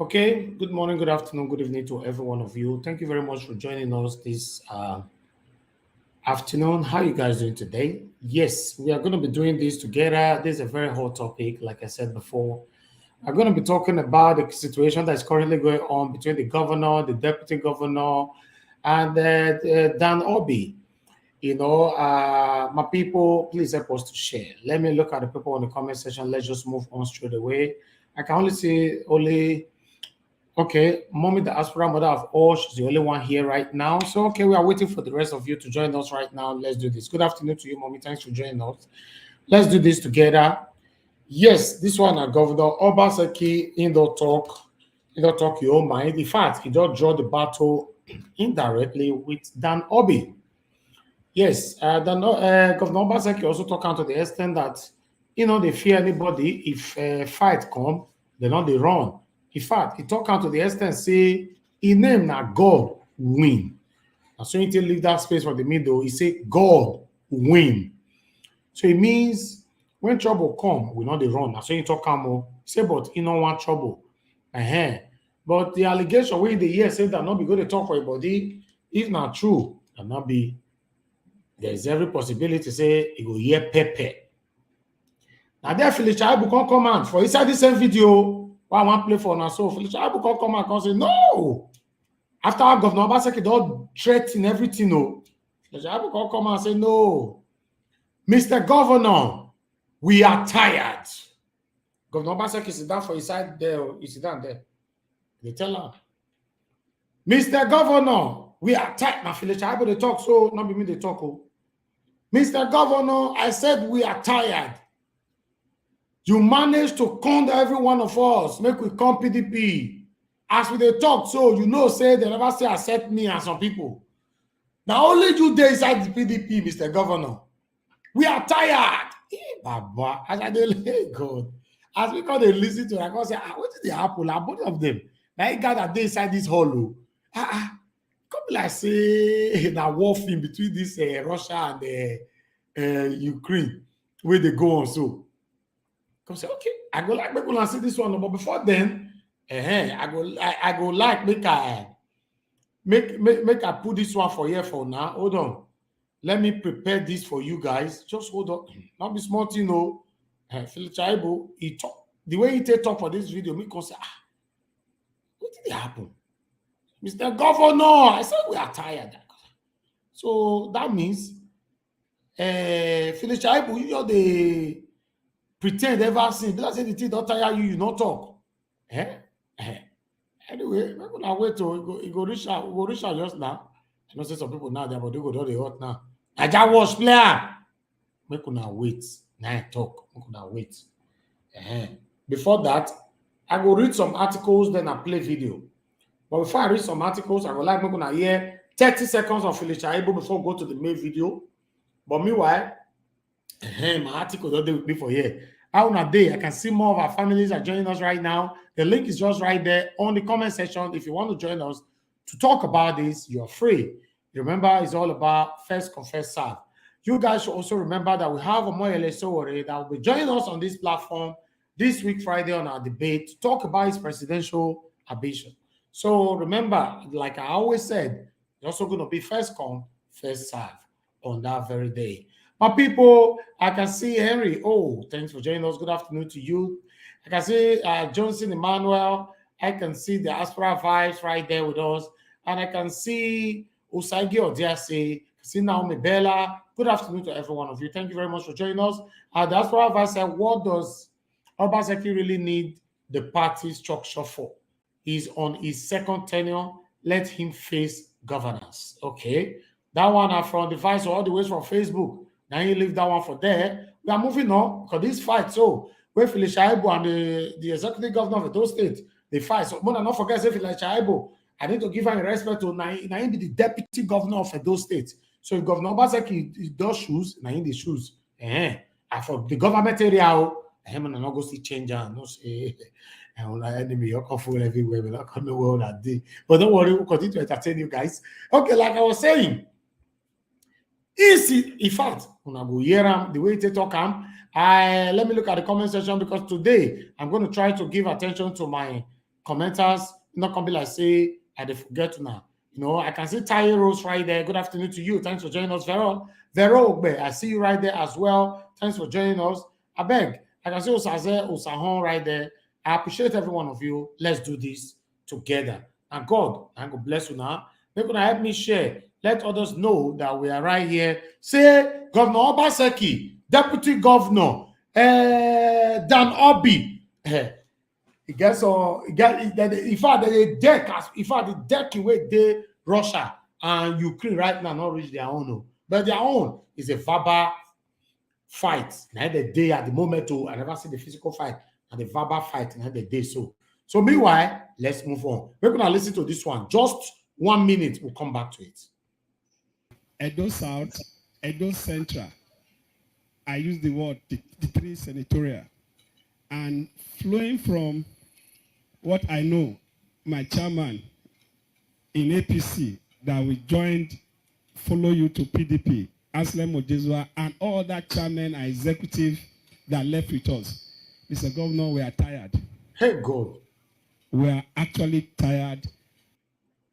Okay, good morning, good afternoon, good evening to every one of you. Thank you very much for joining us this afternoon. How you guys doing today? Yes, we are going to be doing this together. This is a very hot topic, like I said before. I'm going to be talking about the situation that's currently going on between the governor, the deputy governor, and Dan Orbih. My people, please help us to share. Let me look at the people in the comment section. Let's just move on straight away. I can only see okay, mommy, the aspirant mother of all, she's the only one here right now. So, okay, we are waiting for the rest of you to join us right now. Let's do this. Good afternoon to you, mommy. Thanks for joining us. Let's do this together. Yes, this one, Governor Obaseki, in the talk your mind. In fact, he just draw the battle indirectly with Dan Orbih. Yes, Governor Obaseki also talk out to the extent that, they fear anybody. If fight come, they not they run. In fact, he talk out to the extent, say, he name na God win. And so he leave that space for the middle, he say, God win. So it means when trouble come, we not they run. And so he talk more, say, but he don't want trouble. But the allegation when the year say that not be going to talk for everybody, if not true, and not be, there's every possibility to say he go hear Pepe. Now there Felicia Shaibu can come out for inside this same video. Why I want play for now. So Felicia Shaibu can come out and say, no. After our Governor Obaseki don't threaten everything, no. Felicia Shaibu can come out and say, no. Mr. Governor, we are tired. Governor Obaseki is down for his side there. He's down there. They tell him, Mr. Governor, we are tired. Now Felicia Shaibu they talk, so not be me they talk. Oh. Mr. Governor, I said we are tired. You managed to con every one of us, make we come PDP. As we they talk, so say they never say accept me and some people. Now only you there inside the PDP, Mr. Governor. We are tired. Hey, Baba, as I dey God. As we come they listen to it, I can say, what did they happen? Both of them. Now you got that they inside this hollow. Come like say that war film between this Russia and Ukraine, where they go on so. Come say, okay, I go like people and see this one, but before then, I go like make I put this one for here for now. Hold on, let me prepare this for you guys. Just hold on, not be smart, Philip Shaibu, he talk the way he talk for this video. Me can say, what did it happen, Mr. Governor? I said we are tired. So that means, Philip Shaibu, you pretend ever since. Because the thing don't tire you, you not talk. Anyway, we're gonna wait till it go reach out just now. I know say some people now, but they go do the hot now. I just watch player. Make una wait. Now I talk. Make una wait. Before that, I go read some articles, then I play video. But before I read some articles, I go like make una hear 30 seconds of Philip Shaibu before I go to the main video. But meanwhile, my article don't do with me for here. How on a day, I can see more of our families are joining us right now. The link is just right there on the comment section. If you want to join us to talk about this, you're free. Remember, it's all about first confess serve. You guys should also remember that we have Omoyele Sowore that will be joining us on this platform this week, Friday, on our debate to talk about his presidential ambition. So remember, like I always said, it's also going to be first come, first serve on that very day. My people, I can see Henry. Oh, thanks for joining us. Good afternoon to you. I can see Johnson Emmanuel. I can see the Aspera vibes right there with us. And I can see Usagi Odiase. See Naomi Bella. Good afternoon to every one of you. Thank you very much for joining us. The Aspera vibes said, what does Obaseki really need the party structure for? He's on his second tenure. Let him face governance. Okay. That one are from the vice all the way from Facebook. Now you leave that one for there. We are moving on because this fight. So when Philip Shaibu and the executive governor of those states, they fight. So more than not forget, say Philip Shaibu, I need to give him respect to now be the deputy governor of those states. So if Governor Obaseki does shoes, now in the shoes. And for the government area, him and not go see change and no say enemy, you're comfortable everywhere, we're not coming well that day. But don't worry, we'll continue to entertain you guys. Okay, like I was saying. Easy, in fact, when I go hear the way they talk, let me look at the comment section because today I'm going to try to give attention to my commenters not come be like say I dey forget now. You know, I can see Taye Rose right there. Good afternoon to you. Thanks for joining us, Vero Ogbe. I see you right there as well. Thanks for joining us. I beg. I can see Osaze Osahon right there. I appreciate every one of you. Let's do this together. And God, I'm going to bless you now. They're going to help me share. Let others know that we are right here. Say, Governor Obaseki, Deputy Governor Dan Orbih. He gets in fact the deck away they Russia and Ukraine right now not reach their own, but their own is a verbal fight. Now the day at the moment I never see the physical fight and the verbal fight now the day. So meanwhile, let's move on. We're gonna listen to this one. Just 1 minute, we'll come back to it. Edo South, Edo Central. I use the word the three senatorial. And flowing from what I know, my chairman in APC that we joined, follow you to PDP, Anselm Ojezua, and all other chairmen and executives that left with us. Mr. Governor, we are tired. Hey, God. We are actually tired.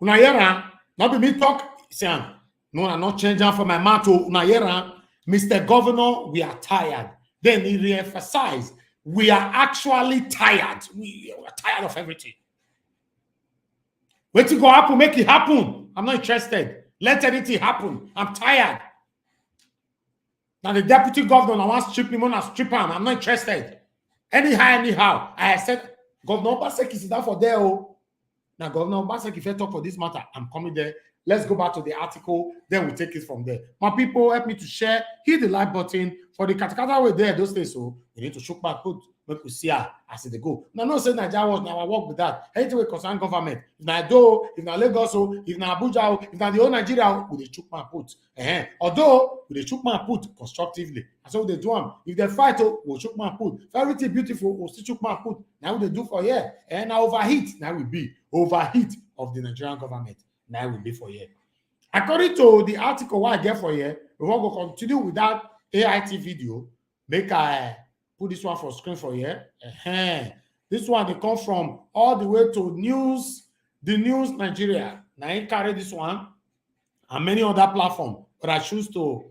Unayera, not be me talk, Sam. No, I'm not changing for my motto. Unayera, Mr. Governor, we are tired. Then he re-emphasized, we are actually tired. We are tired of everything. Wait to go happen, make it happen. I'm not interested. Let anything happen. I'm tired. Now the deputy governor wants to strip me on a strip him. I'm not interested. Anyhow. I said, Governor Obaseki is down for there. Oh. Now, Governor Obaseki, if I talk for this matter, I'm coming there. Let's go back to the article. Then we'll take it from there. My people, help me to share. Hit the like button. For the katakata way there, those days, so we need to shoot back, put, make we see her as they go. Now, no say Nigeria was now I work with that. Anything we concern government. If na do, if na Lagos, if na Abuja, if na the whole Nigeria, we dey shoot back put. Although we dey shoot back put constructively. And so they do them. If they fight, we'll shoot back put. If everything beautiful, we'll still shoot back put. Now we do for here. And now overheat, now will be overheat of the Nigerian government. Now will be for here. According to the article what I get for here, we want to continue with that AIT video. Make I put this one for screen for here. This one they come from all the way to the news Nigeria. Now I carry this one and many other platforms, but I choose to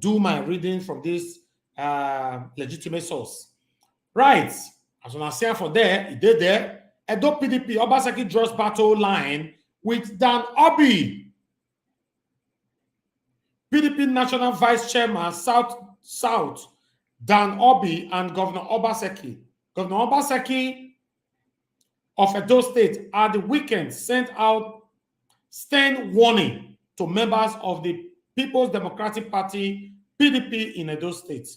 do my reading from this legitimate source. Right, as I say for there, it did there. Edo PDP Obaseki draws battle line with Dan Orbih. PDP National Vice Chairman South Dan Orbih and Governor Obaseki. Governor Obaseki of Edo State at the weekend sent out stern warning to members of the People's Democratic Party PDP in Edo State,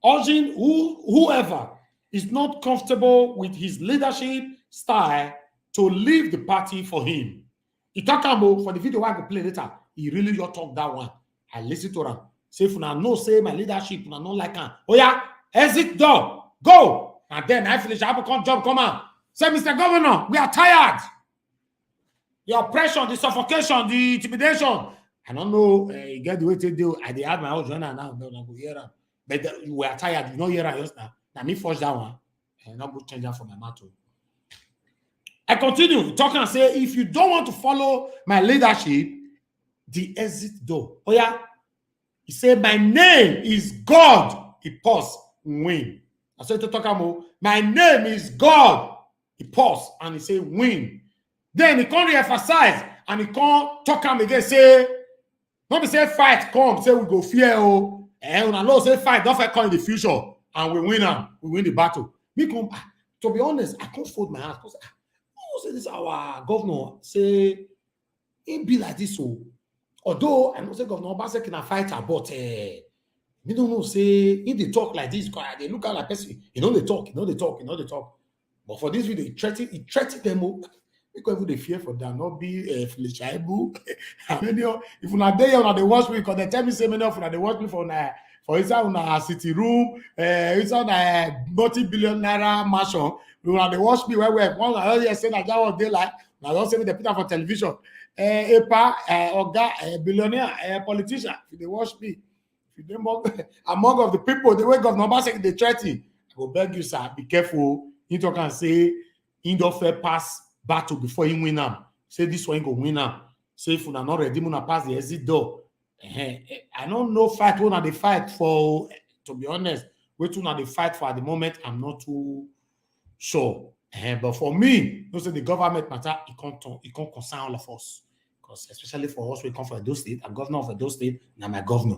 urging whoever is not comfortable with his leadership style to leave the party for him. He talk about for the video I will play later. He really just talk that one. I listen to him. Say, if I know, say my leadership, I don't like him. Oh yeah, exit door, go. And then I finish, I have to come out. Say, Mr. Governor, we are tired. The oppression, the suffocation, the intimidation. I don't know, you get the way to do. I have my own journal now. No, go hear them. But we are tired. You know, hear us now. Now me force that one. And not go change that for my motto. I continue talking and say, if you don't want to follow my leadership, the exit door. Oh yeah. He said, my name is God. He paused. Win. I said to talk about, my name is God. He paused and he said, win. Then he can't re-emphasize and he can't talk him again. Say, not be say fight come, say we go fear. Oh, and when I know say fight, don't fight come in the future. And we win them. We win the battle. Me come, to be honest, I can't fold my hands. Because say this our governor say it be like this. So although I know say Governor Obaseki can fight her, but me don't know say if they talk like this, because they look at like person, they talk. But for this video, he threatened them. Because they fear for them, not be Shaibu. If you're not there, they watch me because they tell me say many of they watch me for inside a city room, inside a multi-billion naira mansion. They watch me where one I say that was daylight. I don't say me they put up for television. Oga, billionaire, politician. If they watch me, if they among of the people, the way Governor Obaseki they threaten. will beg you, sir, be careful. You talk and say, in the fair pass battle before he win am. Say this one go win am. Say if una not ready, una pass the exit door. I don't know fight una dey fight for. To be honest, which una dey fight for at the moment, I'm not too sure. But for me, you say the government matter, it can't concern all of us. Because especially for us, we come from Edo State, I'm governor of Edo State, now my governor.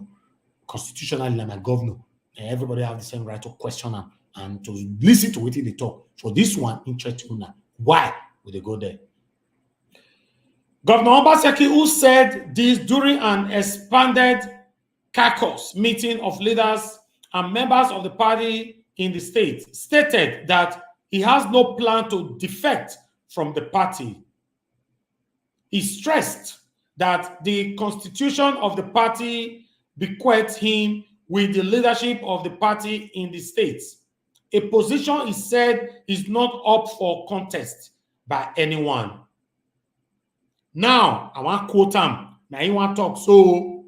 Constitutionally, like my governor. And everybody have the same right to question him and to listen to what they talk. For this one, interesting. Why would they go there? Governor Obaseki, who said this during an expanded caucus meeting of leaders and members of the party in the state, stated that he has no plan to defect from the party. He stressed that the constitution of the party bequeathed him with the leadership of the party in the state, a position he said is not up for contest by anyone. Now, I want to quote him. Now, he want to talk. So,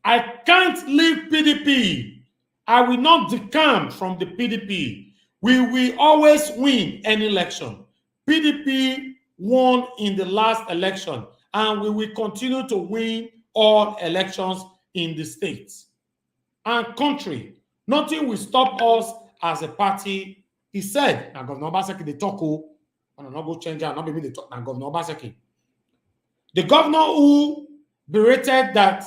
I can't leave PDP. I will not decamp from the PDP. We will always win any election. PDP won in the last election, and we will continue to win all elections in the states and country. Nothing will stop us as a party, he said. Now, Governor Obaseki, they talk, and I'm not going to change it, not maybe they talk, now, Governor Obaseki. The governor who berated that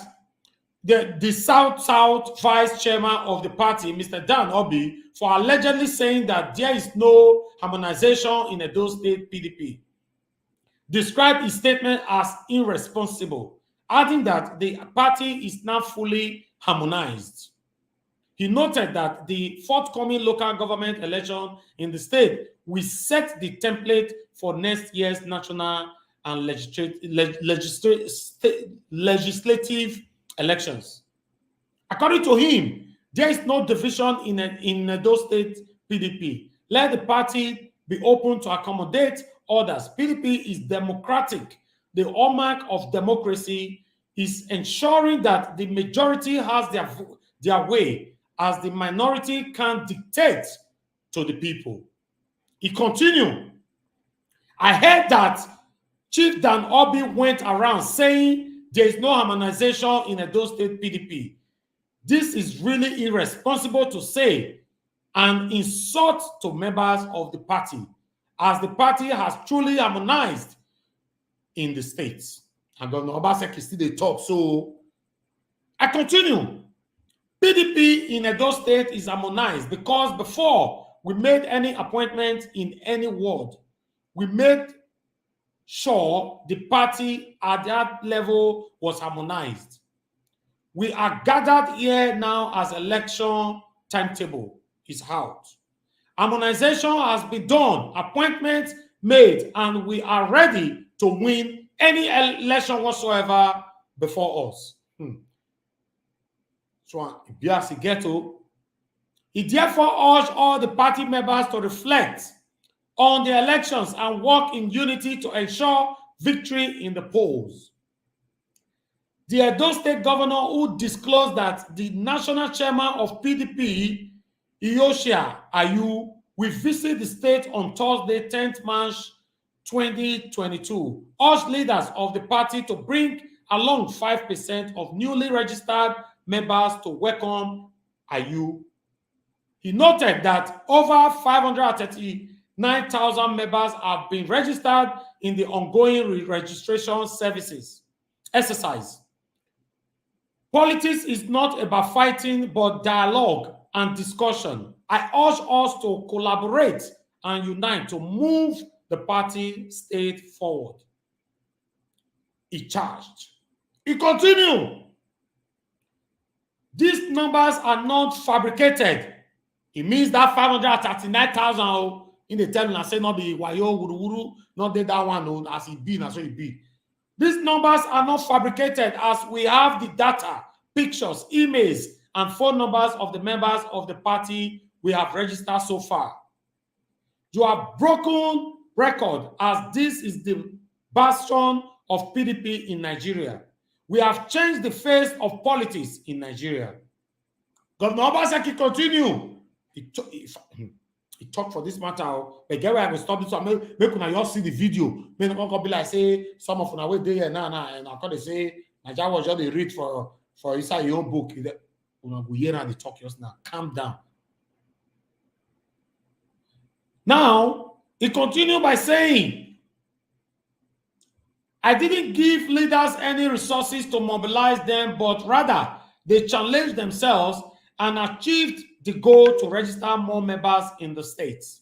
the South vice chairman of the party, Mr. Dan Orbih, for allegedly saying that there is no harmonization in Edo State PDP, described his statement as irresponsible, adding that the party is now fully harmonized. He noted that the forthcoming local government election in the state will set the template for next year's national and legislative elections. According to him, there is no division in Edo State PDP. Let the party be open to accommodate others. PDP is democratic. The hallmark of democracy is ensuring that the majority has their way, as the minority can dictate to the people. He continued, I heard that Chief Dan Orbih went around saying there is no harmonization in Edo State PDP. This is really irresponsible to say and insult to members of the party, as the party has truly harmonized in the states. And Governor Obaseki still they talk. So I continue. PDP in Edo State is harmonized because before we made any appointment in any ward, we made sure the party at that level was harmonized. We are gathered here now as election timetable is out. Harmonization has been done, appointments made, and we are ready to win any election whatsoever before us. So, he therefore urged all the party members to reflect on the elections and work in unity to ensure victory in the polls. The Edo State governor who disclosed that the national chairman of PDP, Iyoshia Ayu, will visit the state on Thursday, 10th March 2022, urged leaders of the party to bring along 5% of newly registered members to welcome Ayu. He noted that over 539,000 members have been registered in the ongoing registration services exercise. Politics is not about fighting, but dialogue and discussion. I urge us to collaborate and unite to move the party state forward. He charged. He continued. These numbers are not fabricated. It means that 539,000 in the tell and say not be wayo wuru, not that one as it be, and so it be. These numbers are not fabricated, as we have the data, pictures, emails, and phone numbers of the members of the party we have registered so far. You have broken record, as this is the bastion of PDP in Nigeria. We have changed the face of politics in Nigeria. Governor Obaseki continued. he talked for this matter. But get where I will stop this one. Make una you see the video. Make not go be like say some of una way there now and I can say Naija was just they read for inside your own book. Una go hear and they talk just now. Calm down. Now he continued by saying, I didn't give leaders any resources to mobilize them, but rather they challenged themselves and achieved the goal to register more members in the states.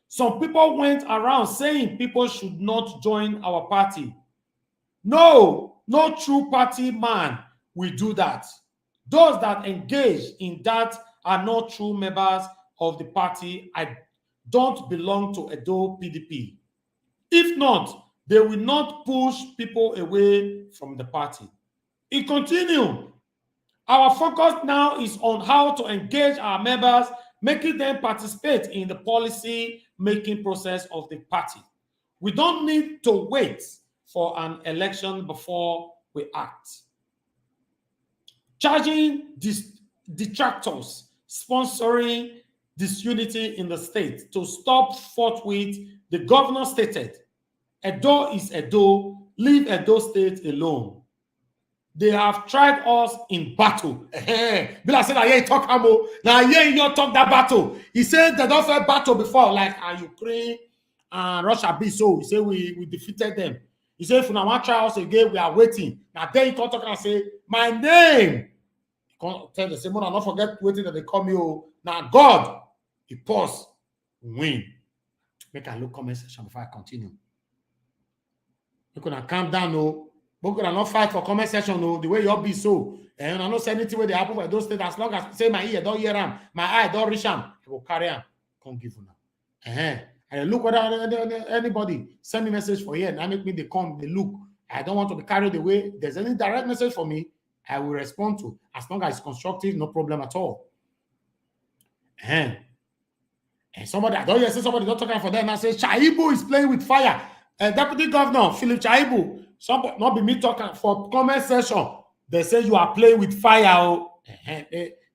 Some people went around saying people should not join our party. No true party man will do that. Those that engage in that are not true members of the party. I don't belong to Edo PDP. If not, they will not push people away from the party. It continued. Our focus now is on how to engage our members, making them participate in the policy-making process of the party. We don't need to wait for an election before we act. Charging detractors, sponsoring disunity in the state to stop forthwith, the governor stated, Edo is Edo, leave Edo State alone. They have tried us in battle. Bila said, I talk amo. Now, you talk that battle. He said they don't fight battle before, like Ukraine and Russia be so. He said we defeated them. He said, if we want to try us again, we are waiting. Now, then he come talk and say, my name. He come tell the same one, not forget waiting that they call me. Oh, now, God, he pause, win. Make a look comment section before I continue. You can calm down, no. But could not fight for comment section, no. The way you be so. And I don't say anything where they happen for those things. As long as say my ear don't hear them, my eye don't reach them, I will carry them. Can't give you now. And look whether anybody send me message for here and I make me they come, they look. I don't want to be carried away. There's any direct message for me, I will respond to. As long as it's constructive, no problem at all. And somebody, I don't hear somebody not talking for them and say Shaibu is playing with fire. Deputy Governor Philip Shaibu, somebody not be me talking for comment section. They say you are playing with fire.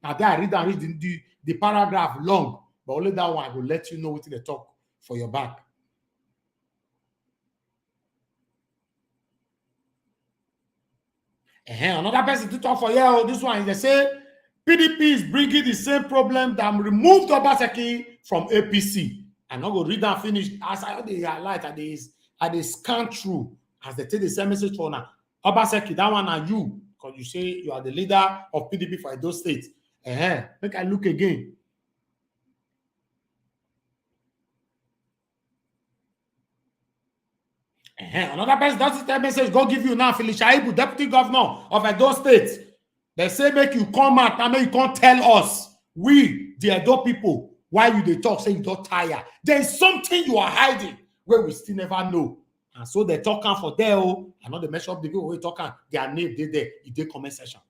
Now there I read and read the paragraph long, but only that one I will let you know what they talk for your back. Another person to talk for you. This one is they say PDP is bringing the same problem that removed Obaseki from APC. I'm not going to read and finish as I they highlight and they scan through as they take the same message for now. Obaseki, that one are you, because you say you are the leader of PDP for Edo State. Make I look again. Another person does that message go give you now, Philip Shaibu, Deputy Governor of Edo State. They say make you come out and make you can't tell us, we, the Edo people, why you they talk, say you don't tire. There's something you are hiding where we still never know. And so they talking for there, and not the measure of the people we talking, their name, they there, in the comment section.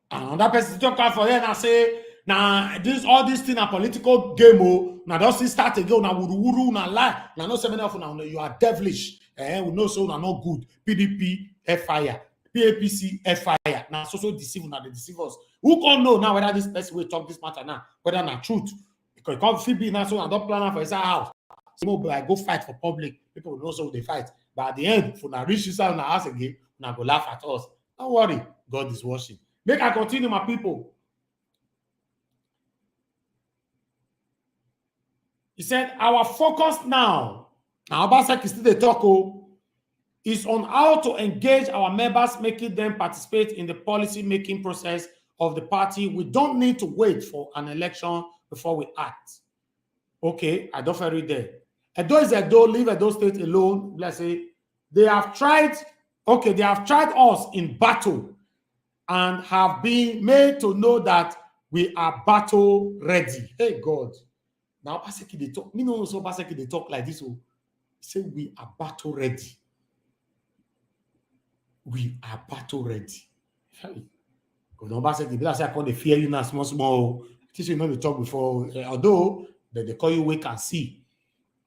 Another person talking for here and say, now all this thing a political game. Now don't start again. Now wuru now lie. Now no seven of now you are devilish. We know so now not good. PDP fire, PAPC fire. Now so deceive now the deceivers. Who can know now whether this person will talk this matter now whether not truth? Because it can't be now so I don't plan for his house. So I go fight for public. People will know so they fight. But at the end, for now reach this out now house again, now go laugh at us. Don't worry, God is watching. Make I continue, my people. He said, our focus now Obaseki still the talk, is on how to engage our members, making them participate in the policy-making process of the party. We don't need to wait for an election before we act. Okay, I don't read there. Edo is Edo, leave Edo State alone. Let's say they have tried, okay, they have tried us in battle and have been made to know that we are battle ready. Hey, God. Now, Obaseki, they talk. Me no know so Obaseki, they talk like this. So, say we are battle ready. We are battle ready. Hey. Because Obaseki, that's why I call the fear you now small. Teach you know they talk before. Although they call you wake and see.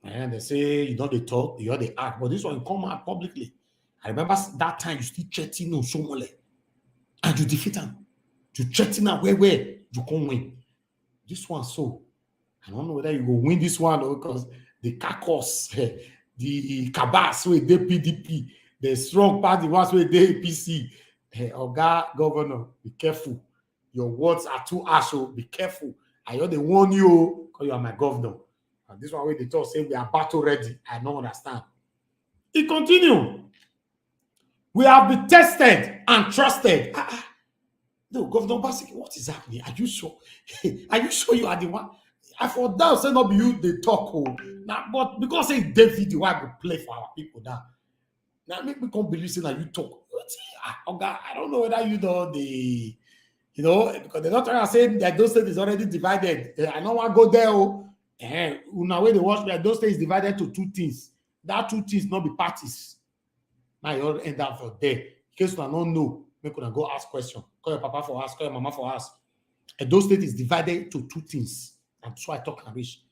And they say you know they talk, you know they act. But this one come out publicly. I remember that time you still chatting no so much. and you defeat them. You threaten them where you can't win. This one, so I don't know whether you go win this one or because the caucus, the cabas with the PDP, the strong party ones with the APC. Oga Governor, be careful. Your words are too harsh, so be careful. I heard they warn you because you are my governor. And this one where they talk say we are battle ready. I don't understand. It continue. We have been tested and trusted. No, Governor Obaseki, what is happening? Are you sure? Are you sure you are the one? I for that say not be you they talk. Oh. Now, but because it's David, why I go play for our people now. Now make me come believe that you talk. I don't know whether you know the, because they're not trying to say that those states is already divided. I don't want to go there. Una way they watch that those states is divided to two things. That two things not be parties. Now you all end up for there. In case you don't know, make una go ask question. Call your papa for us, call your mama for us. And those states is divided to two things. And so I talk and reach.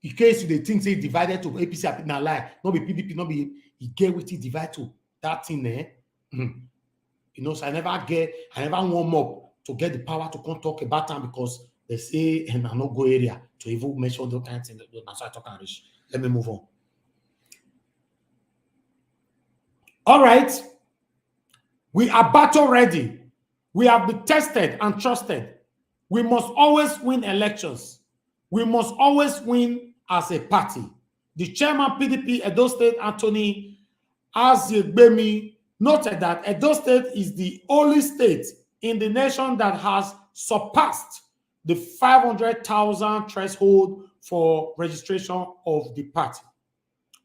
In case you think say divided to APC, na lie. Not be PDP, not be you get with it divide to that thing there. So I never warm up to get the power to come talk about them because they say and I no go area to even mention those kind of things. That's why I talk and reach. Let me move on. All right. We are battle ready. We have been tested and trusted. We must always win elections. We must always win as a party. The chairman PDP Edo State, Anthony Azigbemi, noted that Edo State is the only state in the nation that has surpassed the 500,000 threshold for registration of the party.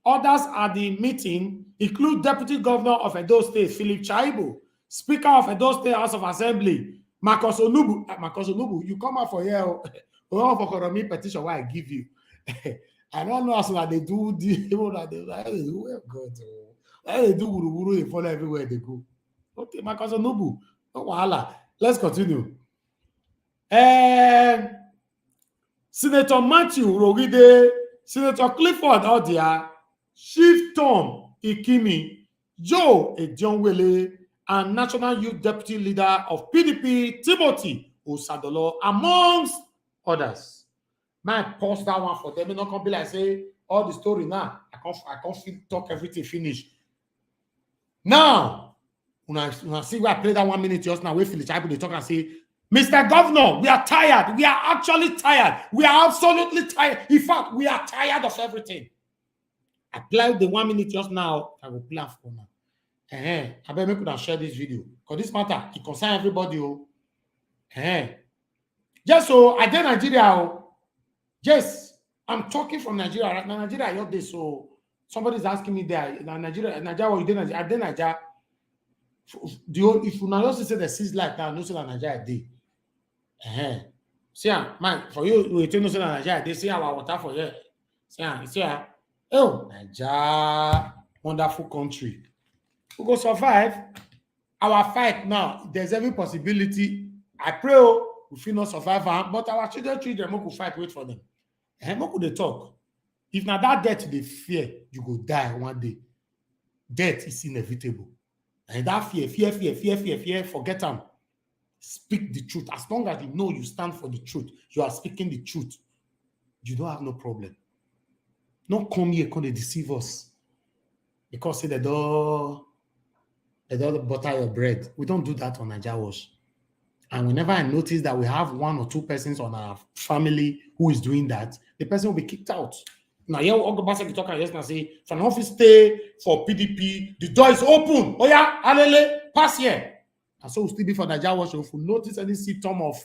Others at the meeting include Deputy Governor of Edo State, Philip Shaibu, Speaker of Edo State House of Assembly, Marcus Onubu. Marcus Onubu, you come out for here. For economy petition, what I give you. I don't know how they do the God. They do guru, they follow everywhere they go. Okay, Marcus Onubu, no wahala. Let's continue. Senator Matthew Rogide, Senator Clifford Odia, Chief Tom Ikimi, Joe Edionwele, and National Youth Deputy Leader of PDP, Timothy Osadolo, amongst others. Man, post that one for them. Not gonna be like say all the story now. I can't talk everything finished. Now, when I see where I play that 1 minute just now, we finish. I will talk and say, Mr. Governor, we are tired. We are actually tired. We are absolutely tired. In fact, we are tired of everything. I played the 1 minute just now. I will play for now. I better make you share this video because this matter it concerns everybody. Just so I did Nigeria. Yes, I'm talking from Nigeria right now. Nigeria, I heard this. So somebody's asking me there. Nigeria, what you did? I did Nigeria. If you now also say the seas like that, no say Nigeria day. See, man, for you, we tell no say Nigeria. They see our water for here. See, oh, Nigeria, wonderful country. We go survive our fight now. There's every possibility. I pray we feel not survive, but our children, we will fight, wait for them. And how could they talk? If not that death they fear, you go die one day. Death is inevitable. And that fear, forget them. Speak the truth. As long as you know you stand for the truth, you are speaking the truth, you don't have no problem. Don't come here, come they deceive us. Because say they don't butter your bread. We don't do that on Naija Wash. And whenever I notice that we have one or two persons on our family who is doing that, the person will be kicked out. Now, here, Gov Obaseki talking yesterday say, for an office stay for PDP, the door is open. Oh yeah, alele, pass here. And so we'll still be for Naija Wash. If we notice any symptom of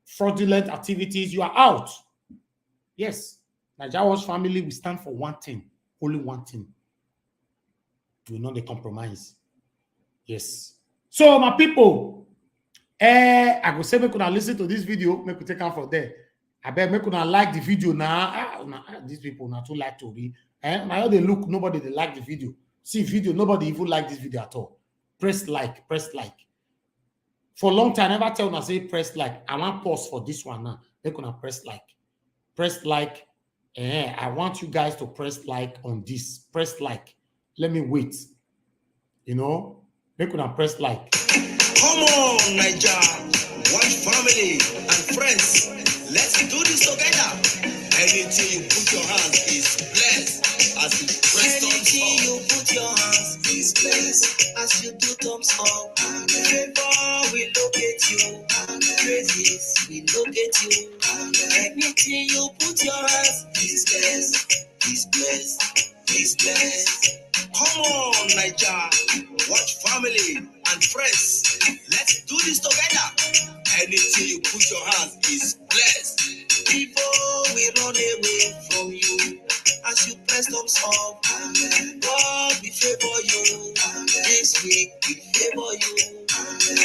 fraudulent activities, you are out. Yes, Naija Wash family, we stand for one thing, only one thing. We know the compromise. Yes. So, my people, I go say, make you listen to this video, make you take out from there. I bet make you like the video now. These people not too like to be. Now they look, nobody they like the video. See video, nobody even like this video at all. Press like. For a long time, I never tell them I say press like. I want pause for this one now. Make you press like. Press like. I want you guys to press like on this. Press like. Let me wait. Make una press like. Come on, Naija, watch family and friends. Let's do this together. Anything you put your hands is blessed. As you press thumbs up. Anything you put your hands is blessed. As you do thumbs up. Favor will locate you. Praises will locate you. Anything you put your hands is blessed. Is blessed. Is blessed. Come on, Naija, watch family and friends. Let's do this together. Anything you put your hands is blessed. People will run away from you as you press thumbs up. God will favor you. This week we favor you.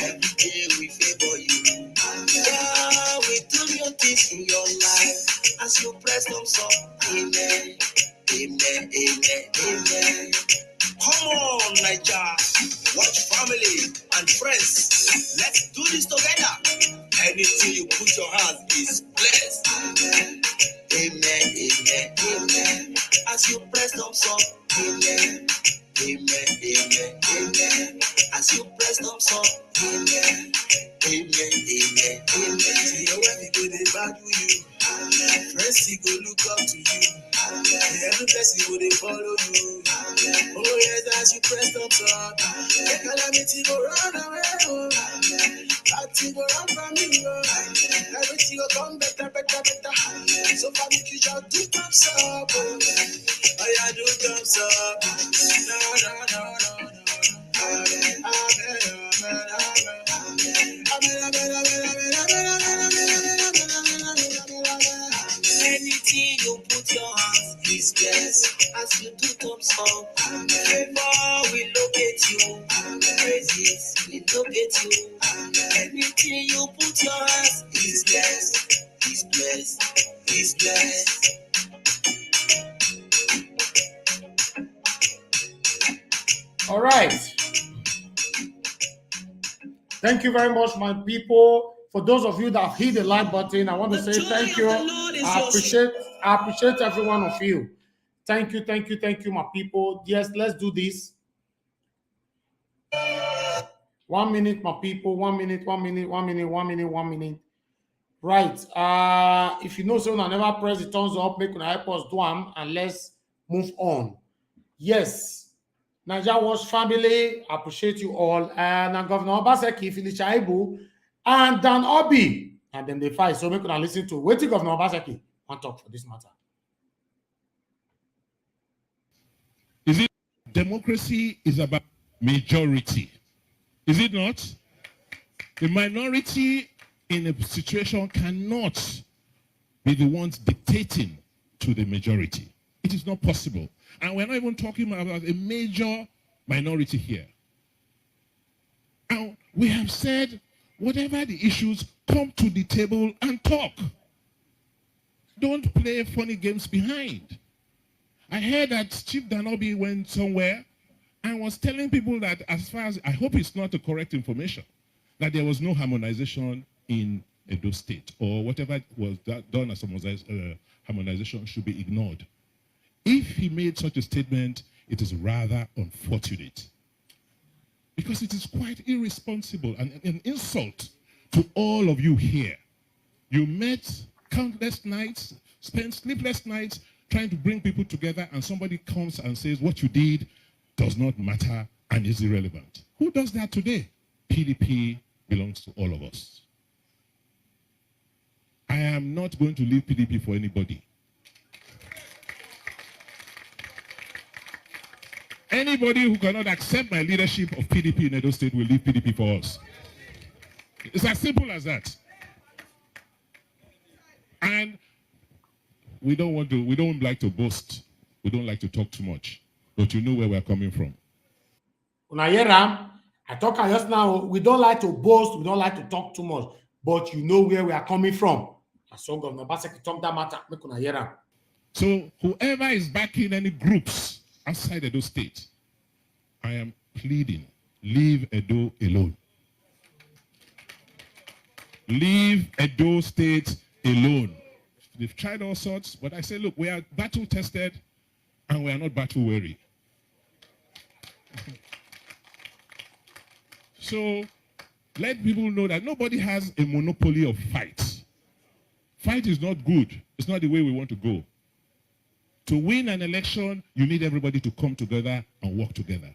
Every day we favor you. God will do new things in your life as you press thumbs up. Amen. Amen. Amen. Amen. Come on, Naija, watch family and friends. Let's do this together. Anything you put your hands is blessed. Amen, amen, amen. As you press thumbs up, amen, amen, amen, amen. As you press thumbs up, amen, amen, amen, amen. See your wife go dey value you. Friends he go look up to you. Every person will they follow you. Oh yes, as you press thumbs up, the calamity go run away. Oh, bad thing go run from me. Oh, everything will come better, better, better. So far, make you just do thumbs up. Oh, yeah, do thumbs up. No, no, no, no, no. Amen, amen, amen, amen. Amen, amen, amen, amen, amen, anything you put your hands is blessed. As you do thumbs up, favor will locate you. Praises will locate you. Anything you put your hands is blessed. Is blessed. Is blessed. All right. Thank you very much, my people. For those of you that have hit the like button, I want to say thank you. I appreciate every one of you. Thank you, thank you, thank you, my people. Yes, let's do this. 1 minute, my people. 1 minute, 1 minute, 1 minute, 1 minute, 1 minute. Right. If you know someone, I never press the thumbs up, make una help us do them, and let's move on. Yes. Naija Watch family, appreciate you all. And Governor Obaseki, Shaibu, and Dan Orbih, and then they fight. So make una listen to what Governor Obaseki want to talk for this matter. Is it democracy is about majority? Is it not? The minority in a situation cannot be the ones dictating to the majority. It is not possible. And we're not even talking about a major minority here. And we have said, whatever the issues, come to the table and talk. Don't play funny games behind. I heard that Chief Danobi went somewhere and was telling people that, as far as, I hope it's not the correct information, that there was no harmonization in Edo State, or whatever was done as harmonization should be ignored. If he made such a statement, it is rather unfortunate, because it is quite irresponsible and an insult to all of you here. You met countless nights, spent sleepless nights trying to bring people together, and somebody comes and says what you did does not matter and is irrelevant. Who does that today? PDP belongs to all of us. I am not going to leave PDP for anybody. Anybody who cannot accept my leadership of PDP in Edo State will leave PDP for us. It's as simple as that. And we don't like to boast. We don't like to talk too much. But you know where we're coming from. Unayeram, I talk just now, we don't like to boast, we don't like to talk too much, but you know where we are coming from. And so Governor Obaseki talk that matter, make Unayeram. So whoever is backing any groups outside Edo State, I am pleading, leave Edo alone. Leave Edo State alone. They've tried all sorts, but I say, look, we are battle tested and we are not battle weary. So let people know that nobody has a monopoly of fight. Fight is not good. It's not the way we want to go. To win an election, you need everybody to come together and work together.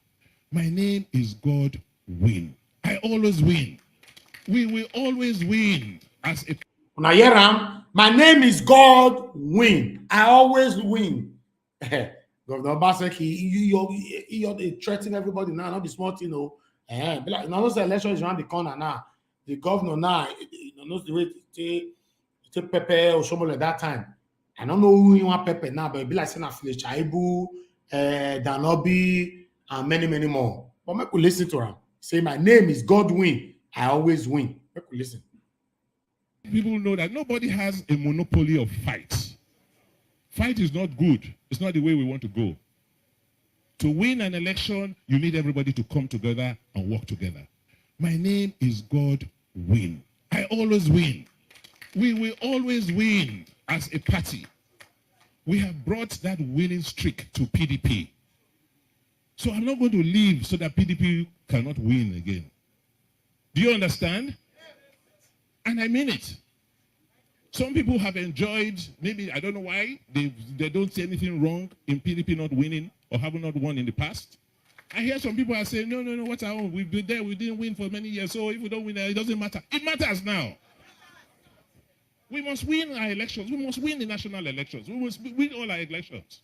My name is God Win. I always win. We will always win as a... Now, Yeram, my name is God Win. I always win. Governor Obaseki, you're threatening everybody now, not the small thing, you know. Be like, now the election is around the corner now. The governor now, knows the way to take Pepe or Shomole at that time. I don't know who you want Pepe now, but it'd be like saying Shaibu, Orbih, and many, many more. But make we listen to him. Say, my name is God Win. I always win. Make we listen. People know that nobody has a monopoly of fight. Fight is not good. It's not the way we want to go. To win an election, you need everybody to come together and work together. My name is God Win. I always win. We will always win as a party. We have brought that winning streak to PDP. So I'm not going to leave so that PDP cannot win again. Do you understand? And I mean it. Some people have enjoyed, maybe, I don't know why, they don't see anything wrong in PDP not winning or having not won in the past. I hear some people are saying, no, what's our own? We've been there, we didn't win for many years, so if we don't win, it doesn't matter. It matters now. We must win our elections. We must win the national elections. We must win all our elections.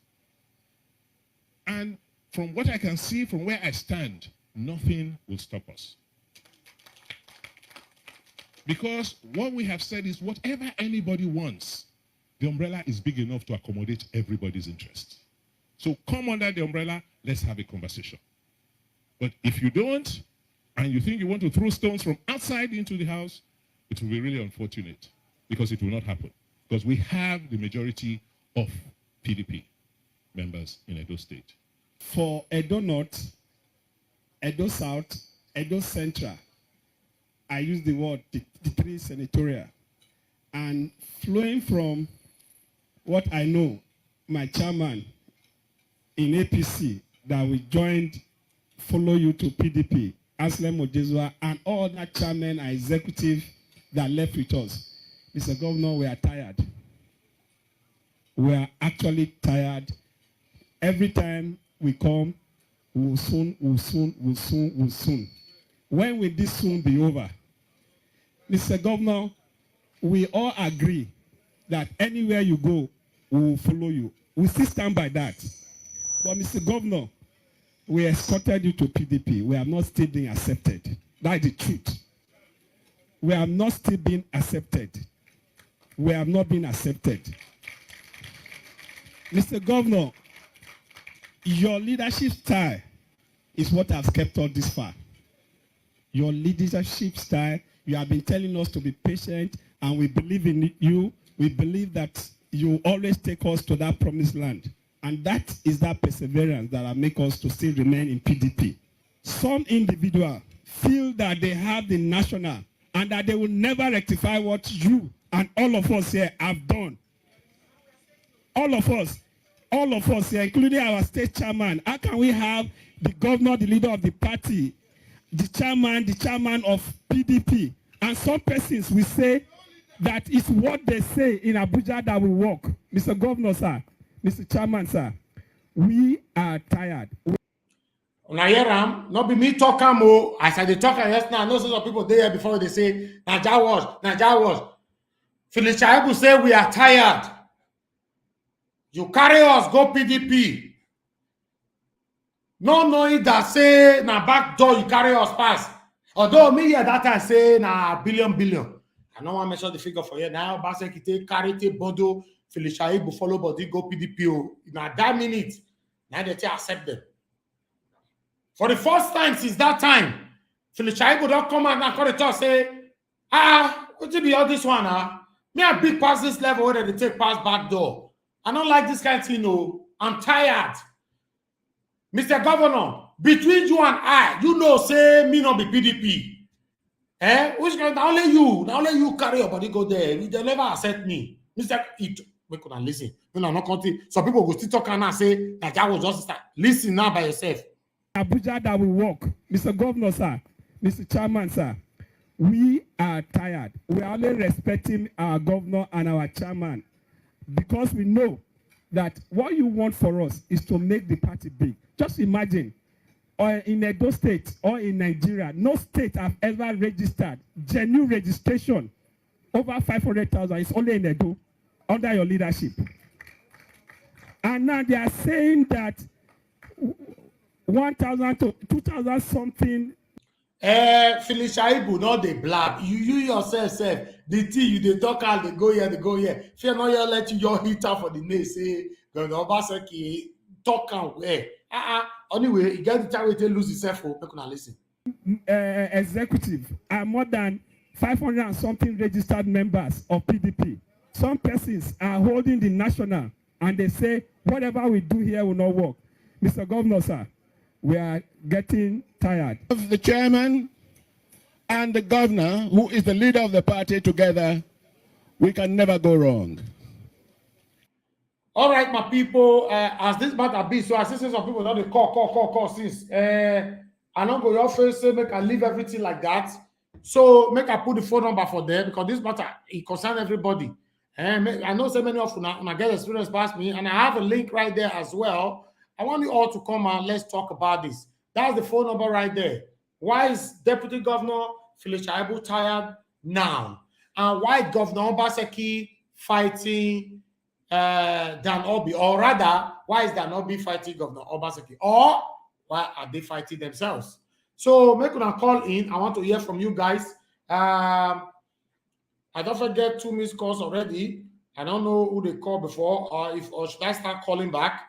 And from what I can see, from where I stand, nothing will stop us. Because what we have said is whatever anybody wants, the umbrella is big enough to accommodate everybody's interests. So come under the umbrella, let's have a conversation. But if you don't, and you think you want to throw stones from outside into the house, it will be really unfortunate because it will not happen. Because we have the majority of PDP members in Edo State. For Edo North, Edo South, Edo Central, I use the word the three senatorial. And flowing from what I know, my chairman in APC that we joined, follow you to PDP, Anselm Ojezua, and all that chairmen and executive that left with us. Mr. Governor, we are tired. We are actually tired. Every time we come, we'll soon. When will this soon be over? Mr. Governor, we all agree that anywhere you go, we will follow you. We still stand by that. But Mr. Governor, we escorted you to PDP. We have not still been accepted. That's the truth. We have not still been accepted. We have not been accepted. Mr. Governor, your leadership style is what has kept us this far. Your leadership style, you have been telling us to be patient, and we believe in you. We believe that you always take us to that promised land. And that is that perseverance that will make us to still remain in PDP. Some individuals feel that they have the national and that they will never rectify what you and all of us here have done. All of us here, including our state chairman. How can we have the governor, the leader of the party, the chairman of PDP, and some persons will say that it's what they say in Abuja that will work. Mr. Governor, sir, Mr. Chairman, sir, we are tired. Una hear am? Not be me talk am o. As I dey talk am just now, I know some people dey here before they say Naija wash. Philip Shaibu say we are tired. You carry us go PDP. No knowing that say na back door you carry us pass. Although me here that time say na billion. I no wan mention the figure for here. Now Obaseki take carry take bodo Philip Shaibu follow body go PDP o. Na that minute, now they take accept them. For the first time since that time, Philip Shaibu don't come out and call the talk say, what be all this one? Me a big pass this level where they take pass back door. I don't like this kind of thing, no. I'm tired. Mr. Governor, between you and I, you know, say me not be PDP. Which kind? Not only you carry your body go there. They never accept me. Mr. We couldn't listen. You know, not continue. Some people go still talk and say that I was just start. Listen now by yourself. Abuja that will work. Mr. Governor, sir, Mr. Chairman, sir, we are tired. We are only respecting our governor and our chairman because we know that what you want for us is to make the party big. Just imagine, or in Edo State or in Nigeria, no state have ever registered genuine registration over 500,000. It's only in Edo under your leadership. And now they are saying that 1,000 to 2,000 something. Phyllis Shaibu, not the black. You yourself, the tea you they talk out, they go here. Fear not you let you your hitter for the name say Gov Obaseki talk out where. Anyway, you get the time to lose yourself for people to listen. Executive are more than 500 and something registered members of PDP. Some persons are holding the national and they say whatever we do here will not work. Mr. Governor, sir, we are getting tired. The chairman and the governor, who is the leader of the party, together, we can never go wrong. All right, my people, as this matter be, so I see some people not they call since. I don't go your face, say make I leave everything like that. So make I put the phone number for them because this matter it concerns everybody. I know so many of you now get experience past me, and I have a link right there as well. I want you all to come and let's talk about this. That's the phone number right there. Why is Deputy Governor Phyllis Shaibu tired now? And why Governor Obaseki fighting Dan Orbih? Or rather, why is Dan Orbih fighting Governor Obaseki? Or why are they fighting themselves? So make una call in. I want to hear from you guys. I don't forget 2 missed calls already. I don't know who they called before, or should I start calling back?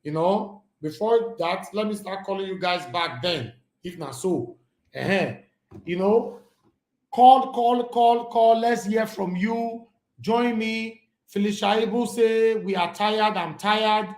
You know, before that, let me start calling you guys back then, if not so. You know, call. Let's hear from you. Join me. Phyllis Shaibu say, we are tired, I'm tired.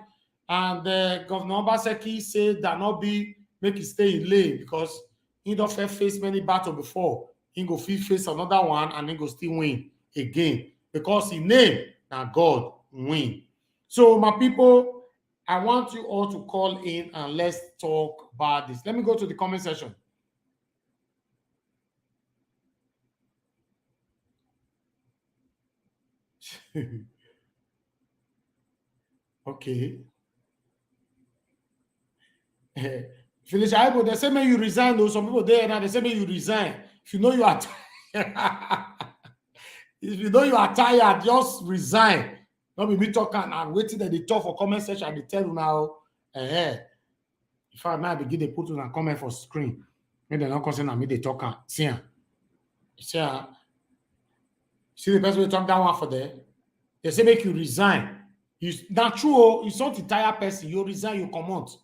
And Governor Obaseki say, Dan Orbih make it stay in lane because he don't face many battles before. He go face another one and he go still win again because he name now God win. So my people, I want you all to call in and let's talk about this. Let me go to the comment section. Okay. Phyllis Shaibu, they say may you resign though. Some people there now they say may you resign. If you know you are if you know you are tired, just resign. Not be me talking and waiting that they talk for comment section and they tell you now. If I now begin they put on a comment for screen, maybe they're not concerned me they talk and see the person will talk that one for them. They say make you resign. You not true, you not the tired person, you resign, you come out.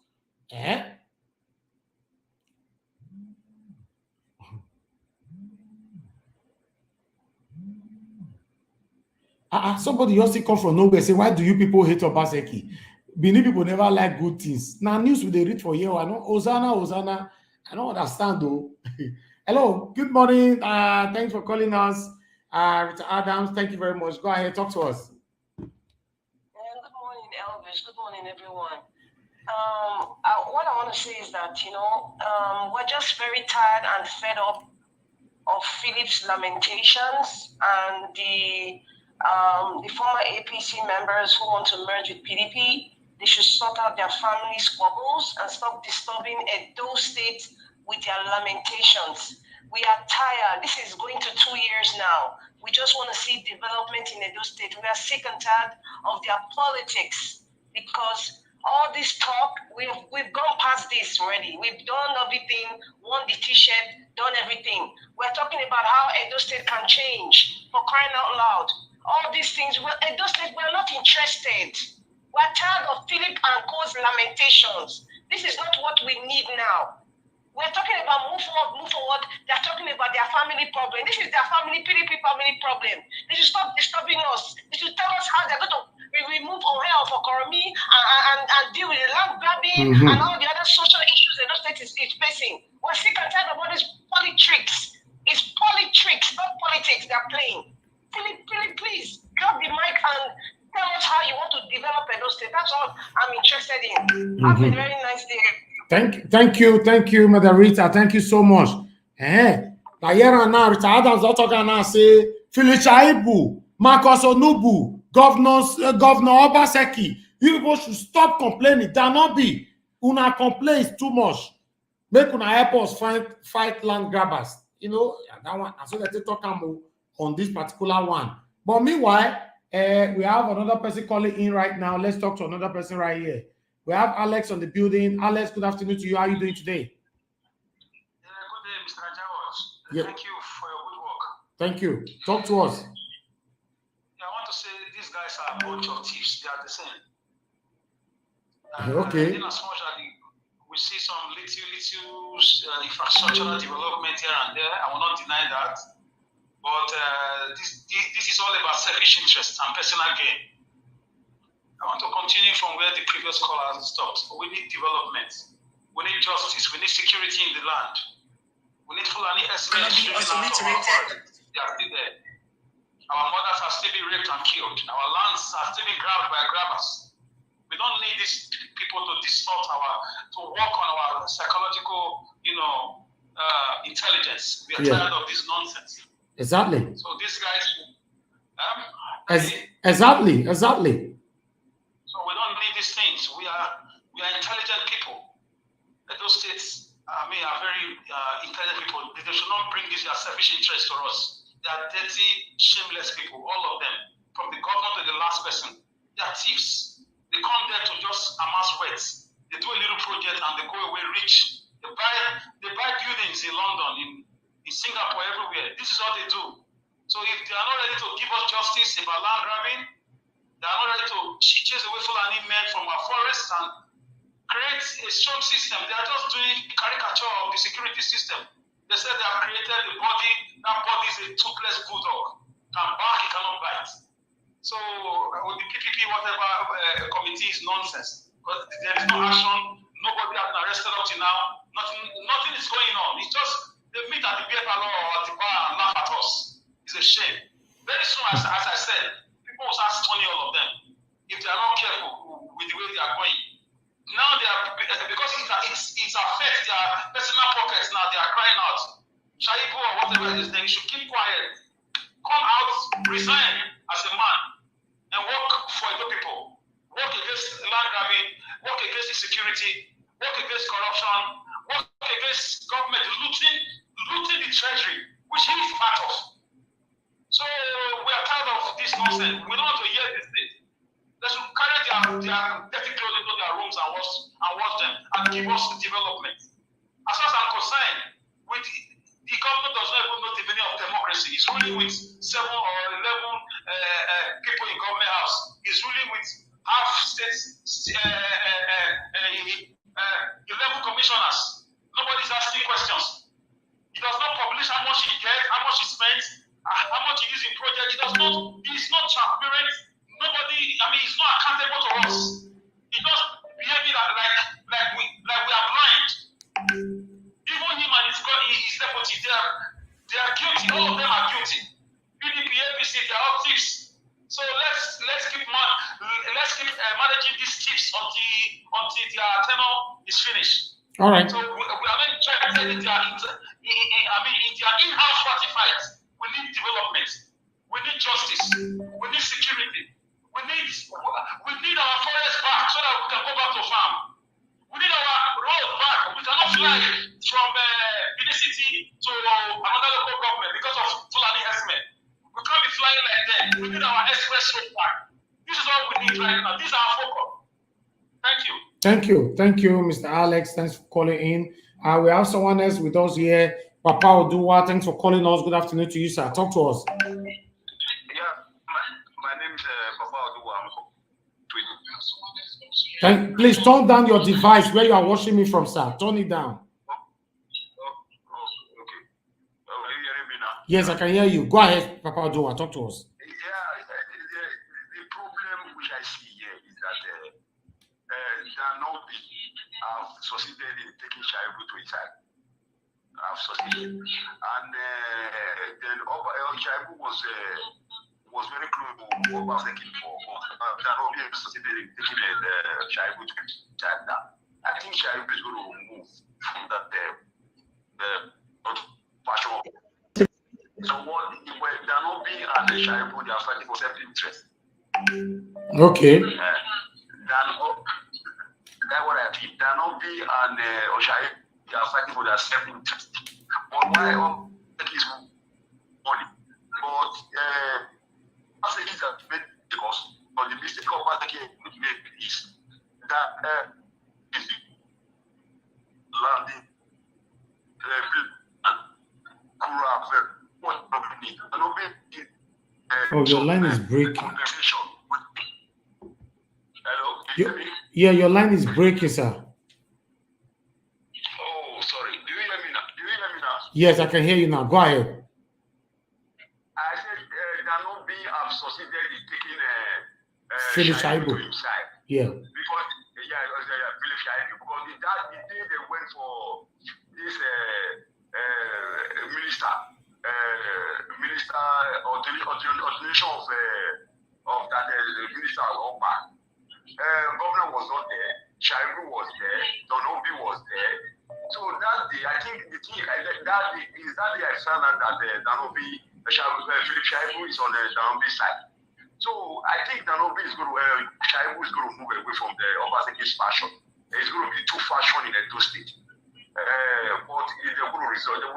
Somebody just come from nowhere say, why do you people hate Obaseki? Benin people never like good things. Now news they read for you. I know Hosanna. I don't understand though. Hello, good morning. Thanks for calling us. Mr. Adams, thank you very much. Go ahead, talk to us. Good morning, Elvis. Good morning, everyone. What I want to say is that, we're just very tired and fed up of Philip's lamentations and the former APC members who want to merge with PDP. They should sort out their family squabbles and stop disturbing Edo State with their lamentations. We are tired. This is going to 2 years now. We just want to see development in Edo State. We are sick and tired of their politics because all this talk, we've gone past this already. We've done everything, won the t-shirt, done everything. We're talking about how Edo State can change, for crying out loud. All these things, Edo State, we're not interested. We're tired of Philip and Co.'s lamentations. This is not what we need now. We're talking about move forward. They're talking about their family problem. This is their PDP family problem. They should stop disturbing us. They should tell us how they're going to remove Ohe of Okoromi and deal with the land grabbing and all the other social issues the state is facing. We're sick and tired of all these politics. It's politics, not politics they're playing. Philip, please grab the mic and tell us how you want to develop Edo State. That's all I'm interested in. Have a very nice day. Thank you, Mother Rita. Thank you so much. Like here and now, Richard Adams not talking now say Philip Shaibu, Marcus Onubu, Governor Obaseki. You people should stop complaining. That not be. Una complaints too much. Make una help us fight land grabbers. You know, that one. So that they talk on this particular one. But meanwhile, we have another person calling in right now. Let's talk to another person right here. We have Alex on the building. Alex, good afternoon to you. How are you doing today? Good day, Mr. Jawos. Yeah. Thank you for your good work. Thank you. Talk to us. I want to say these guys are a bunch of thieves. They are the same. Okay. In as much as we see some little infrastructural development here and there, I will not deny that. But this is all about selfish interest and personal gain. I want to continue from where the previous caller stopped. We need development. We need justice. We need security in the land. We need Fulani estimates streaming out of our forests. They are still there. Our mothers are still being raped and killed. Our lands are still being grabbed by grabbers. We don't need these people to distort to work on our psychological, intelligence. We are tired of this nonsense. Exactly. So these guys, exactly. So we don't need these things. We are intelligent people. Those states, are very intelligent people. They should not bring this selfish interest to us. They are dirty, shameless people, all of them, from the governor to the last person. They are thieves. They come there to just amass wealth. They do a little project and they go away rich. They buy buildings in London, in Singapore, everywhere. This is what they do. So if they are not ready to give us justice about land grabbing, they are not ready to chase away Fulani men from our forests and create a strong system. They are just doing caricature of the security system. They said they have created a body. That body is a toothless bulldog. Can bark, it cannot bite. So with the PPP, whatever committee is nonsense. Because there is no action. Nobody has been arrested up to now. Nothing is going on. It's just they meet at the beer parlor or at the bar and laugh at us. It's a shame. Very soon, as I said, people will start stoning all of them if they are not careful with the way they are going. Now they are, because it affects their personal pockets. Now they are crying out. Shaibu or whatever it is, then you should keep quiet. Come out, resign as a man, and work for the people. Work against land grabbing, work against insecurity, work against corruption, work against government looting the treasury, which he is part of. So we are tired of this nonsense. We don't want to hear this thing. They should carry their dirty clothes into their rooms and wash them and give us development. As far as I'm concerned, the government does not even know the meaning of democracy. It's ruling with 7 or 11 people in government house. It's ruling with half states, 11 commissioners. Nobody's asking questions. He does not publish how much he gets, how much he spends, how much he uses in projects. He's not transparent. He's not accountable to us. He just behaving like we are blind. Even him and his deputy, they are guilty. All of them are guilty. PDP, APC, they are all thieves. So let's keep managing these thieves until their tenure is finished. All right. So we are not interested in their in-house party fight. We need development. We need justice. We need security. We need our forest back so that we can go back to farm. We need our road back. We cannot fly from Benin City to another local government because of Fulani herdsmen. We can't be flying like that. We need our express road back. This is all we need right now. This is our focus. Thank you. Thank you, Mr. Alex. Thanks for calling in. We have someone else with us here. Papa Oduwa, thanks for calling us. Good afternoon to you, sir. Talk to us. My name is Papa Oduwa. Please turn down your device where you are watching me from, sir. Turn it down. Okay. Are you hearing me now? Yes, I can hear you. Go ahead, Papa Oduwa. Talk to us. The problem which I see here is that Danobi have succeeded in taking Shaibu to his side. Have succeeded. And then Shaibu was very close to Obaseki for Danobi have succeeded in taking Shaibu to his side now. I think Shaibu is going to move from that fashion. So what Danobi and Shaibu, they are fighting for self-interest. Okay. Danobi and Oshai, they are fighting for their self-interest. But why Obaseki is money? But Obaseki is a made because the mistake Obaseki made is that landing Oh, your line is breaking. Hello? Yeah, your line is breaking, sir. Oh, sorry. Do you hear me now? Yes, I can hear you now. Go ahead. I said Danobi have succeeded in taking Philip Shaibu to Shaibu. himself. Yeah. Because, Philip Shaibu. Because the day they went for this minister ordination of that minister Orbih. Governor was not there. Shaibu was there. Danobi was there. So that day, I think the thing that day is that day I found out that Danobi, Philip Shaibu is on the Danobi side. So I think Danobi is going to, Shaibu is going to move away from the Obaseki's fashion. It's going to be too fashion in Edo State. But they're going to resolve it.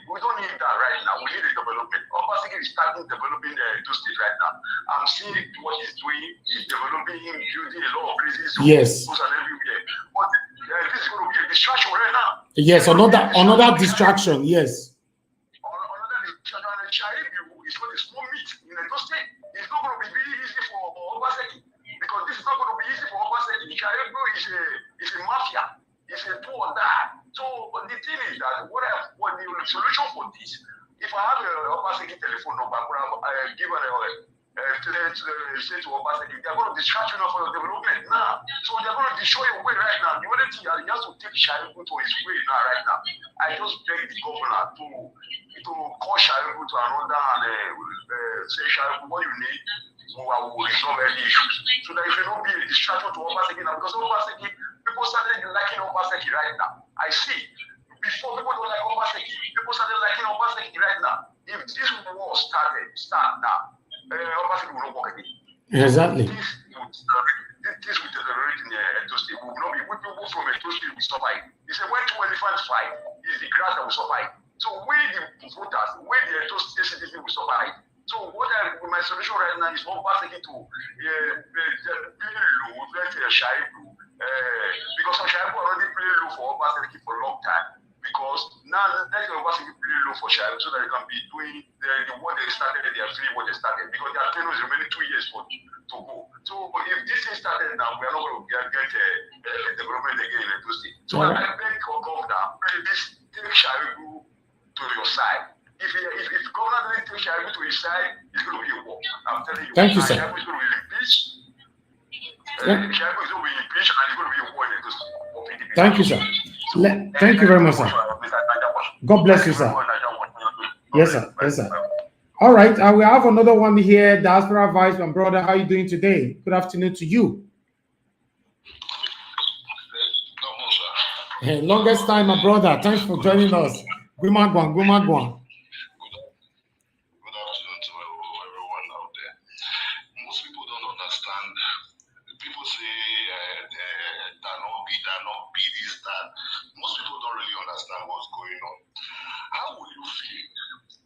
We don't need that right now. We need a development. Obaseki is starting developing Edo State right now. I'm seeing what he's doing. He's developing, building a lot of places. Yes. And everywhere. But this is going to be a distraction right now. Yes, another distraction. Yes. Another distraction. And Shaibu is going to small meat in Edo State. It's not going to be very easy for Obaseki because this is not going to be easy for Obaseki. Shaibu is a mafia. It's a do or die. So the thing is that what the solution for this, if I have a Obaseki telephone number, I could give say to Obaseki, they're going to distract you now for your development now. So they're going to destroy your way right now. The only thing he has to take Shaibu to his way now right now. I just beg the governor to call Shaibu to another and say, Shaibu, what you need, we will resolve any issues. So that it will not be a distraction to Obaseki now. Because Obaseki, people started liking Obaseki right now. I see. Before people don't like Obaseki, people started liking Obaseki right now. If this war start now, Obaseki will not work again. Exactly. This will deteriorate in Edo State. We will not be people from Edo State will survive. He said when two elephants fight, it's the grass that will survive. So we the voters, we the Edo State citizens will survive. So my solution right now is Obaseki to play low, let Shaibu. Because Shaibu already played low for Obaseki for a long time. Because now let Obaseki play low for Shaibu so that they can be doing what they started, they are doing what they started. Because their tenure is remaining 2 years to go. So if this thing started now, we are not going to get development again in Edo State. So I beg governor, please take Shaibu to your side. If governor doesn't take Shaibu to his side, it's going to be a war. I'm telling you. Thank you, sir. Shaibu is going to be impeached. Shaibu is going to be impeached and it's going to be a war in Edo State. Thank you, sir. Thank you very much, sir. God bless you, sir. Yes, sir. Yes, sir. All right. We have another one here. Diaspora Vice, my brother. How are you doing today? Good afternoon to you. Hey, longest time, my brother. Thanks for joining us. Gumagwan. Good afternoon to everyone out there. Most people don't understand. People say Danobi, this, that. Most people don't really understand what's going on. How will you feel?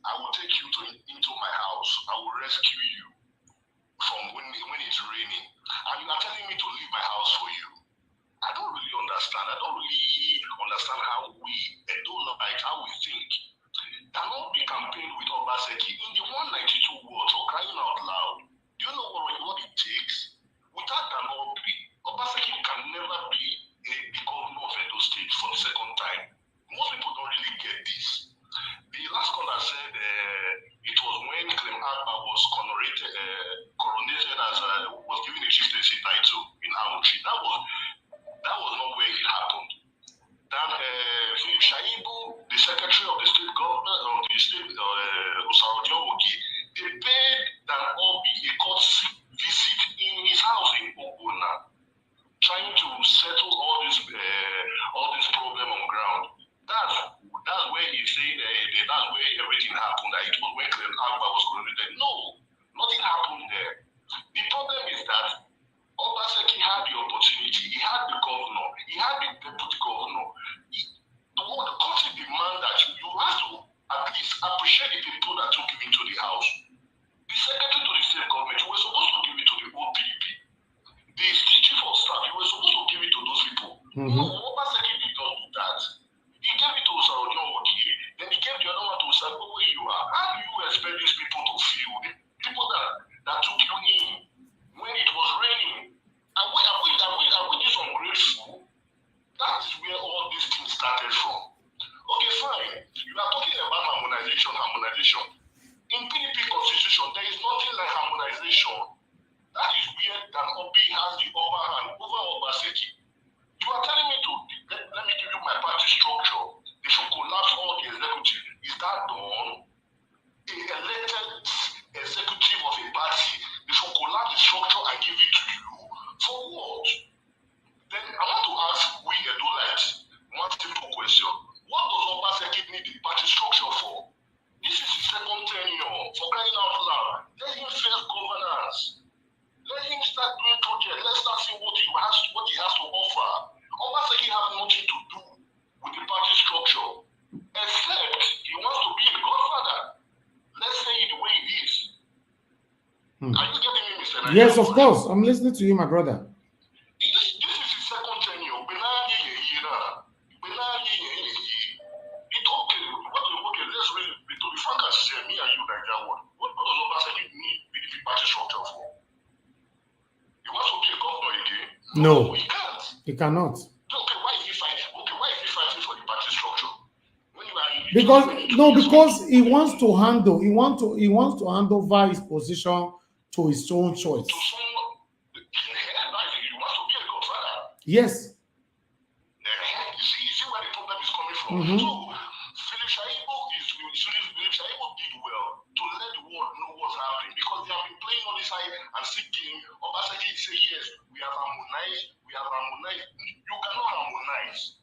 I will take you into my house. I will rescue you from when it's raining. And you are telling me to leave my house for you. I don't really understand. I don't really understand how I don't know like how we think. Danobi campaign with Obaseki in the 192 words or crying out loud. Do you know what it takes? Without Danobi, Obaseki can never be the governor of Edo State for the second time. Most people don't really get this. The last caller said it was when Clem Agba was coronated as No, Obaseki did not do that. He gave it to Saudi Oki, then he gave the other one to Saudi where you are. How do you expect these people to feel? The people that took you in when it was raining. Are we this ungrateful? That's where all these things started from. Okay, fine. You are talking about harmonization. In PDP constitution, there is nothing like harmonization. That is where that Orbih has the upper hand over Obaseki. You are telling me to let me give you my party structure. They should collapse all the executive. Is that done? A elected executive of a party, they should collapse the structure and give it to you. For what? Then I want to ask we Edolites one simple question. What does Obaseki need the party structure for? This is his second tenure, for crying out loud. Let him face governance. Let him start doing projects. Let's start seeing what he has to offer. Obaseki has nothing to do with the party structure, except he wants to be a godfather. Let's say it the way it is. Are you getting me, Mr. Nigeria? Yes, of course. I'm listening to you, my brother. This is his second tenure. It's okay. Let's really, to be frank, as me and you, Nigeria, what does Obaseki need the party structure for? He wants to be a governor again? No, he can't. he cannot. Okay, why is he fighting? Okay, why is he fighting for the party structure? When you are Because he wants to hand over his position to his own choice. to someone, he wants to be a godfather. Yes. You see where the problem is coming from. So, Philip Shaibu did well to let the world know what's happening because they have been playing on this side and seeking. Obaseki say yes, we have harmonized. You cannot harmonize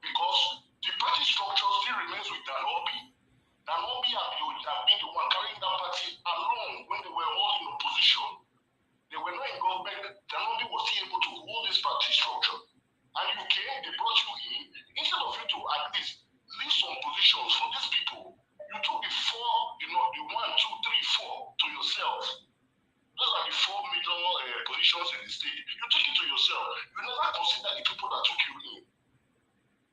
because the party structure still remains with Dan Orbih. Dan Orbih have been the one carrying that party along when they were all in opposition. They were not in government. Dan Orbih was still able to hold this party structure. And you came, they brought you in. Instead of you to at least leave some positions for these people, you took the 4, the 1, 2, 3, 4 to yourself. Those are the 4 major positions in the state. You take it to yourself. You never consider the people that took you in.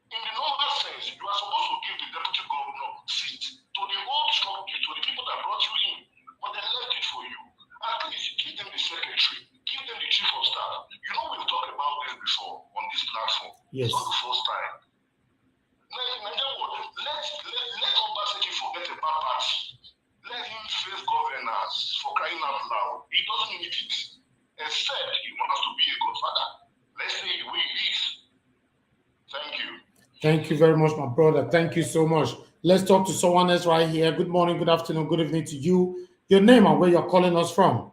In the normal sense, you are supposed to give the deputy governor seat to the old structure, to the people that brought you in, but they left it for you. At least give them the secretary, give them the chief of staff. You know we've talked about this before on this platform. Yes. It's not the first time. Let Obaseki forget about party. Let him face governance for crying out loud. He doesn't need it, except he wants to be a godfather. Let's say the way it is. Thank you. Thank you very much, my brother. Thank you so much. Let's talk to someone else right here. Good morning, good afternoon, good evening to you. Your name and where you're calling us from.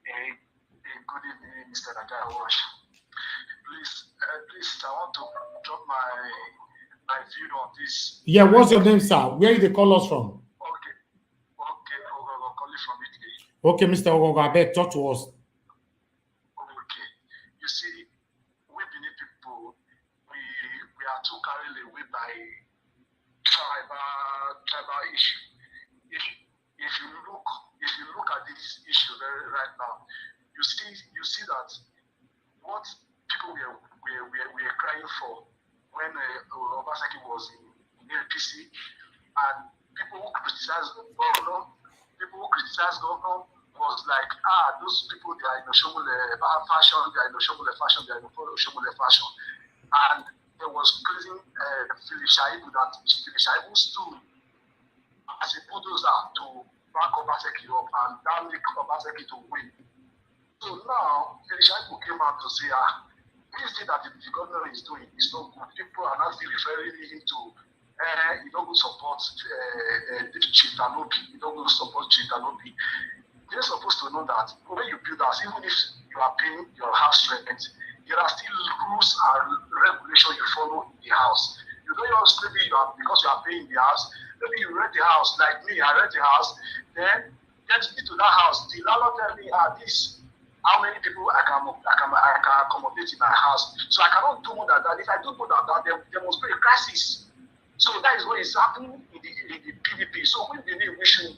Good evening, Mr. Nagawash. Please, I want to drop my view on this. Yeah, what's your name, sir? Where did they call us from? Okay, I'm calling from Italy. Okay, Mr. Ogogo, I beg, talk to us. Okay, you see, we Benin people, we are too carried away by tribal issue. If you look at this issue right now, you see that what people were crying for when Obaseki was in APC, and people who criticized governor was like, those people, they are in Oshomole fashion, and there was praising Philip Shaibu that Philip Shaibu stood as a bulldozer to back Obaseki up, and that make Obaseki to win. So now, Philip Shaibu came out to say, this thing that the governor is doing is not good. People are not still referring him to, he don't support Chief Orbih. He don't support Chief Orbih. They're supposed to know that when you build house, even if you are paying your house rent, there are still rules and regulations you follow in the house. You don't just maybe because you are paying the house, maybe you rent the house, like me, I rent the house, then get into that house, the landlord tell me, this, how many people I can accommodate in my house. So I cannot do more than that. If I do more than that, there must be a crisis. So that is what is happening in the PDP. So we believe we should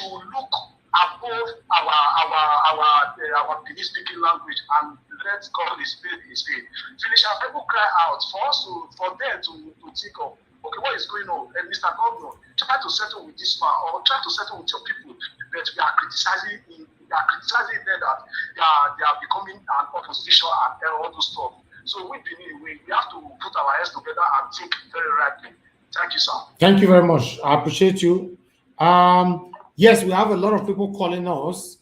look above our Benin speaking language and let God is paid his paid. Finish our people cry out for us for them to think of, okay, what is going on? And Mr. Governor, try to settle with this man or try to settle with your people. But we are criticizing them that they are becoming an opposition and all those stuff. So we have to put our heads together and think very rightly. Thank you, sir. Thank you very much. I appreciate you. Yes, we have a lot of people calling us.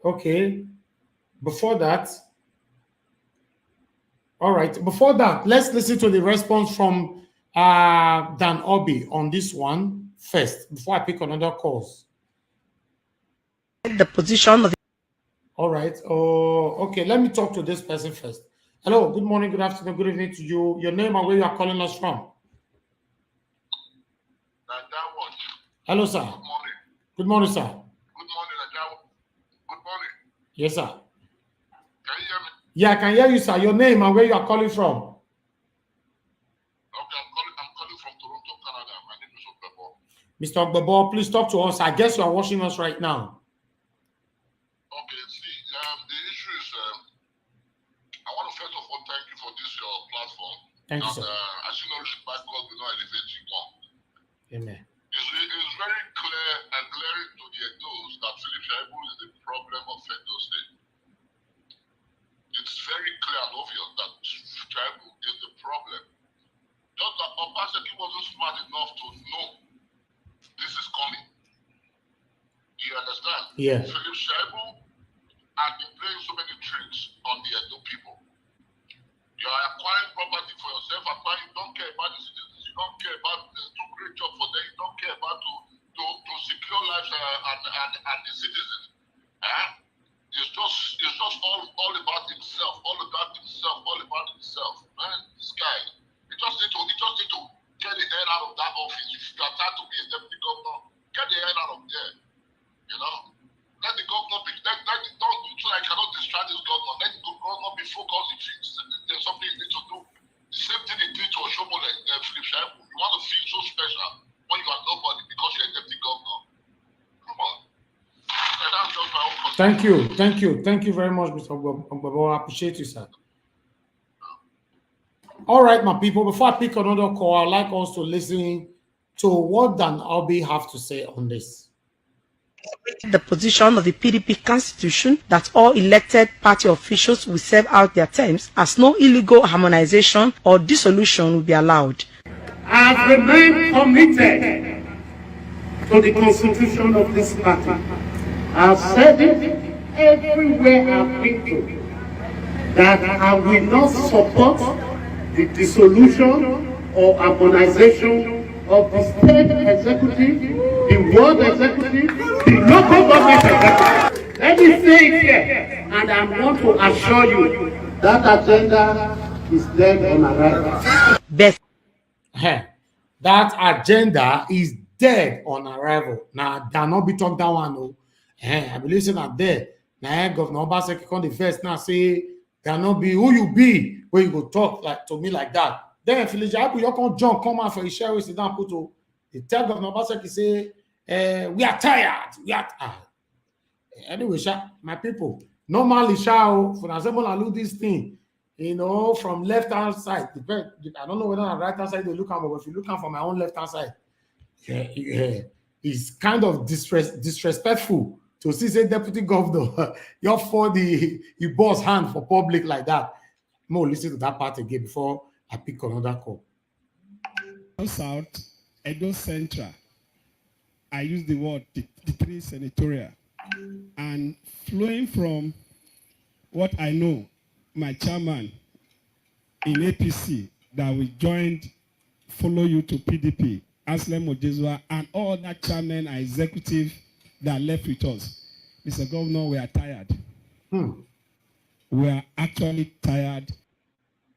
Okay. Before that, all right. Before that, let's listen to the response from Dan Orbih on this one first, before I pick another calls. The position of the all right. Oh, okay. Let me talk to this person first. Hello. Good morning. Good afternoon. Good evening to you. Your name and where you are calling us from. Hello, sir. Good morning. Good morning, sir. Good morning, Ajawa. Good morning. Yes, sir. Can you hear me? Yeah, I can hear you, sir. Your name and where you are calling from. Okay, I'm calling from Toronto, Canada. My name is Orbih. Mr. Ogbebo, please talk to us. I guess you are watching us right now. Okay, see, the issue is, I want to first of all thank you for this your platform. Thank you, sir. As you know, by God, we know elevate you more. Amen. It's very clear and glaring to the Edos that Philip Shaibu is the problem of Edo State. It's very clear and obvious that Shaibu is the problem. Just that Obaseki wasn't smart enough to know this is coming. You understand? Yeah. Philip Shaibu had been playing so many tricks on the Edo people. You are acquiring property for yourself, you don't care about the citizens, you don't care about to create job for them, you don't care about to secure lives and the citizens. It's just all about himself, all about himself. Man, this guy, he just need to get the head out of that office. If you are tired to be a deputy governor, get the head out of there. You know? Let the governor be, don't do like I cannot distract this governor. Let the governor be focused if there's something he needs to do. The same thing he did to Oshomole, Philip Shaibu. You want to feel so special when you are nobody because you're a deputy governor. Come on. And that's just my own concern. Thank you very much, Mr. Ogbebo. I appreciate you, sir. All right, my people, before I pick another call, I'd like us to listen to what Dan Orbih have to say on this. the position of the PDP constitution that all elected party officials will serve out their terms as no illegal harmonization or dissolution will be allowed. I have remained committed to the constitution of this party. I have said it everywhere I've been to, that I will not support the dissolution or harmonization of the state executive, the world executive, the local government executive. Let me say it here, and I want to assure you that agenda is dead on arrival. Best. That agenda is dead on arrival. Now, Dan Orbih talk that one. No. I believe saying that there. Now, Governor Obaseki come the first now say, Dan Orbih, who you be? Where you go talk like to me like that. Then Philip Shaibu, you can jump, come out for his share with down put to the tell Governor Obaseki say, we are tired. We are anyway, my people. Normally, for example, I look this thing, you know, from left hand side. I don't know whether on right hand side they look at, but if you look at from my own left hand side, it's kind of disrespectful to see say deputy governor you're for the boss hand for public like that. More listen to that part again before I pick another call. South, Edo Central, I use the word the three senatorial, and flowing from what I know, my chairman in APC that we joined, follow you to PDP, Anselm Ojezua, and all that chairmen and executive that left with us. Mr. Governor, we are tired. We are actually tired.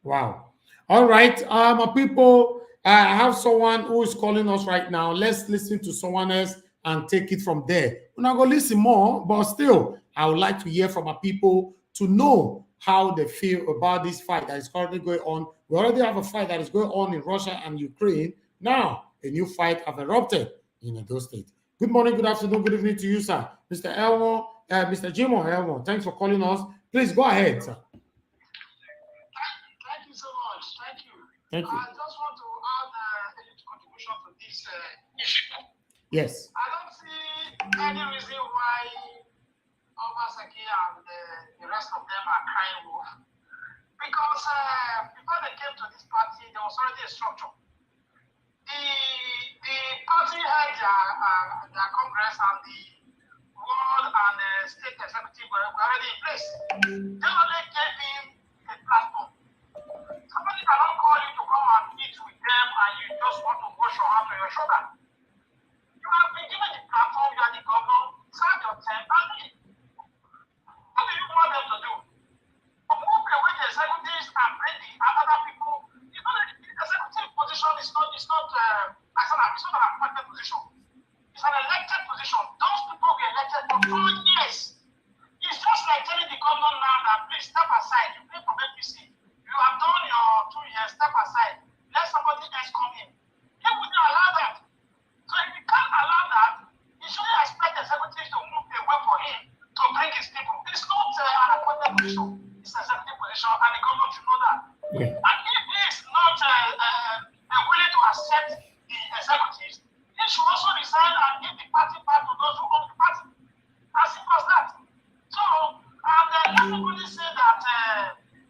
Wow. All right, my people, I have someone who is calling us right now. Let's listen to someone else and take it from there. We're not going to listen more, but still, I would like to hear from our people to know how they feel about this fight that is currently going on. We already have a fight that is going on in Russia and Ukraine. Now, a new fight has erupted in Edo State. Good morning, good afternoon, good evening to you, sir. Mr. Elmo, Mr. Jimo Elmo, thanks for calling us. Please go ahead, sir. Thank you so much. Thank you. Thank you. I just want to add a little contribution to this issue. Yes. I don't see any reason why Obaseki and the rest of them are crying wolf. Because before they came to this party, there was already a structure. The party had their congress and the world and the state executive were already in place. They only gave him a platform. Somebody cannot call you to come and meet with them and you just want to wash your hands on your shoulder. You have been given the platform, you are the governor, serve your term and leave. What do you want them to do? To move away the executives and bring the other people. You know, the executive position is not an appointed position. It's an elected position. Those people were elected for 4 years. It's just like telling the governor now that please step aside. You play from APC. You have done your 2 years, step aside. Let somebody else come in. He wouldn't allow that. So if you can't allow that, you shouldn't expect the executives to move away for him to bring his people. It's not an appointed position. It's an executive position, and the government should know that. Yeah. And if he is not willing to accept the executives, he should also resign and give the party back to those who own the party. As simple as that. So, and let everybody say that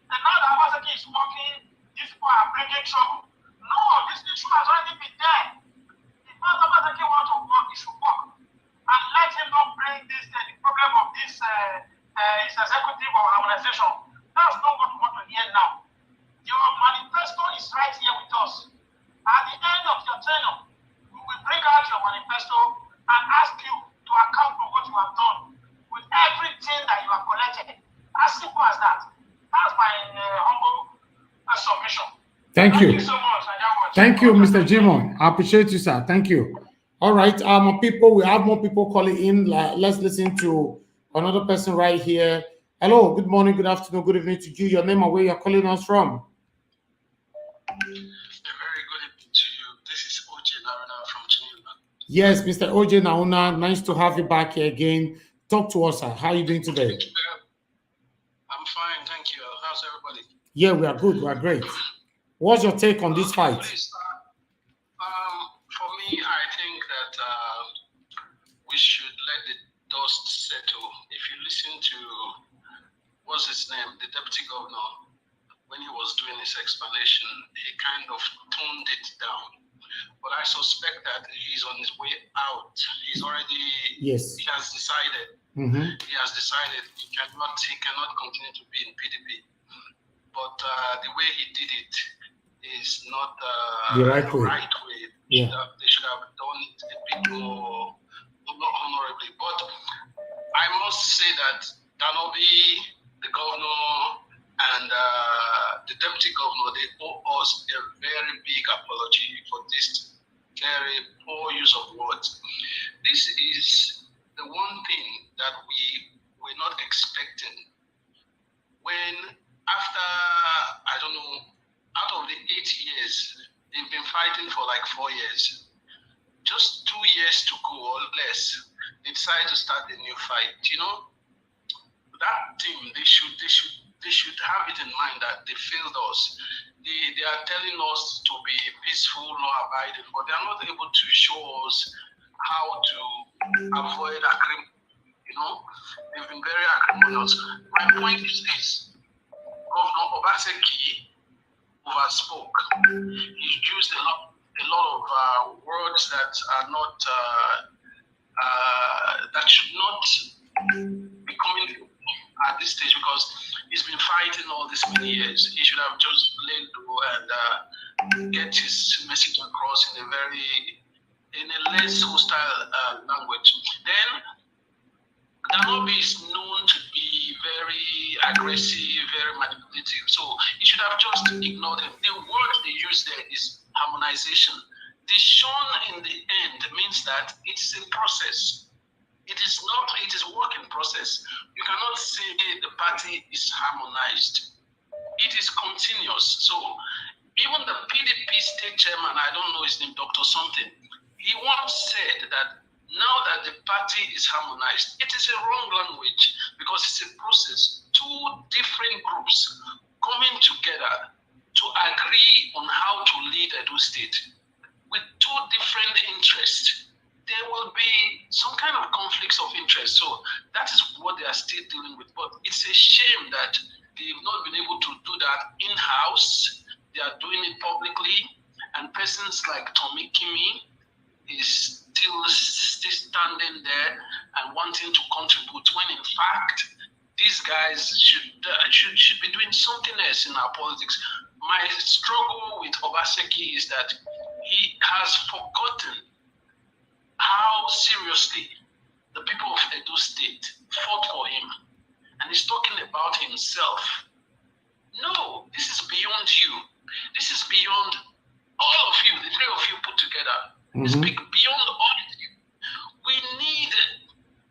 now that Obaseki is working, these people are bringing trouble. No, this issue has already been there. If Obaseki wants to work, he should work. And let him not bring this the problem of this his executive or organization. That's not what we want to hear now. Your manifesto is right here with us. At the end of your tenure, we will bring out your manifesto and ask you to account for what you have done with everything that you have collected. As simple as that. That's my humble submission. Thank you. Thank you so much. Thank you, Mr. Jimo. I appreciate you, sir. Thank you. All right, people, we have more people calling in. Let's listen to another person right here. Hello, good morning, good afternoon, good evening to you. Your name and where you're calling us from. A very good evening to you. This is OJ Naruna from Geneva. Yes, Mr. OJ Nauna, nice to have you back here again. Talk to us, sir. How are you doing today? I'm fine, thank you. How's everybody? Yeah, we are good. We are great. What's your take on this fight? For me, I think that we should let the dust settle. If you listen to, what's his name, the deputy governor, when he was doing his explanation, he kind of toned it down. But I suspect that he's on his way out. He's already, yes, he has decided. He has decided he cannot continue to be in PDP. But the way he did it is not the right way. Yeah. They should have done it a bit more honorably. But I must say that Danobi, the governor, and the deputy governor, they owe us a very big apology for this very poor use of words. This is the one thing that we were not expecting. When after, I don't know, out of the 8 years, they've been fighting for like 4 years. Just 2 years to go or less, they decided to start a new fight. You know, that team, they should have it in mind that they failed us. They are telling us to be peaceful, law-abiding, but they are not able to show us how to avoid agreement. You know, they've been very acrimonious. My point is this: Governor Obaseki overspoke. He used a lot of words that are not that should not be coming at this stage, because he's been fighting all these many years. He should have just laid low and get his message across in a less hostile language. Then Danobi is known to be very aggressive, very manipulative. So he should have just ignored him. The word they use there is harmonization. The shown in the end means that it's a process. It is a work in process. You cannot say the party is harmonized. It is continuous. So even the PDP state chairman, I don't know his name, Dr. Something, he once said that now that the party is harmonized, it is a wrong language because it's a process. Two different groups coming together to agree on how to lead Edo State with two different interests. There will be some kind of conflicts of interest. So that is what they are still dealing with. But it's a shame that they've not been able to do that in-house. They are doing it publicly. And persons like Tommy Kimi is still standing there and wanting to contribute when in fact these guys should be doing something else in our politics. My struggle with Obaseki is that he has forgotten how seriously the people of Edo State fought for him. And he's talking about himself. No, this is beyond you. This is beyond all of you, the three of you put together. It's beyond all of you. We need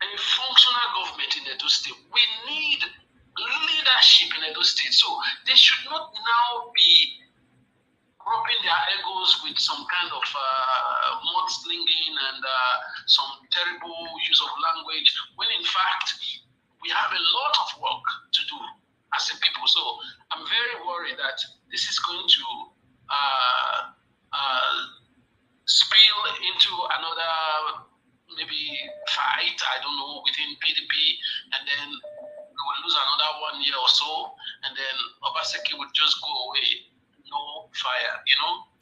a functional government in Edo State. We need leadership in Edo State. So they should not now be rubbing their egos with some kind of mudslinging and some terrible use of language, when in fact we have a lot of work to do as a people. So I'm very worried that this is going to spill into another maybe fight, I don't know, within PDP, and then we will lose another 1 year or so, and then Obaseki would just go away. No fire,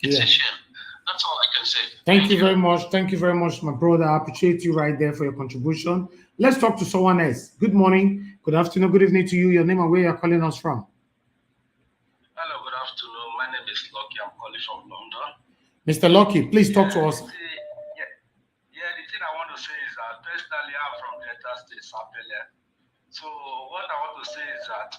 it's a shame. That's all I can say. Thank you very much. Thank you very much, my brother. I appreciate you right there for your contribution. Let's talk to someone else. Good morning, good afternoon, good evening to you. Your name and where you're calling us from. Hello, good afternoon. My name is Lucky. I'm calling from London. Mr. Lucky, please talk to us. The thing I want to say is that personally, I'm from Delta State, Sapele. So what I want to say is that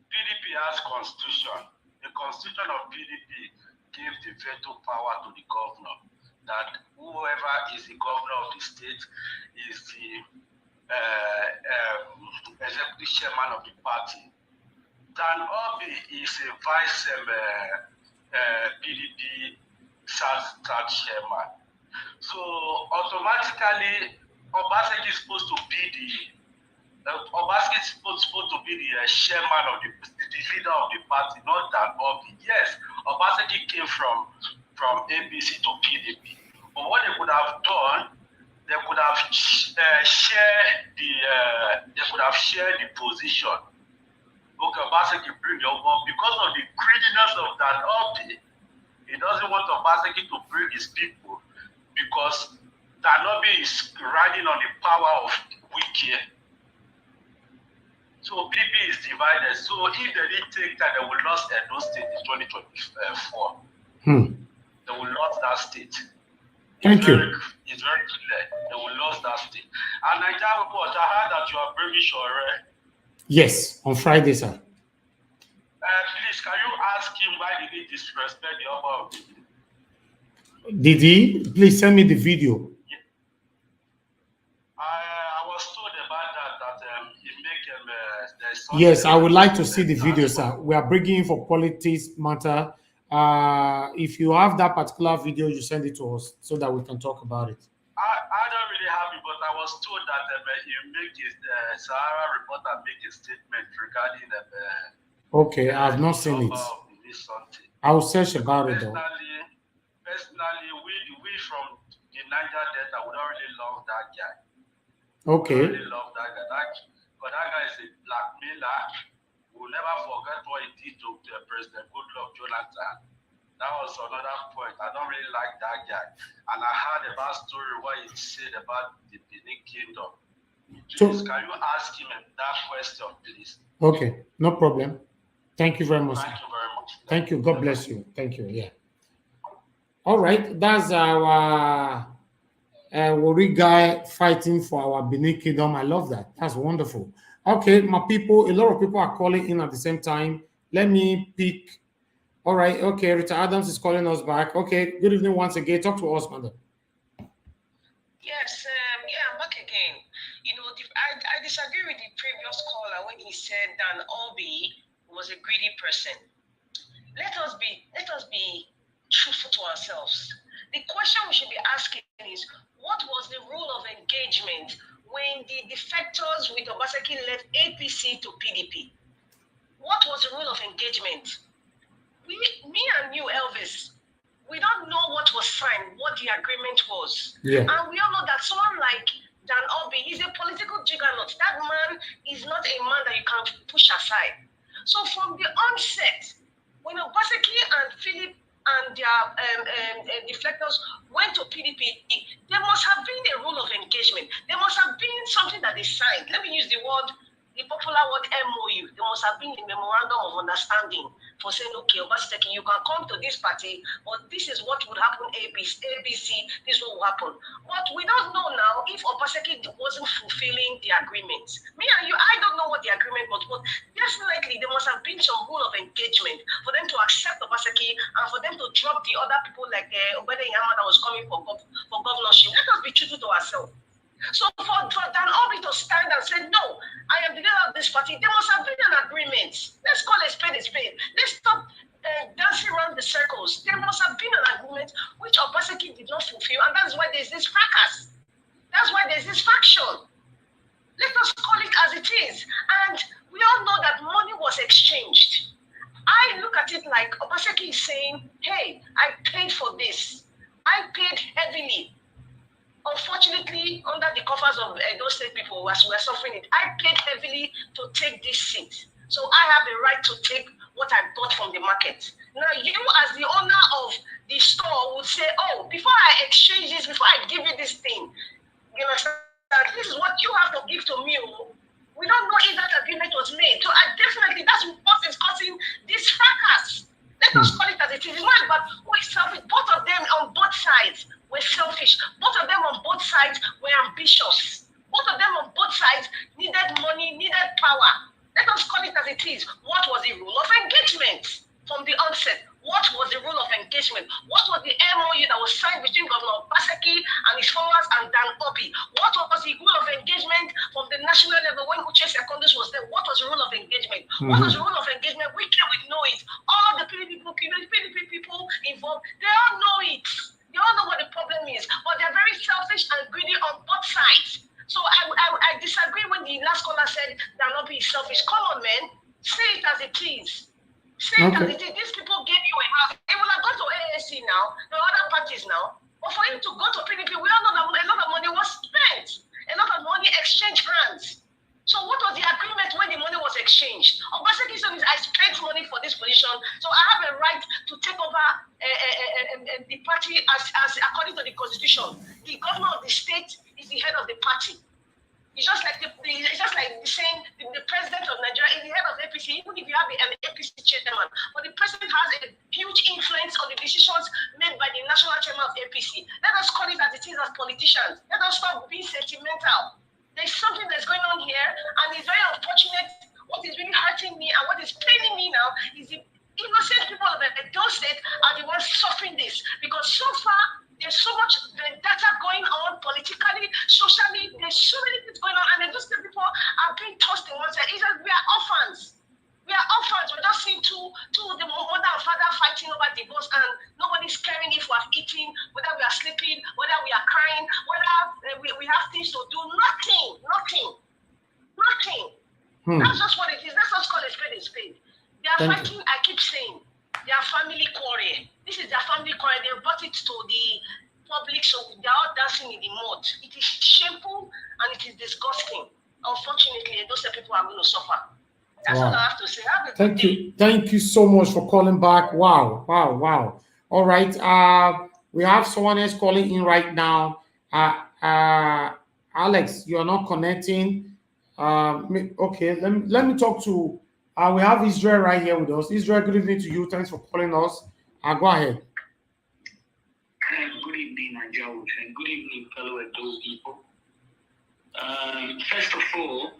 PDP has constitution. The constitution of PDP gives the veto power to the governor, that whoever is the governor of the state is the executive chairman of the party. Dan Orbih is a vice PDP third chairman. So automatically, Obaseki is supposed to be Obaseki is supposed to be the chairman of the leader of the party, not Dan Orbih. Yes, Obaseki came from APC to PDP. But what they could have done, they could have shared the position. Okay, Obaseki bring your one because of the greediness of Dan Orbih. He doesn't want Obaseki to bring his people because Dan Orbih is riding on the power of Wiki. So PDP is divided. So if they didn't take that, they will lose Edo State in 2024. They will lose that state. Thank you. It's very clear. They will lose that state. And Nigeria report, I heard that you are bringing Shore. Yes, on Friday, sir. Please, can you ask him why did he disrespect the Oba of the Did he? Please send me the video. I was told about that he make him. Yes, I would like to see the video, sir. We are bringing in for politics matter. If you have that particular video, you send it to us so that we can talk about it. I don't really have it, but I was told that he make his Sahara reporter make a statement regarding okay, I have not seen it. I will search about it though. Personally, we from the Niger Delta, we don't really love that guy. Okay. We really love that guy. Because that guy is a blackmailer. We'll never forget what he did to President Goodluck Jonathan. That was another point. I don't really like that guy. And I heard about story what he said about the Benin Kingdom. Please, can you ask him that question, please? Okay, no problem. Thank you very much. Thank you very much. Thank you. God bless you. Thank you. Yeah. All right. That's our Wari guy fighting for our Benin Kingdom. I love that. That's wonderful. Okay, my people, a lot of people are calling in at the same time. Let me pick. All right. Okay, Rita Adams is calling us back. Okay. Good evening once again. Talk to us, madam. Yes. I'm back again. I disagree with the previous caller when he said Dan Orbih was a greedy person. Let us be truthful to ourselves. The question we should be asking is, what was the rule of engagement when the defectors with Obaseki left APC to PDP? What was the rule of engagement? Me and you, Elvis, we don't know what was signed, what the agreement was. Yeah. And we all know that someone like Dan Orbih is a political juggernaut. That man is not a man that you can push aside. So from the onset, when Obaseki and Philip and their deflectors went to PDP, there must have been a rule of engagement. There must have been something that they signed. Let me use the popular word MOU. There must have been a memorandum of understanding for saying, okay, Obaseki, you can come to this party, but this is what would happen, ABC, this is what will happen. But we don't know now if Obaseki wasn't fulfilling the agreement. Me and you, I don't know what the agreement was, but definitely there must have been some rule of engagement for them to accept Obaseki and for them to drop the other people like Obede Yama that was coming for governorship. Let us be truthful to ourselves. So for Dan Orbih to stand and say, no, I am the leader of this party, there must have been an agreement. Let's call a spade a spade. Let's stop dancing around the circles. There must have been an agreement which Obaseki did not fulfill, and that's why there's this fracas. That's why there's this faction. Let us call it as it is. And we all know that money was exchanged. I look at it like Obaseki is saying, hey, I paid for this. I paid heavily. Unfortunately, under the covers of those state people as we are suffering it, I paid heavily to take this seat. So I have the right to take what I got from the market. Now, you as the owner of the store would say, oh, before I exchange this, before I give you this thing, you understand, this is what you have to give to me. We don't know if that agreement was made. So definitely, that's what is causing this fracas. Let us call it as it is. It's not about who is selfish. Both of them on both sides were selfish. Both of them on both sides were ambitious. Both of them on both sides needed money, needed power. Let us call it as it is. What was the rule of engagement from the onset? What was the rule of engagement? What was the MOU that was signed between Governor Obaseki and his followers and Dan Orbih? What was the rule of engagement from the national level when Uche Secondus was there? What was the rule of engagement? What was the rule of engagement? We know it. All the PDP people involved, they all know it. They all know what the problem is, but they're very selfish and greedy on both sides. So I disagree when the last caller said Dan Orbih is selfish. Come on, man. Say it as it is. Say it as it is. These people gave you a house. They will have gone to AAC now, the other parties now. But for him to go to PDP, we all know that a lot of money was spent. A lot of money exchanged hands. So what was the agreement when the money was exchanged? Obaseki said, I spent money for this position, so I have a right to take over the party as according to the constitution. The governor of the state is the head of the party. It's just like the saying the president of Nigeria is the head of APC, even if you have an APC chairman. But the president has a huge influence on the decisions made by the national chairman of APC. Let us call it as it is as politicians. Let us stop being sentimental. There's something that's going on here, and it's very unfortunate. What is really hurting me and what is paining me now is the innocent people of those states are the ones suffering this. Because so far, there's so much data going on politically, socially. There's so many things going on, and those people are being tossed in one side. It's like we are orphans. We are orphans. We're just seeing two the mother and father fighting over divorce, and nobody's caring if we are eating, whether we are sleeping, whether we are crying, whether we have things to do. Nothing. That's just what it is. Let's just call a spade a spade. They are fighting, I keep saying, their family quarrel. This is their family quarrel. They brought it to the public, so they're all dancing in the mud. It is shameful and it is disgusting. Unfortunately, those people are going to suffer. That's all I have to say. Thank you so much for calling back. Wow. All right. We have someone else calling in right now. Alex, you are not connecting. Okay, let me talk to. We have Israel right here with us. Israel, good evening to you. Thanks for calling us. Go ahead. Good evening, Nigeria, and good evening, fellow those people. First of all,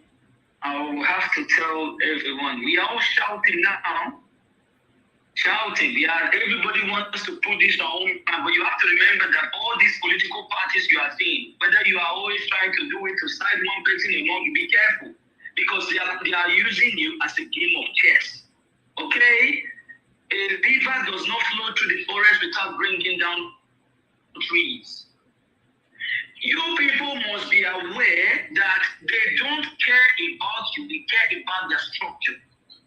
I will have to tell everyone, we are all shouting now. Everybody wants to put this on, but you have to remember that all these political parties you are seeing, whether you are always trying to do it to side one person or not, be careful, because they are using you as a game of chess. Okay? A river does not flow through the forest without bringing down trees. you people must be aware that they don't care about you, they care about their structure.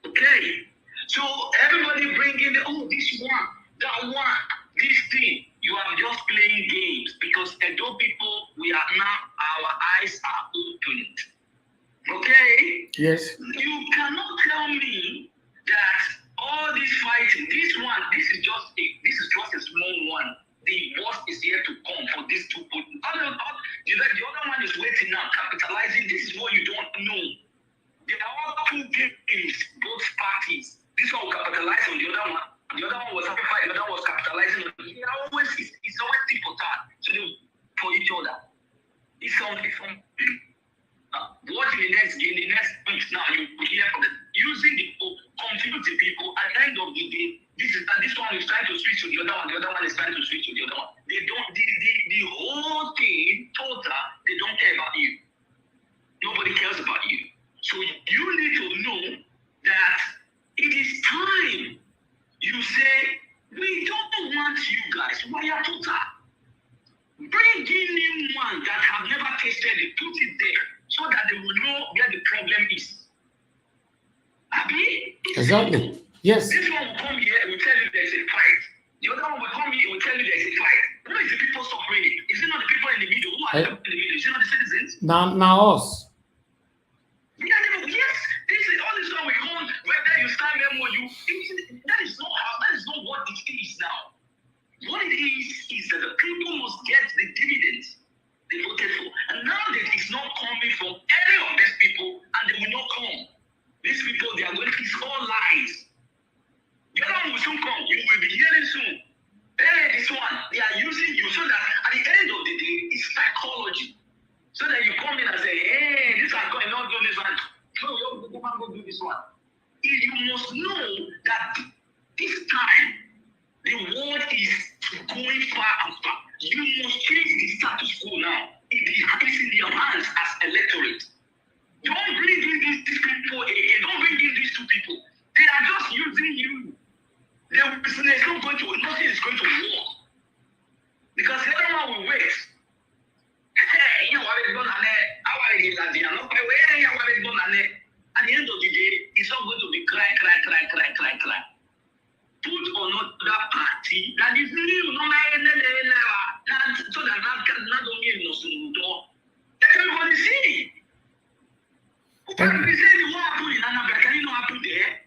Okay? So everybody bringing this one, that one, this thing. You are just playing games because Edo people, we are now, our eyes are opened. Okay? Yes. You cannot tell me that all this fighting, this is just a small one. The worst is yet to come for these two people. The other one is waiting now, capitalizing. This is what you don't know. There are all two games, both parties. This one will capitalize on the other one. The other one was having fight, the other one was capitalizing on it. It's always tit for tat. So for each other. It's on what in the next weeks now you hear from them using the people, confuse the people. At the end of the day, this one is trying to switch to the other one is trying to switch to the other one. They don't the whole thing total, they don't care about you. Nobody cares about you. So you need to know that it is time you say, we don't want you guys. Why are total? Bring in new one that have never tasted it, put it there, so that they will know where the problem is. Abi? Exactly. Yes. This one will come here and will tell you there's a fight. The other one will come here and will tell you there's a fight. Who is the people suffering it? Is it not the people in the middle? Who are the people in the middle? Is it not the citizens? Now us. Yeah, yes. This is all this one we call whether you stand MOU. That is not what it is now. What it is that the people must get the dividends they voted for. And now that it's not coming from any of these people, and they will not come. These people, they are going to be all lies. The other one will soon come. You will be hearing soon. Hey, this one, they are using you so that at the end of the day, it's psychology. So that you come in and say, hey, this one going not do this one. No, you go do this one. You must know that this time, the world is going far and far. You must change the status quo now. It is in your hands as electorate. Don't bring in these people again. Don't bring in these two people. They are just using you. Nothing is going to work. Because the other one will wait. Hey, you know what is going on there? At the end of the day, it's not going to be cry. Put another party that is new, so that not only everybody see. Everybody say the one happened in Anambra, can you not happen there?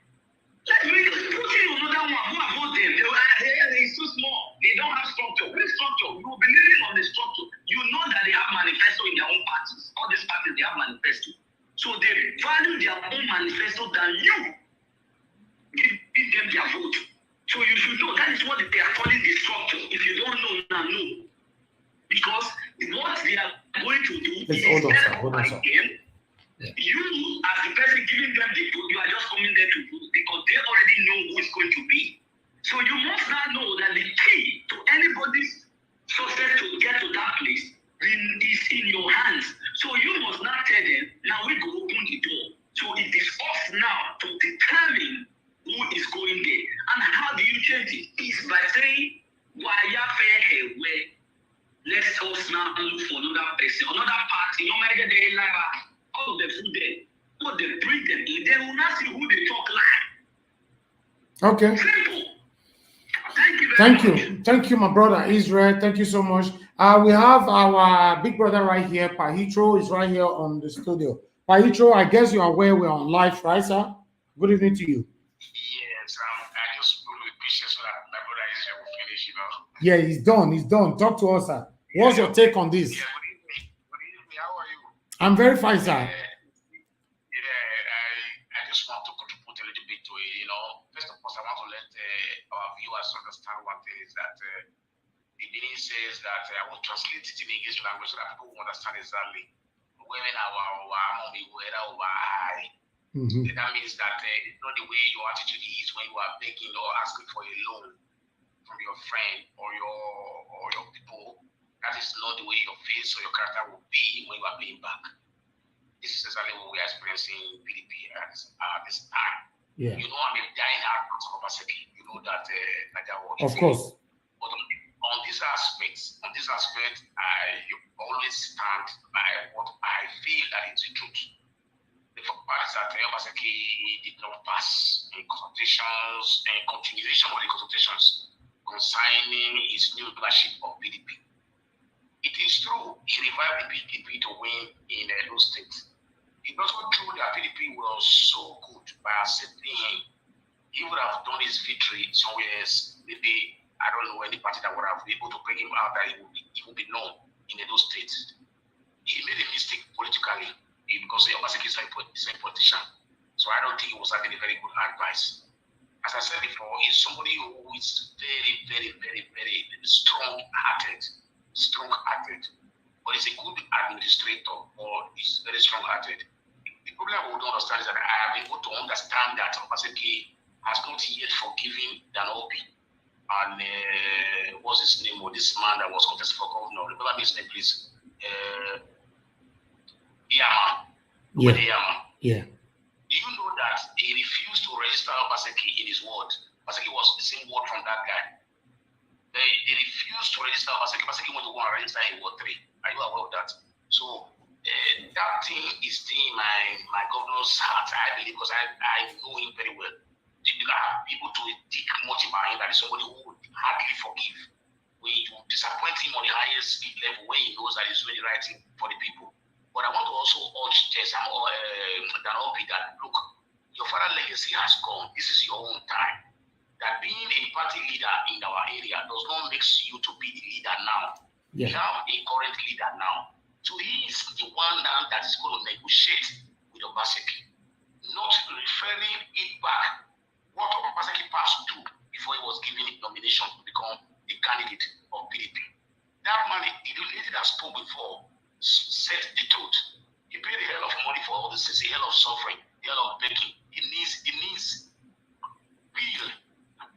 Let's put in another one. Who about them? It's too small. They don't have structure. What structure? You will be living on the structure. You know that they have manifesto in their own parties. All these parties, they have manifesto. So they value their own manifesto than you. Give them their vote. So you should know that is what they are calling the structure. If you don't know, now know. Because what they are going to do is by them. You, as the person giving them the vote, you are just coming there to vote because they already know who is going to be. So you must now know that the key to anybody's success to get to that place is in your hands. So you must not tell them, now we go open the door. So it is us now to determine who is going there. And how do you change it? It's by saying, why you fair way? Let us now look for another person, another party. No matter they like all of the food there, what they bring them in, they will not see who they talk like. Okay. Simple. Thank you. Thank you, my brother Israel. Thank you so much. We have our big brother right here. Pahitro is right here on the studio. Pahitro, I guess you are aware we're on live, right, sir? Good evening to you. Yes, I just want to be patient so that my brother Israel will finish, Yeah, he's done. Talk to us, sir. What's your take on this? Yeah, good evening. Good evening. How are you? I'm very fine, sir. I just want to contribute a little bit to it. First of all, I want to let our viewers understand one thing is that the meaning says that I will translate it in English language so that people will understand exactly. Women are mommy, That means that it's not the way your attitude is when you are begging or asking for a loan from your friend or your people. That is not the way your face or your character will be when you are paying back. This is exactly what we are experiencing in PDP at this time. Yeah. I'm a dying hard of Obaseki. You know that Naija was. Of course. But on the this aspect, I always stand by what I feel that is the truth. The fact is that Obaseki did not pass in consultations, in continuation of the consultations concerning his new leadership of PDP. It is true, he revived the PDP to win in those states. It's also true that PDP was so good by accepting him. He would have done his victory somewhere else. Maybe, I don't know, any party that would have been able to bring him out, that he would be known in those states. He made a mistake politically because Obaseki is a politician. So I don't think he was having a very good advice. As I said before, he's somebody who is very, very, very, very strong-hearted. But he's a good administrator, or he's very strong-hearted. The problem I don't understand is that I have been able to understand that Obaseki has not yet forgiven Orbih and what's his name, or this man that was contested for governor. Remember his name, please. Yama. Yeah. Do you know that he refused to register Obaseki in his ward? Obaseki was the same word from that guy. They refused to register Obaseki. Obaseki went to go and register in Ward 3. Are you aware of that? So that thing is in my governor's heart, I believe, because I know him very well. People to dig much in my mind, that is somebody who would hardly forgive. When you disappoint him on the highest level, when he knows that he's doing the right thing for the people. But I want to also urge Orbih that, look, your father's legacy has gone. This is your own time. That being a party leader in our area does not make you to be the leader now. Yeah. We have a current leader now. So he is the one now that is going to negotiate with Obaseki, not referring it back what Obaseki passed through before he was given a nomination to become the candidate of PDP. That man, the lady that spoke before, said the truth. He paid a hell of money for all this, a hell of suffering, a hell of begging. He needs will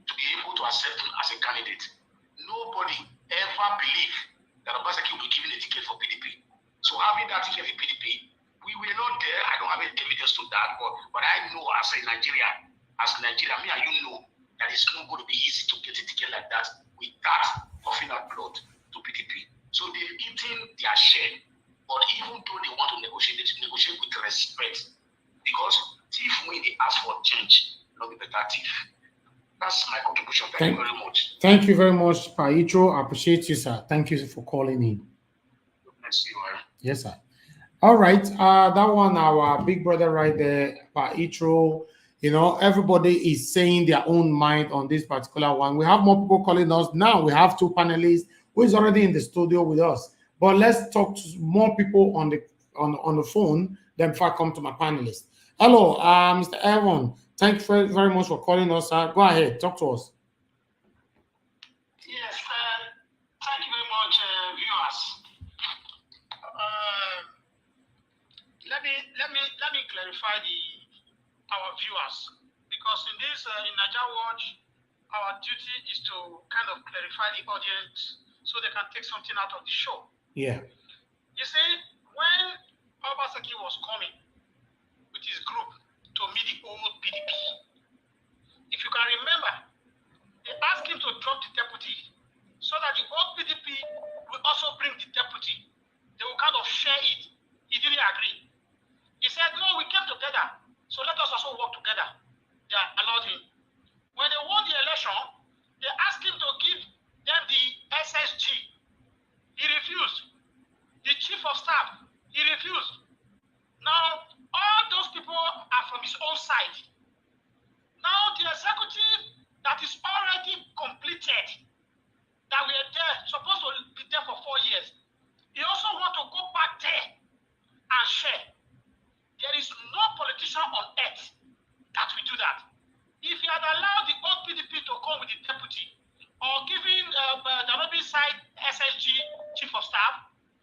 to be able to accept him as a candidate. Nobody ever believed that Obaseki will be given a ticket for PDP. So having that ticket for PDP, we were not there. I don't have any evidence to that, but I know as Nigeria, me and you know that it's not going to be easy to get a ticket like that with that coughing out blood to PDP. So they've eaten their share. But even though they want to negotiate, they negotiate with respect. Because thief, when they ask for change, not be better thief. That's my contribution. Thank you very much. Thank you very much, Paitro. I appreciate you, sir. Thank you for calling in. Bless you, man. Yes, sir. All right. That one, our big brother right there, Paitro. You know, everybody is saying their own mind on this particular one. We have more people calling us now. We have two panelists who is already in the studio with us. But let's talk to more people on the phone. Then before I come to my panelists. Hello, Mr. Evan. Thank you very much for calling us. Go ahead, talk to us. Yes, thank you very much, viewers. Let me clarify our viewers, because in this in Naija Watch, our duty is to kind of clarify the audience so they can take something out of the show. Yeah. You see, when Obaseki was coming with his group to meet the old PDP, if you can remember, they asked him to drop the deputy so that the old PDP will also bring the deputy. They will kind of share it. He didn't agree. He said, no, we came together, so let us also work together. They allowed him. When they won the election, they asked him to give them the SSG. He refused. The chief of staff, he refused. Now, all those people are from his own side. Now, the executive that is already completed, that we are there, supposed to be there for 4 years, he also want to go back there and share. There is no politician on earth that will do that. If he had allowed the old PDP to come with the deputy, or giving the Orbih side SSG chief of staff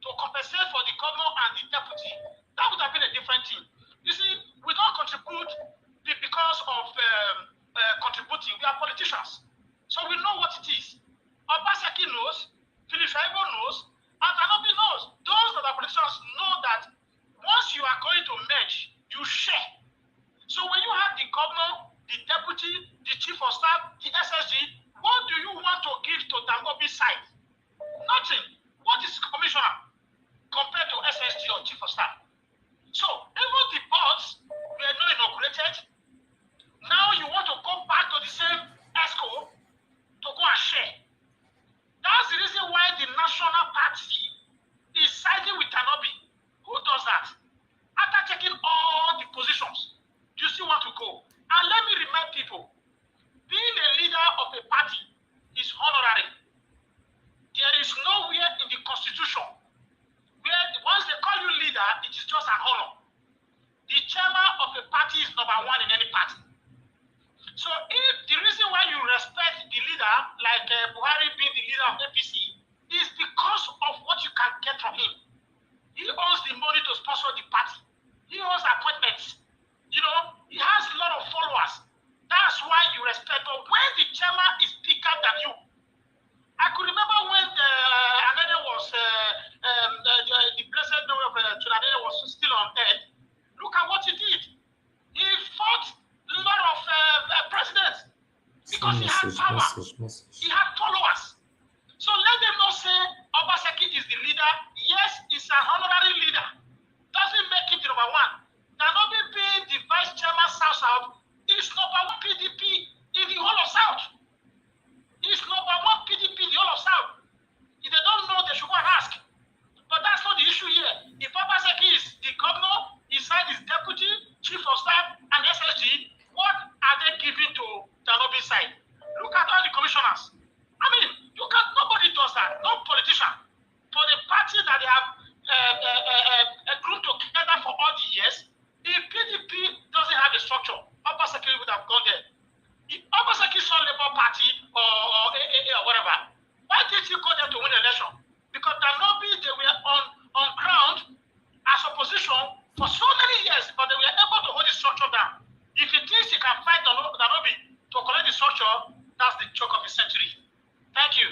to compensate for the governor and the deputy, that would have been a different thing. You see, we don't contribute because of contributing. We are politicians, so we know what it is. Obaseki knows, Shaibu knows, and Orbih knows. Those that are politicians know that once you are going to merge, you share. of a party is number one in any party. So if the reason why you respect the leader, like Buhari being the leader of APC, is because of what you can get from him. He owns the money to sponsor the party. He owns appointments. You know, he has a lot of followers. That's why you respect. But when the chairman is bigger than you, I could remember when Anene was, the blessed memory of Anene was still on earth. Look at what he did. He fought a lot of presidents because he had power. He had followers. So let them not say Obaseki is the leader. Yes, he's an honorary leader. Doesn't make him the number one. Nanobi being the vice chairman South is number one PDP in the whole of South. He's number one PDP in the whole of South. If they don't know, they should go and ask. But that's not the issue here. If Obaseki is the governor, inside his deputy, chief of staff, and SSG, what are they giving to Nanobi's side? Look at all the commissioners. I mean, nobody does that. No politician. For the party that they have grouped together for all the years, if PDP doesn't have a structure, Obaseki would have gone there. If Obaseki saw Labour Party or AA or whatever, why did he go there to win the election? Because Nanobi, they were on ground as opposition for so many years, but they were able to hold the structure down. If he thinks he can fight Nanobi to collect the structure, that's the joke of the century. Thank you.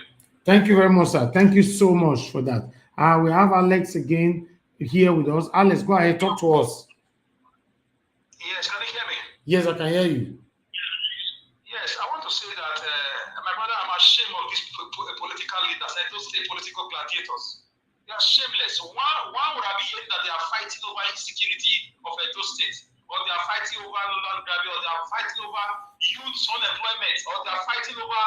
Thank you very much, sir. Thank you so much for that. We have Alex again here with us. Alex, go ahead, talk to us. Yes, can you hear me? Yes, I can hear you. Yes, I want to say that, my brother, I'm ashamed of these political leaders. I don't say political gladiators. They are shameless. One would have been that they are fighting over insecurity of Edo State, or they are fighting over land grabbing, or they are fighting over youth unemployment, or they are fighting over,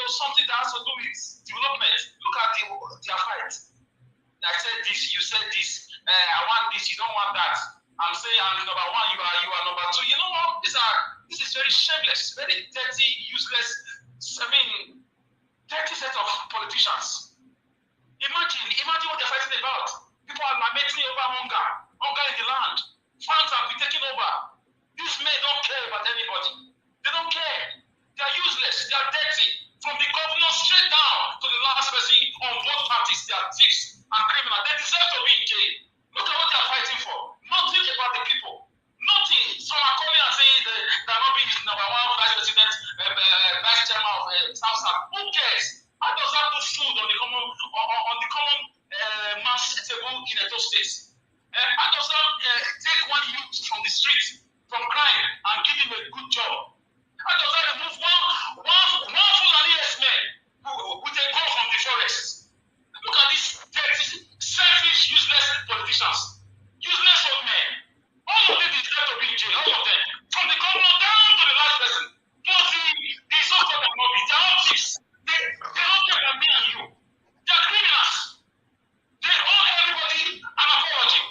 something that has to do with development. Look at their fight. I said this, you said this. I want this, you don't want that. I'm saying I'm number one, you are number two. You know what? This is very shameless, very dirty, useless. Dirty set of politicians. Imagine what they're fighting about. People are lamenting over hunger in the land. Farms have been taken over. These men don't care about anybody. They don't care. They are useless. They are dirty. From the governor straight down to the last person on both parties, they are thieves and criminals. They deserve to be in jail. Look at what they are fighting for. Nothing about the people. Nothing. Some are calling and saying that Nanobi is number one vice president, vice chairman of South. Who cares? How does that put food on the common mass table in Edo State? How does that take one youth from the street, from crime, and give him a good job? How does that remove one Fulani S-man with a gun from the forest? Look at these dirty, selfish, useless politicians. Useless old men. All of them deserve to be in jail, all of them. From the governor down to the last person. Plus the so-called Nanobi, they are all thieves. They don't care about me and you. They are criminals. They owe everybody an apology.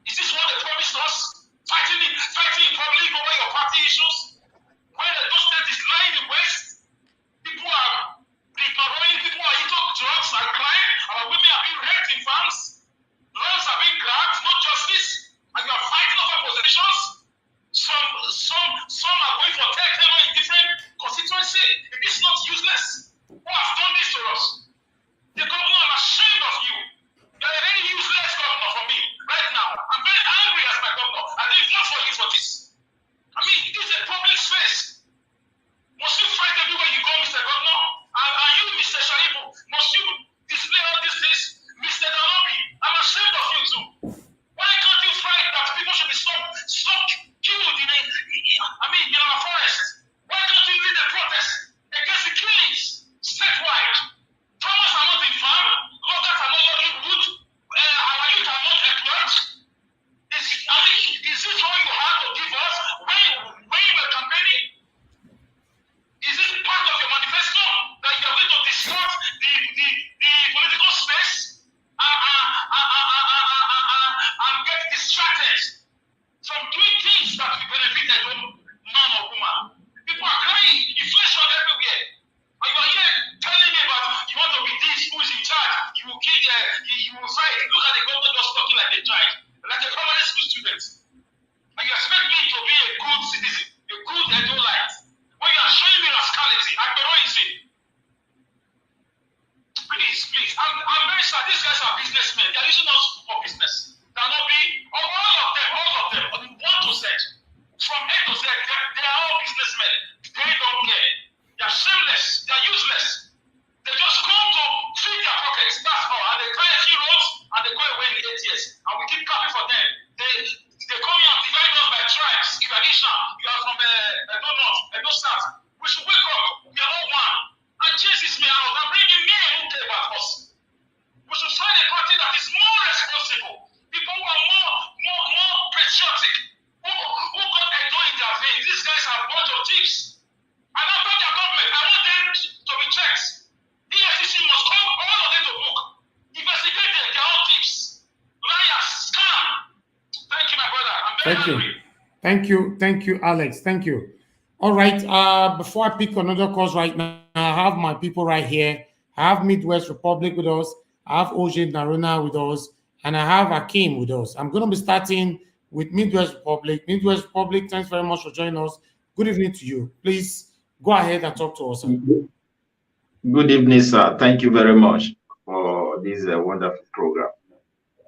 Is this what they promised us? Fighting in public over your party issues? When the state is lying in West, people are ignoring, people are into drugs and crime, our women are being raped in farms, laws are being grabbed, no justice, and you are fighting over positions. Some are going for tenure in different constituencies. It is not useless. Who has done this to us? The governor, I'm ashamed of you. You are a very useless governor for me right now. I'm very angry as my governor. I didn't vote for you for this. I mean, this is a public space. Must you fight everywhere you go, Mr. Governor? And you, Mr. Shaibu, must you display all these things? Mr. Nanobi, I'm ashamed of you too. Why can't you fight that people should be stopped, killed in our forest? Why can't you lead a protest against the killings statewide? politician, you are from Edo North, Edo South. We should wake up. We are all one. And Jesus me out and bring me who gave us. We should find a party that is more responsible. People who are more patriotic. Who got Edo in their veins. These guys are a bunch of thieves. And I told their government, I want them to be checked. EFCC must call all of them to book. Investigate them, they are all thieves. Liars, scam. Thank you, my brother. I'm very angry. Thank you, Alex. Thank you. All right. Before I pick another course right now, I have my people right here. I have Midwest Republic with us. I have OJ Naruna with us, and I have Akeem with us. I'm going to be starting with Midwest Republic. Midwest Republic, thanks very much for joining us. Good evening to you. Please go ahead and talk to us. Good evening, sir. Thank you very much for this wonderful program.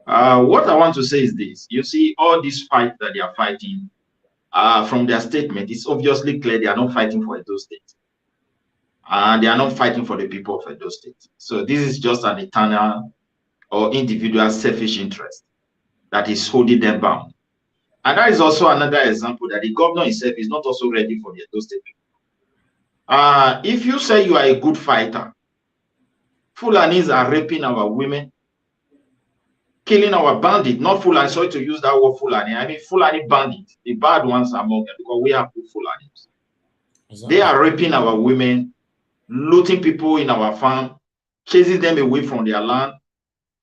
What I want to say is this. You see, all these fights that they are fighting, from their statement, it's obviously clear they are not fighting for Edo State. And they are not fighting for the people of Edo State. So this is just an eternal or individual selfish interest that is holding them bound. And that is also another example that the governor himself is not also ready for the Edo State people. If you say you are a good fighter, Fulanis are raping our women, killing our bandits, not Fulani, sorry to use that word Fulani, I mean Fulani bandits, the bad ones among them, because we have good Fulanis. Exactly. They are raping our women, looting people in our farm, chasing them away from their land.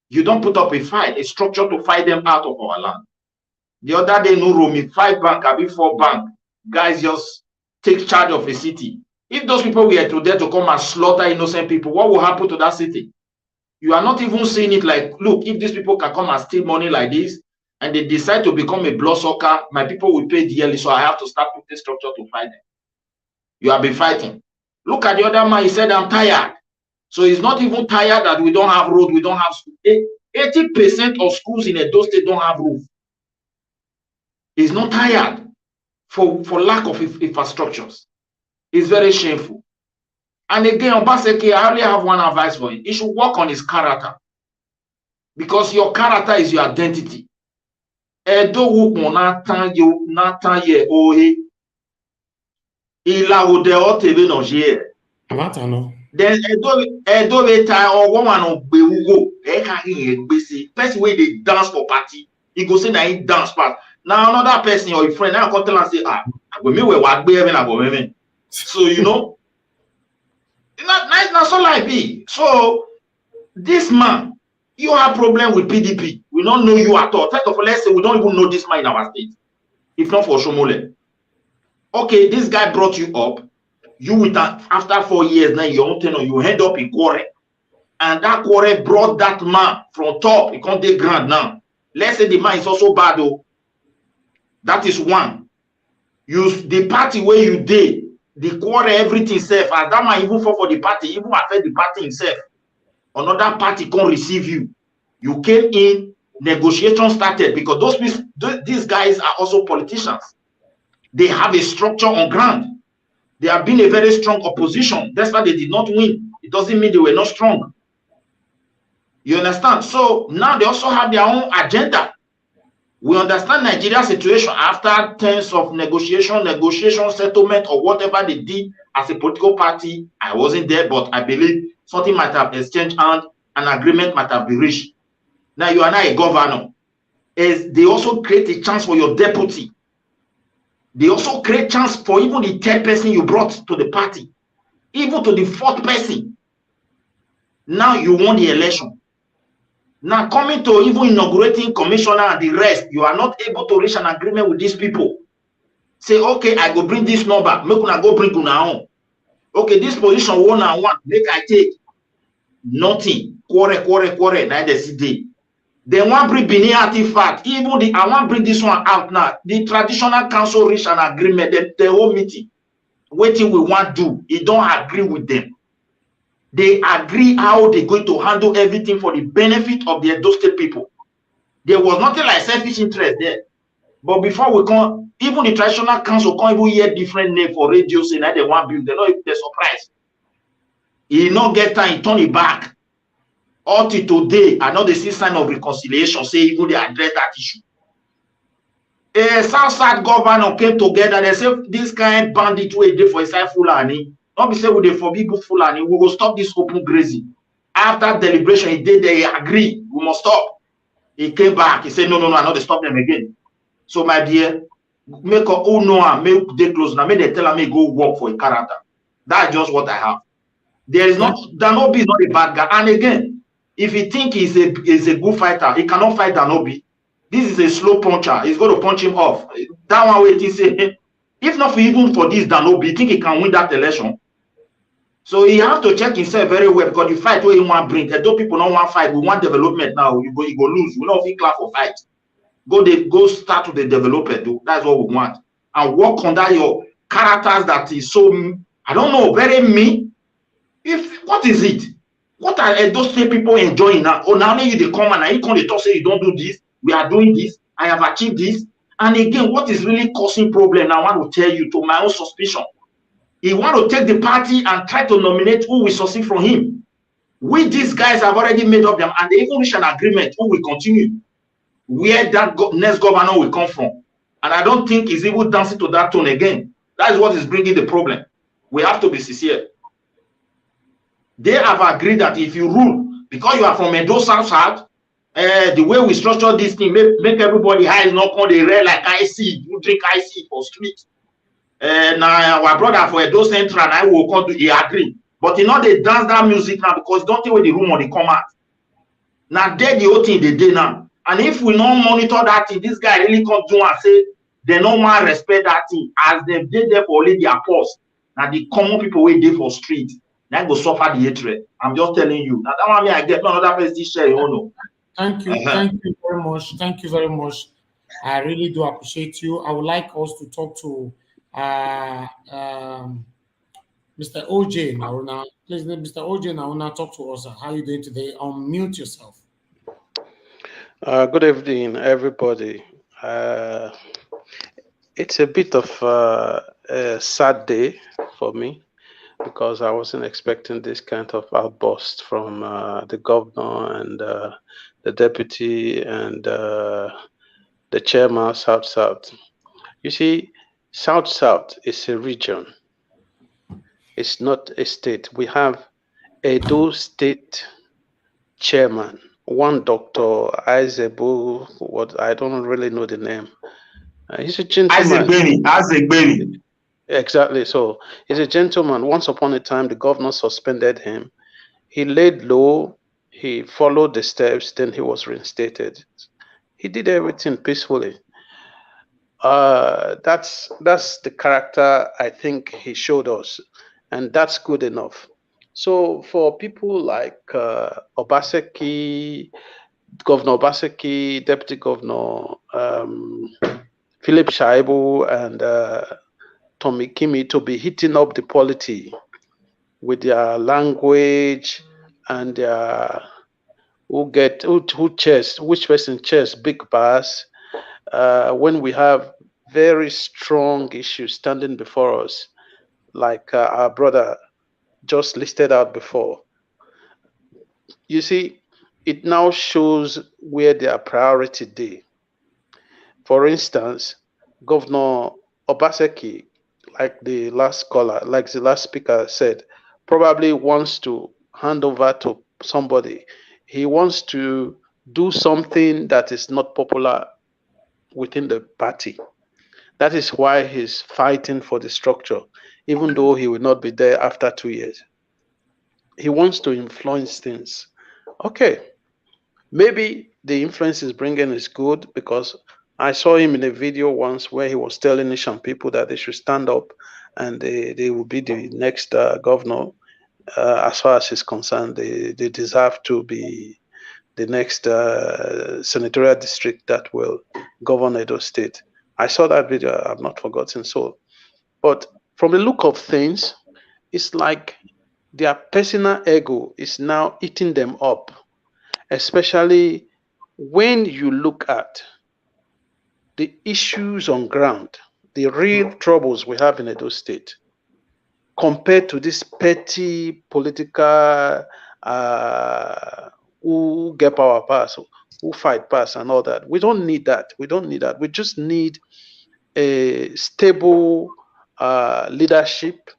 You don't put up a fight, a structure to fight them out of our land. The other day, no room, 5 bank, I be 4 bank, guys just take charge of a city. If those people were to there to come and slaughter innocent people, what will happen to that city? You are not even seeing it like, look, if these people can come and steal money like this, and they decide to become a bloodsucker, my people will pay dearly, so I have to start putting structure to fight them. You have been fighting. Look at the other man, he said, I'm tired. So he's not even tired that we don't have road, we don't have school. 80% of schools in Edo State don't have roof. He's not tired for lack of infrastructures. It's very shameful. And again, Obaseki, I only have one advice for him. He should work on his character. Because your character is your identity. Edo wukmo natan ye ohe. Ila ode oteve no jie. Then Edo reta or woman of bewugo. Person where they dance for party. He go say na he dance part. Now another person or a friend now come tell and say, so you know, not so like me. So this man, you have problem with PDP. We don't know you at all. First of all, let's say we don't even know this man in our state. If not for Shomole. Okay, this guy brought you up. You with that after 4 years now, your own tenure, you end up in quarry. And that quarry brought that man from top. He can't take grand now. Let's say the man is also bad though. That is one. Use the party where you did, the quarrel, everything self. As that man even fall for the party, even affect the party himself. Another party can't receive you. You came in, negotiation started because these guys are also politicians. They have a structure on ground. They have been a very strong opposition. That's why they did not win. It doesn't mean they were not strong. You understand? So now they also have their own agenda. We understand Nigeria's situation after terms of negotiation, settlement, or whatever they did as a political party. I wasn't there, but I believe something might have exchanged and an agreement might have been reached. Now you are now a governor. They also create a chance for your deputy. They also create chance for even the 3rd person you brought to the party, even to the 4th person. Now you won the election. Now coming to even inaugurating commissioner and the rest, you are not able to reach an agreement with these people. Say, okay, I go bring this number, make una go bring una own. Okay, this position 1 and 1, make I take. Nothing. Quarrel, now they see day. They want bring Benin artifact. Even I want bring this one out now. The traditional council reach an agreement. The whole meeting. Waiting we want do. It don't agree with them. They agree how they're going to handle everything for the benefit of the Edo State people. There was nothing like selfish interest there. But before we come, even the traditional council can't even hear different name for radio saying that they want build. They're not even surprised. He not get time, he turn it back. Up to today, I know they see sign of reconciliation, say even they address that issue. A South governor came together. They say this kind bandit way dey for inside Fulani. Not be say we dey forbid people Fulani. We will stop this open grazing. After deliberation, he did. They agree. We must stop. He came back. He said, no, I know they stop them again. So my dear, make who know am make dey close now. Make they tell am make go work for a character. That's just what I have. There is not Danobi is not a bad guy. And again, if he think he's a good fighter, he cannot fight Danobi. This is a slow puncher. He's going to punch him off. That one way he say, if not for even for this Danobi, you think he can win that election? So he have to check himself very well because the fight where he want bring. Though people don't want fight, we want development now. You go lose. We don't feel clap for fight. Go start with the development. Though. That's what we want. And work on that your characters that is so I don't know, very mean. If what is it? What are those same people enjoying now? Oh, now you they come and you come they talk say you don't do this. We are doing this. I have achieved this. And again, what is really causing problem? I want to tell you to my own suspicion. He want to take the party and try to nominate who will succeed from him. We these guys have already made up them and they even reached an agreement who will continue. Where that next governor will come from. And I don't think he's even dancing to that tone again. That is what is bringing the problem. We have to be sincere. They have agreed that if you rule, because you are from Edo South, the way we structure this thing, make everybody eyes not on the red like I see, you drink I see for street. Now our brother for Edo Central and I will come to he agree. But you know they dance that music now because don't think where the room or they come out. Now they the whole thing they did now. And if we don't monitor that thing, this guy really come to and say they no man respect that thing as they did there for only their pause. Now the common people wait there for street. Now go suffer the hatred. I'm just telling you. Now that one I get another person share you know. Thank you. Thank you very much. Thank you very much. I really do appreciate you. I would like us to talk to Mr. OJ Nauna. Please, Mr. OJ Nauna, talk to us. How are you doing today? Unmute yourself. Good evening, everybody. It's a bit of a sad day for me because I wasn't expecting this kind of outburst from the governor and the deputy and the chairman South. You see, South is a region. It's not a state. We have Edo State chairman, one Dr. Izebu, what I don't really know the name. He's a gentleman. Izegbeni. Exactly. So he's a gentleman. Once upon a time, the governor suspended him. He laid low. He followed the steps. Then he was reinstated. He did everything peacefully. That's the character I think he showed us, and that's good enough. So for people like Obaseki, Governor Obaseki, Deputy Governor Philip Shaibu, and Tommy Kimi to be hitting up the polity with their language and their which person chairs big bass when we have very strong issues standing before us, like our brother just listed out before. You see, it now shows where their priority day. For instance, Governor Obaseki, like the last speaker said, probably wants to hand over to somebody. He wants to do something that is not popular within the party. That is why he's fighting for the structure, even though he will not be there after 2 years. He wants to influence things. Okay, maybe the influence he's bringing is good, because I saw him in a video once where he was telling Nishan people that they should stand up and they will be the next governor. As far as he's concerned, they deserve to be the next senatorial district that will govern Edo State. I saw that video. I've not forgotten. So, but from the look of things, it's like their personal ego is now eating them up, especially when you look at the issues on ground, the real troubles we have in Edo State, compared to this petty political who get power pass, who fight pass, and all that. We don't need that. We don't need that. We just need a stable leadership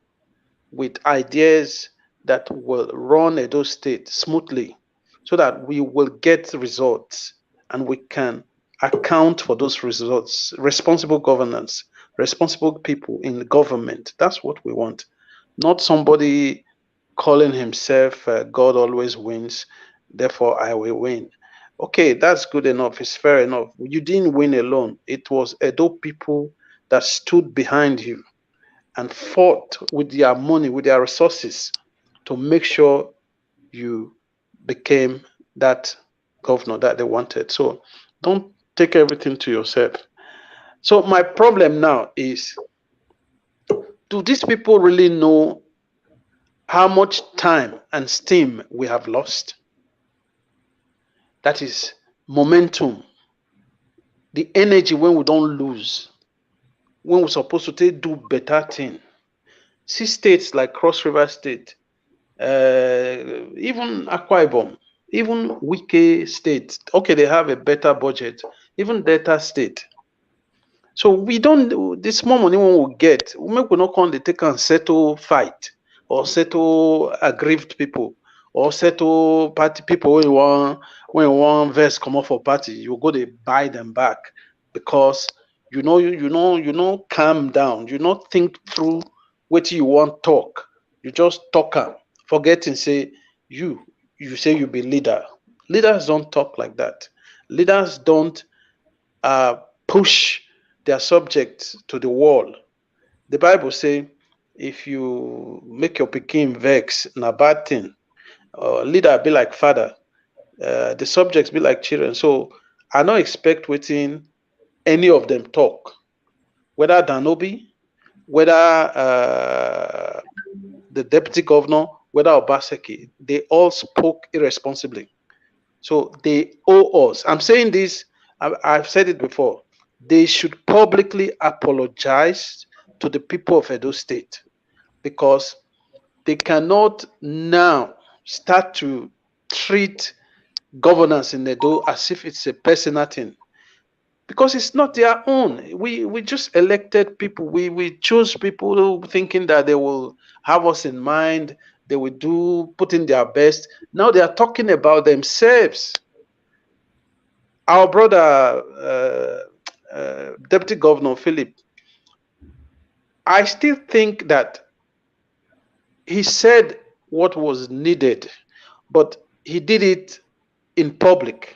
with ideas that will run Edo State smoothly so that we will get results and we can account for those results. Responsible governance, responsible people in the government. That's what we want. Not somebody calling himself God always wins, therefore I will win. Okay, that's good enough. It's fair enough. You didn't win alone. It was Edo people that stood behind you and fought with their money, with their resources to make sure you became that governor that they wanted. So don't take everything to yourself. So my problem now is, do these people really know how much time and steam we have lost? That is momentum, the energy when we don't lose, when we're supposed to do better thing. See states like Cross River State, even Akwa Ibom, even Wike State. Okay, they have a better budget. Even Delta State. So we don't, this more money when we get, we make we not come they take and settle fight or settle aggrieved people or settle party people when you want verse come off for party, you go they buy them back because you know calm down, you not think through what you want talk. You just talk am, forgetting say you say you be leader. Leaders don't talk like that. Leaders don't push their subjects to the wall. The Bible say, if you make your pikin vex, na bad thing. Leader be like father. The subjects be like children. So I don't expect waiting any of them talk. Whether Danobi, whether the deputy governor, whether Obaseki, they all spoke irresponsibly. So they owe us. I'm saying this, I've said it before. They should publicly apologize to the people of Edo State because they cannot now start to treat governance in Edo as if it's a personal thing, because it's not their own. We just elected people. We choose people thinking that they will have us in mind. They will put in their best. Now they are talking about themselves. Our brother, Deputy Governor Philip, I still think that he said what was needed, but he did it in public.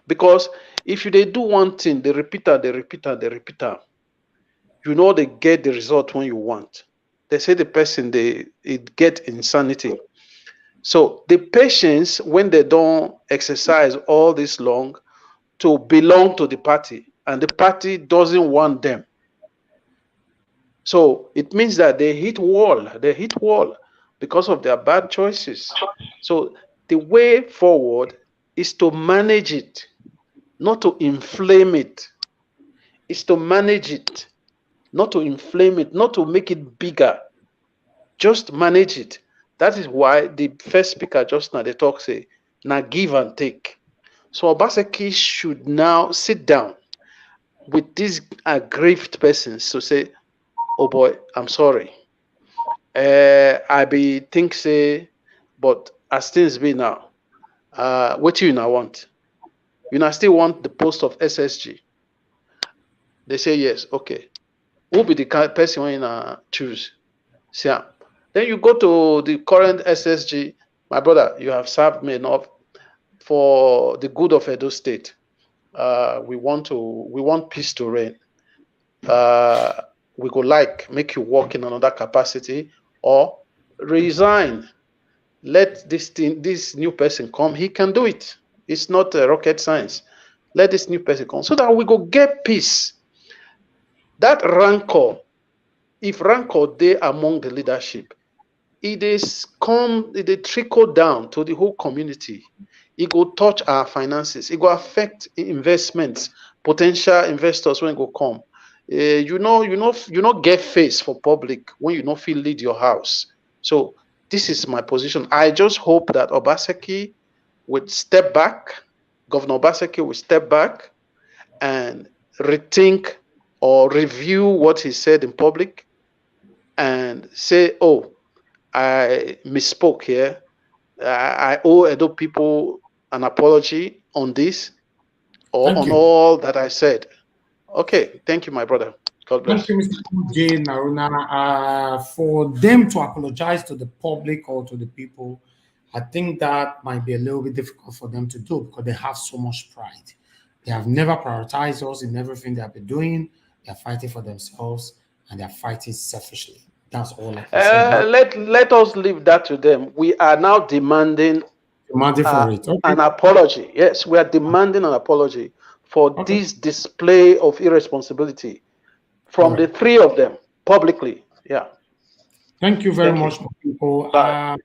Because if you they do one thing, they repeat it, you know they get the result when you want. They say the person it get insanity. So the patience when they don't exercise all this long to belong to the party, and the party doesn't want them. So it means that they hit wall because of their bad choices. So the way forward is to manage it, not to inflame it. It's to manage it, not to inflame it, not to make it bigger. Just manage it. That is why the first speaker just now, they talk say, now give and take. So Obaseki should now sit down with these aggrieved persons to say, oh boy, I'm sorry. I be think say, but as things be now, what you now want? You now still want the post of SSG? They say yes, okay. Who be the person when you choose? See, then you go to the current SSG. My brother, you have served me enough for the good of Edo State. We want peace to reign. We could make you work in another capacity or resign. Let this new person come. He can do it. It's not rocket science. Let this new person come so that we go get peace. That rancor, if rancor they among the leadership, it trickle down to the whole community. It go touch our finances. It go affect investments, potential investors when it go come. You not get face for public when you not feel lead your house. So this is my position. I just hope that Obaseki would step back, Governor Obaseki would step back and rethink or review what he said in public and say, oh, I misspoke here. I owe Edo people an apology on this or Thank on you. all that I said. Okay, thank you, my brother. God bless. Thank you, Mr. J. Naruna. For them to apologize to the public or to the people, I think that might be a little bit difficult for them to do because they have so much pride. They have never prioritized us in everything they have been doing. They are fighting for themselves and they are fighting selfishly. That's all I can say. But Let us leave that to them. We are now demanding for it. Okay. an apology. Yes, we are demanding an apology for this display of irresponsibility from the three of them publicly. Yeah. Thank you very Thank you. much, people. Bye.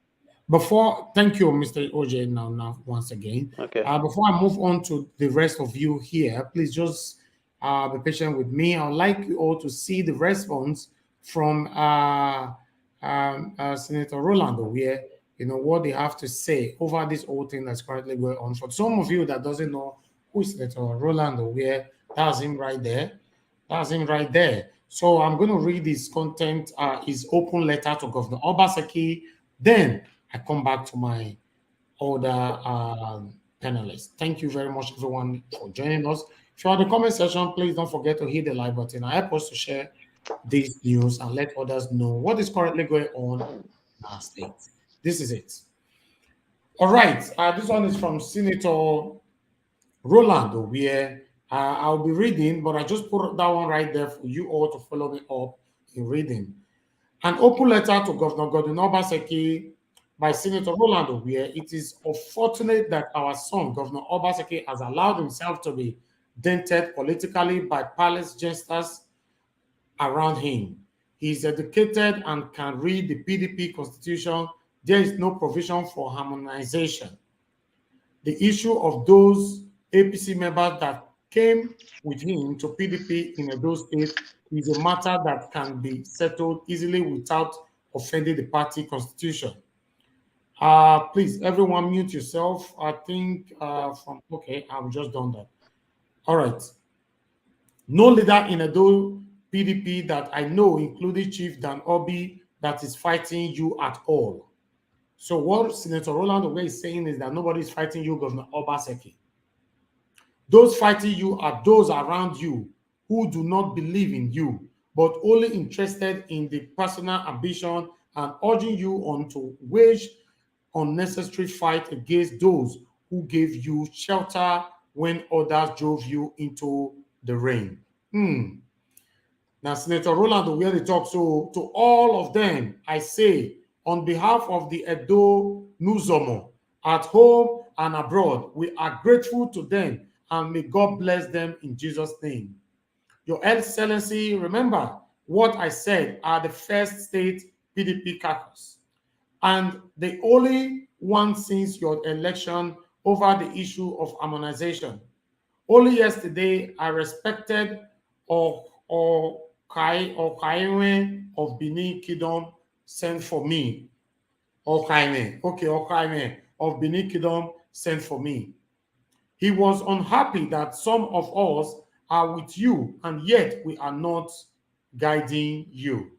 Thank you, Mr. OJ, now once again. Okay. Before I move on to the rest of you here, please just be patient with me. I would like you all to see the response from Senator Rolando, where what they have to say over this whole thing that's currently going on. For some of you that doesn't know who is Senator Rolando, where that's him right there. That's him right there. So I'm going to read his content, his open letter to Governor Obaseki. Then I come back to my other panelists. Thank you very much, everyone, for joining us. If you're in the comment section, please don't forget to hit the like button. I help us to share this news and let others know what is currently going on in our state. This is it. All right. This one is from Senator Rolando, where I'll be reading, but I just put that one right there for you all to follow me up in reading. An open letter to Governor Godwin Obaseki by Senator Rolando, where it is unfortunate that our son, Governor Obaseki, has allowed himself to be dented politically by palace jesters around him. He is educated and can read the PDP constitution. There is no provision for harmonization. The issue of those APC members that came with him to PDP in Edo State is a matter that can be settled easily without offending the party constitution. Please, everyone mute yourself. I think okay, I've just done that. All right. No leader in Edo PDP that I know, including Chief Dan Orbih, that is fighting you at all. So what Senator Rolando is saying is that nobody is fighting you, Governor Obaseki. Those fighting you are those around you who do not believe in you, but only interested in the personal ambition and urging you on to wage unnecessary fight against those who gave you shelter when others drove you into the rain. Now, Senator Rolando, where they talk, so to all of them, I say, on behalf of the Edo Nuzomo, at home and abroad, we are grateful to them and may God bless them in Jesus' name. Your Excellency, remember what I said are the first state PDP caucus and the only one since your election over the issue of harmonization. Only yesterday, I respected Okaime of Benin Kingdom sent for me. Okaime of Benin Kingdom sent for me. He was unhappy that some of us are with you and yet we are not guiding you.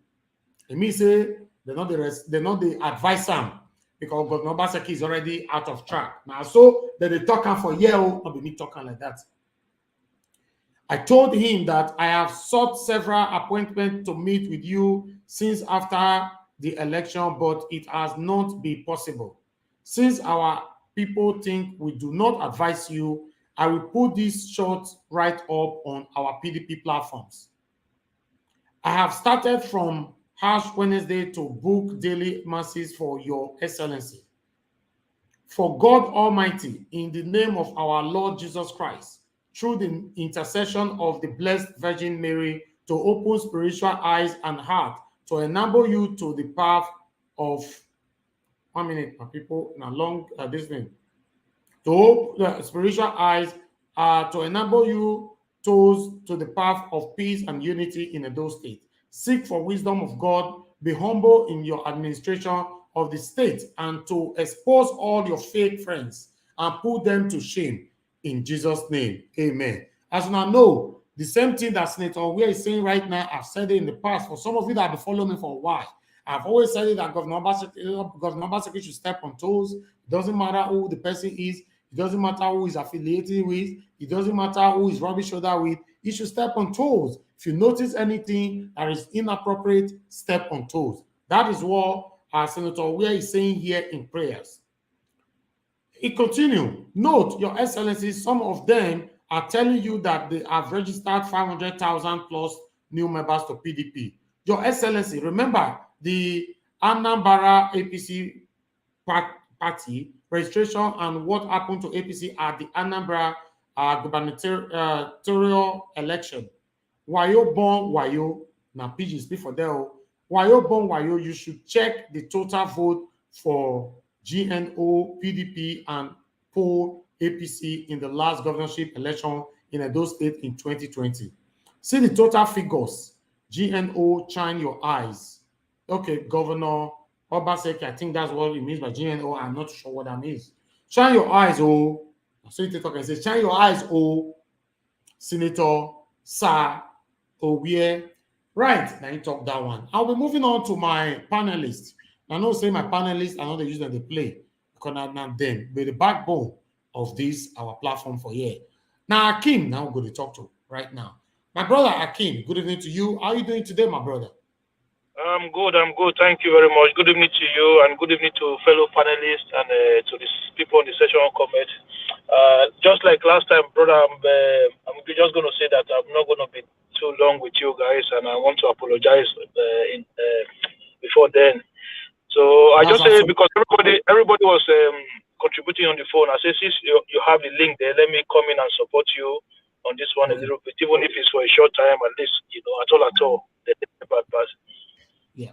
It means they're not the advisor because Governor Obaseki is already out of track. Now, so they talking for not be me talking like that. I told him that I have sought several appointments to meet with you since after the election, but it has not been possible. Since our people think we do not advise you, I will put this short right up on our PDP platforms. I have started from Ash Wednesday to book daily masses for your excellency. For God Almighty, in the name of our Lord Jesus Christ, through the intercession of the Blessed Virgin Mary, to open spiritual eyes and heart, to enable you to the path of 1 minute, my people, and along this thing. To open the spiritual eyes, to enable you to the path of peace and unity in Edo State. Seek for wisdom of God, be humble in your administration of the state, and to expose all your fake friends and put them to shame in Jesus' name. Amen. As you now know, the same thing that Senator Orbih is saying right now, I've said it in the past. For some of you that have been following me for a while, I've always said it that Governor Obaseki should step on toes. It doesn't matter who the person is. It doesn't matter who is affiliated with. It doesn't matter who is rubbing shoulder with. He should step on toes. If you notice anything that is inappropriate, step on toes. That is what Senator Orbih is saying here in prayers. It continues. Note, Your Excellency, some of them are telling you that they have registered 500,000 plus new members to PDP. Your Excellency, remember the Anambra APC party registration and what happened to APC at the Anambra gubernatorial election. Wayo born Wayo, now PG speak for them. Wayo born Wayo, you should check the total vote for GNO, PDP, and poll APC in the last governorship election in Edo State in 2020. See the total figures. GNO, shine your eyes. Okay, Governor Obaseki, I think that's what it means by GNO. I'm not sure what that means. Shine your eyes, oh. So you talk and say, shine your eyes, oh, Senator Sir Orbih. Right, now you talk that one. I'll be moving on to my panelists. I know say my panelists, I know they use that they play because not them, but the backbone of this our platform for here. Now Akim, now we're going to talk to right now. My brother Akim, good evening to you. How are you doing today, my brother? I'm good. Thank you very much. Good evening to you and good evening to fellow panelists and to the people on the session comment. Just like last time, brother, I'm just going to say that I'm not going to be too long with you guys, and I want to apologize before then. So I just say because everybody was contributing on the phone. I say since you have the link there, let me come in and support you on this one a little bit, even if it's for a short time, at least at all. The bad pass. Yeah.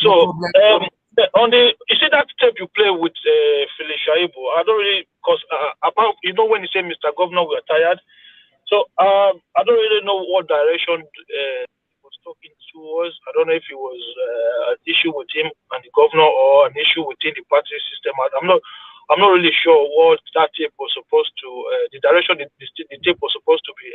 So on the you see that tape you play with Shaibu, I don't really because about when you say Mr. Governor we are tired. So I don't really know what direction was talking towards. I don't know if it was an issue with him and the governor or an issue within the party system. I'm not really sure what that tape was supposed to, the direction the tape was supposed to be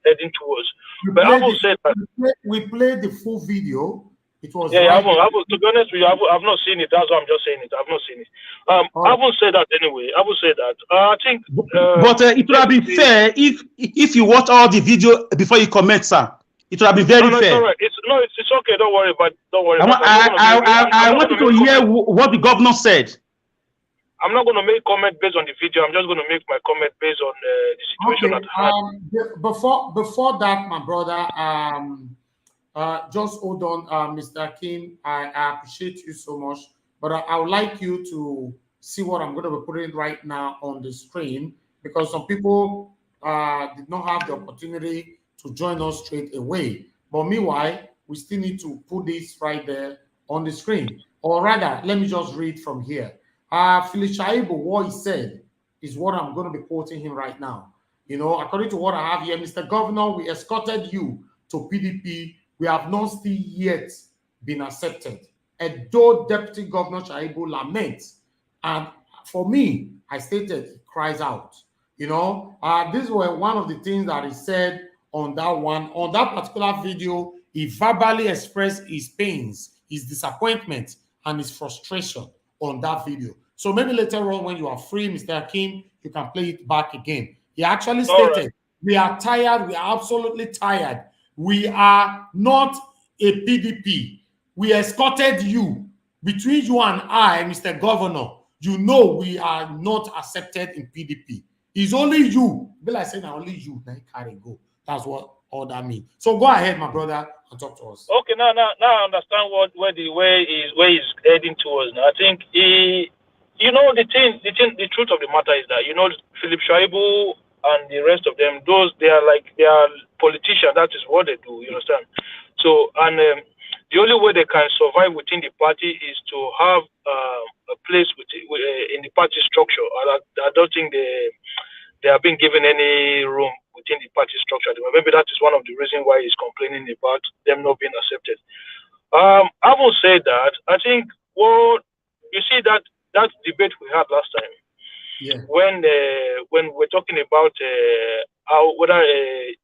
heading towards. But I will say that we played the full video. It was to be honest with you, I've not seen it. That's why I'm just saying it. I've not seen it. I will say that anyway. I will say that. I think. But it would have been fair if you watch all the video before you comment, sir. It would have been very fair. It's okay. Don't worry about. Don't worry. I want you to hear what the governor said. I'm not going to make comment based on the video. I'm just going to make my comment based on the situation at hand. Before that, my brother, just hold on, Mr. Kim. I appreciate you so much, but I would like you to see what I'm going to be putting right now on the screen because some people did not have the opportunity to join us straight away. But meanwhile, we still need to put this right there on the screen. Or rather, let me just read from here. Shaibu, what he said is what I'm going to be quoting him right now. According to what I have here, Mr. Governor, we escorted you to PDP. We have not still yet been accepted. Edo Deputy Governor Shaibu laments. And for me, I stated, he cries out. This was one of the things that he said on that one. On that particular video, he verbally expressed his pains, his disappointment, and his frustration on that video. So maybe later on when you are free, Mr. Akim, you can play it back again. He actually stated, we are tired, we are absolutely tired. We are not a PDP. We escorted you. Between you and I, Mr. Governor, we are not accepted in PDP. It's only you. Be like saying only you, then carry go. That's what all that means. So go ahead, my brother, and talk to us. Okay, now I understand where he's heading towards. Now I think the truth of the matter is that Philip Shaibu and the rest of them, they are politicians. That is what they do. You understand? So the only way they can survive within the party is to have a place in the party structure. I don't think they have been given any room within the party structure. Maybe that is one of the reasons why he's complaining about them not being accepted. I will say that I think you see that debate we had last time. Yeah. When we're talking about how whether a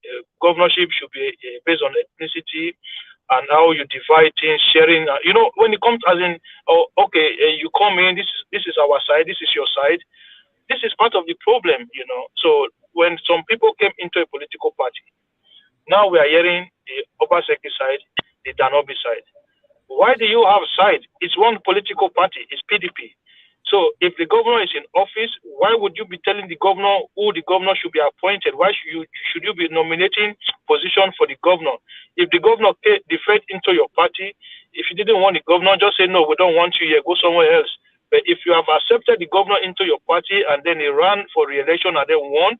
governorship should be based on ethnicity and how you divide things, sharing. When it comes as in, oh, okay, you come in. This is our side. This is your side. This is part of the problem. So when some people came into a political party, now we are hearing the Obaseki side, the Danobi side. Why do you have side? It's one political party. It's PDP. So if the governor is in office, why would you be telling the governor who the governor should be appointed? Why should you be nominating position for the governor? If the governor defect into your party, if you didn't want the governor, just say no, we don't want you here, go somewhere else. But if you have accepted the governor into your party and then he ran for re-election and then won,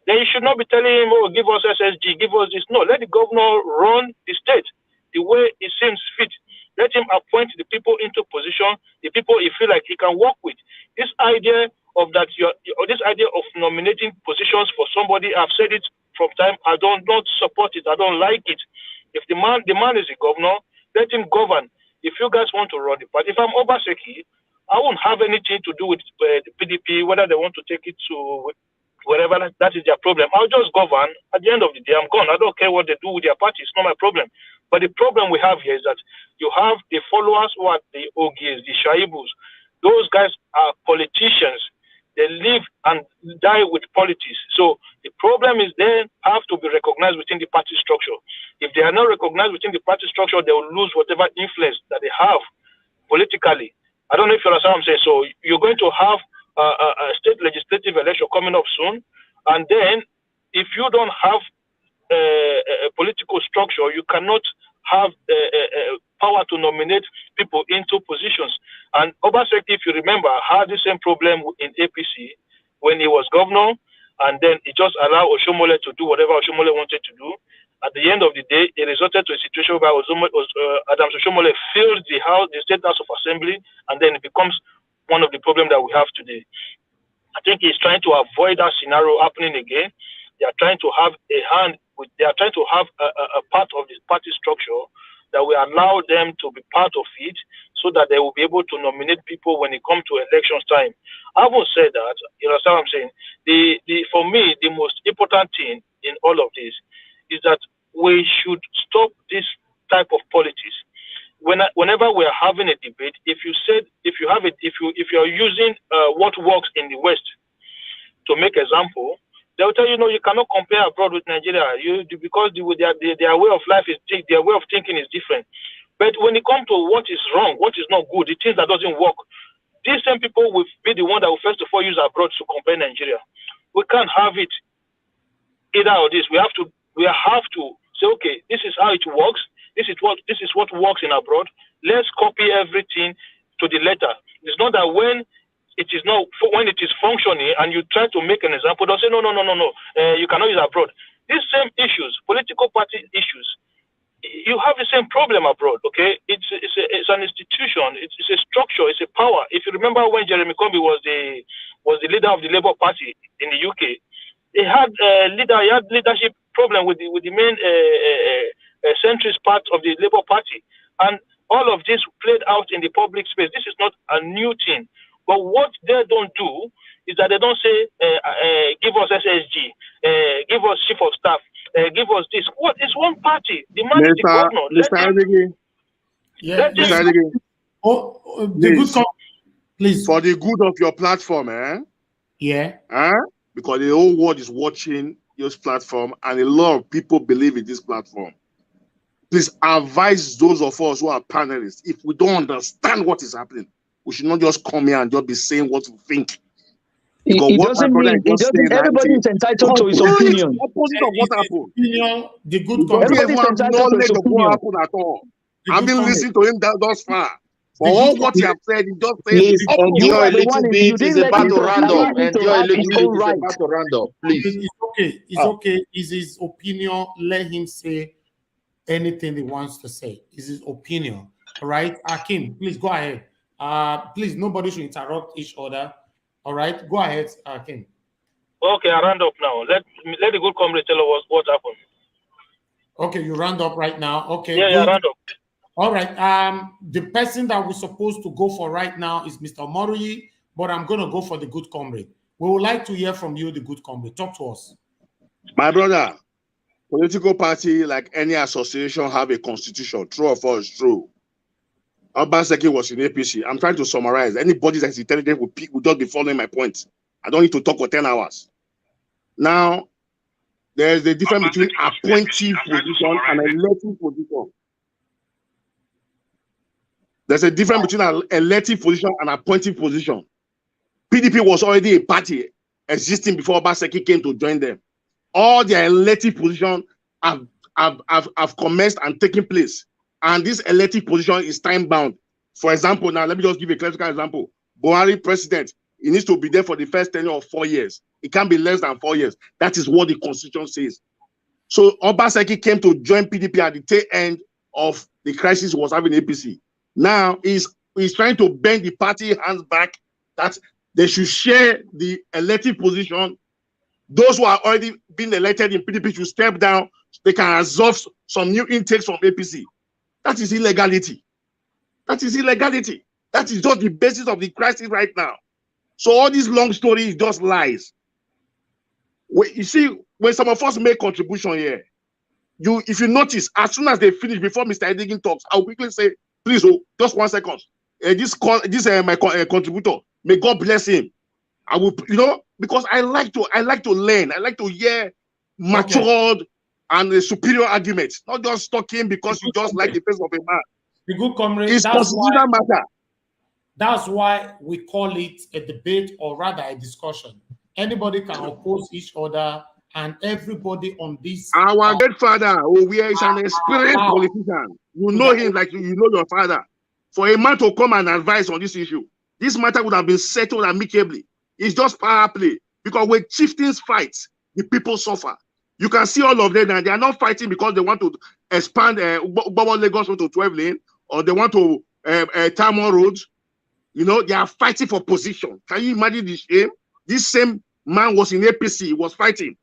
then you should not be telling him, oh, give us SSG, give us this. No, let the governor run the state the way it seems fit. Let him appoint the people into position, the people he feel like he can work with. This idea of that, this idea of nominating positions for somebody, I've said it from time. I don't not support it. I don't like it. If the man is a governor, let him govern. If you guys want to run the party, if I'm Obaseki, I won't have anything to do with the PDP, whether they want to take it to wherever. That is their problem. I'll just govern. At the end of the day, I'm gone. I don't care what they do with their party. It's not my problem. But the problem we have here is that you have the followers who are the Ogis, the Shaibus. Those guys are politicians. They live and die with politics. So the problem is they have to be recognized within the party structure. If they are not recognized within the party structure, they will lose whatever influence that they have politically. I don't know if you understand what I'm saying. So you're going to have a state legislative election coming up soon. And then if you don't have a political structure, you cannot have power to nominate people into positions. And Obaseki, if you remember, had the same problem in APC when he was governor, and then he just allowed Oshomole to do whatever Oshomole wanted to do. At the end of the day, it resulted to a situation where Adams Oshomole failed the State House of Assembly, and then it becomes one of the problems that we have today. I think he's trying to avoid that scenario happening again. They are trying to have they are trying to have a part of this party structure that will allow them to be part of it so that they will be able to nominate people when it comes to elections time. I will say that, you know what I'm saying? For me, the most important thing in all of this is that we should stop this type of politics. Whenever we are having a debate, if you're using what works in the West to make example, they will tell you, no, you cannot compare abroad with Nigeria. Because their way of life their way of thinking is different. But when it comes to what is wrong, what is not good, the things that doesn't work, these same people will be the one that will first of all use abroad to compare Nigeria. We can't have it either or this. We have to say, okay, this is how it works. This is what works in abroad. Let's copy everything to the letter. It's not that when it is functioning and you try to make an example, don't say no, you cannot use abroad. These same issues, political party issues, you have the same problem abroad. Okay, it's an institution, it's a structure, it's a power. If you remember when Jeremy Corbyn was the leader of the Labour Party in the UK, he had leadership problem with the main centrist part of the Labour Party, and all of this played out in the public space. This is not a new thing. But what they don't do is that they don't say, give us SSG, give us chief of staff, give us this. What is one party? The man is the governor. Please. For the good of your platform, Yeah. Because the whole world is watching this platform and a lot of people believe in this platform. Please advise those of us who are panelists. If we don't understand what is happening, we should not just come here and just be saying what we think. It doesn't mean everybody is entitled to his opinion. Opposite of what happened. The good everybody is entitled to his opinion. What happened at all. I've been listening to him thus far. For all what you have said, he just said. Please endure a little bit. It's about to round up. Endure a little bit. It's about to round up. Please. It's okay. It's okay. It's his opinion. Let him say anything he wants to say. It's his opinion. All right, Akim, please go ahead. Please, nobody should interrupt each other. All right, go ahead, Akim. Okay, I round up now. Let the good comrade tell us what happened. Okay, you round up right now. Okay. Yeah, round up. All right. The person that we're supposed to go for right now is Mr. Mori, but I'm gonna go for the good comrade. We would like to hear from you, the good comrade. Talk to us. My brother, political party, like any association, have a constitution. True or false? True. Obaseki was in APC. I'm trying to summarize. Anybody that's intelligent will just be following my point. I don't need to talk for 10 hours. Now, there's the difference between appointive position and elective position. There's a difference between an elective position and appointive position. PDP was already a party existing before Obaseki came to join them. All their elective positions have commenced and taken place. And this elective position is time-bound. For example, now, let me just give a classical example. Buhari president, he needs to be there for the first tenure of 4 years. It can't be less than 4 years. That is what the constitution says. So Obaseki came to join PDP at the tail end of the crisis he was having APC. Now he's trying to bend the party hands back that they should share the elective position. Those who are already been elected in PDP should step down. They can absorb some new intakes from APC. That is illegality. That is illegality. That is just the basis of the crisis right now. So all these long stories is just lies. You see, when some of us make contribution here, if you notice, as soon as they finish, before Mr. Edigin talks, I'll quickly say, please, just 1 second. My contributor, may God bless him. I will, because I like to learn. I like to hear matured and superior arguments, not just talking because you just like the face of a man. The good comrade, it's constitutional matter. That's why we call it a debate, or rather a discussion. Anybody can oppose each other, and everybody on this. Our great father, Orbih, is an experienced politician. You know him like you know your father. For a man to come and advise on this issue, this matter would have been settled amicably. It's just power play. Because when chieftains fight, the people suffer. You can see all of them, and they are not fighting because they want to expand Lagos to 12 lane, or they want to tie more roads. They are fighting for position. Can you imagine the shame? This same man was in APC, he was fighting.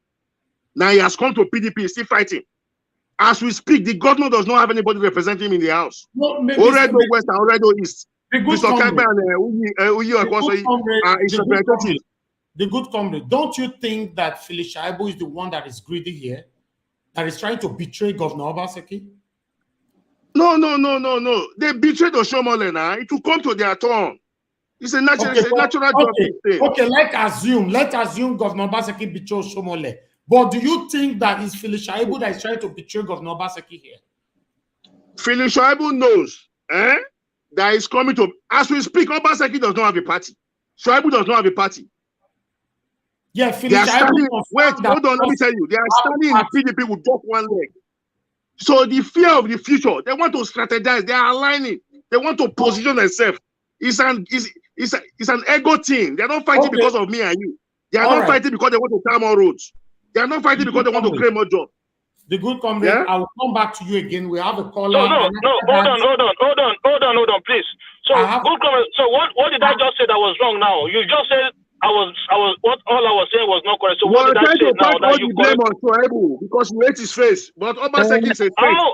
Now he has come to PDP, still fighting. As we speak, the governor does not have anybody representing him in the house. Already West and already East. The good comrade, don't you think that Shaibu is the one that is greedy here, that is trying to betray Governor Obaseki? No. They betrayed Oshomole now. It will come to their turn. It's a natural, job. Okay, let's assume Governor Obaseki betrayed Oshomole. But do you think that it's Shaibu that is trying to betray Governor Obaseki here? Shaibu knows that is coming to. As we speak, Obaseki does not have a party. Shaibu does not have a party. Yeah, they are standing. Wait, hold on. Let me tell you. They are standing in the PDP with just one leg. So the fear of the future, they want to strategize. They are aligning. They want to position themselves. It's an ego thing. They are not fighting because of me and you. They are not fighting because they want to tie more roads. They are not fighting because they want to create more jobs. The good comrade, I will come back to you again. We have a caller. No, hold on, please. So, good comrade. So, what did I just say that was wrong now? You just said all I was saying was not correct. So, what did I say now that you blame on Shaibu because you hate his face? But Obaseki is a face.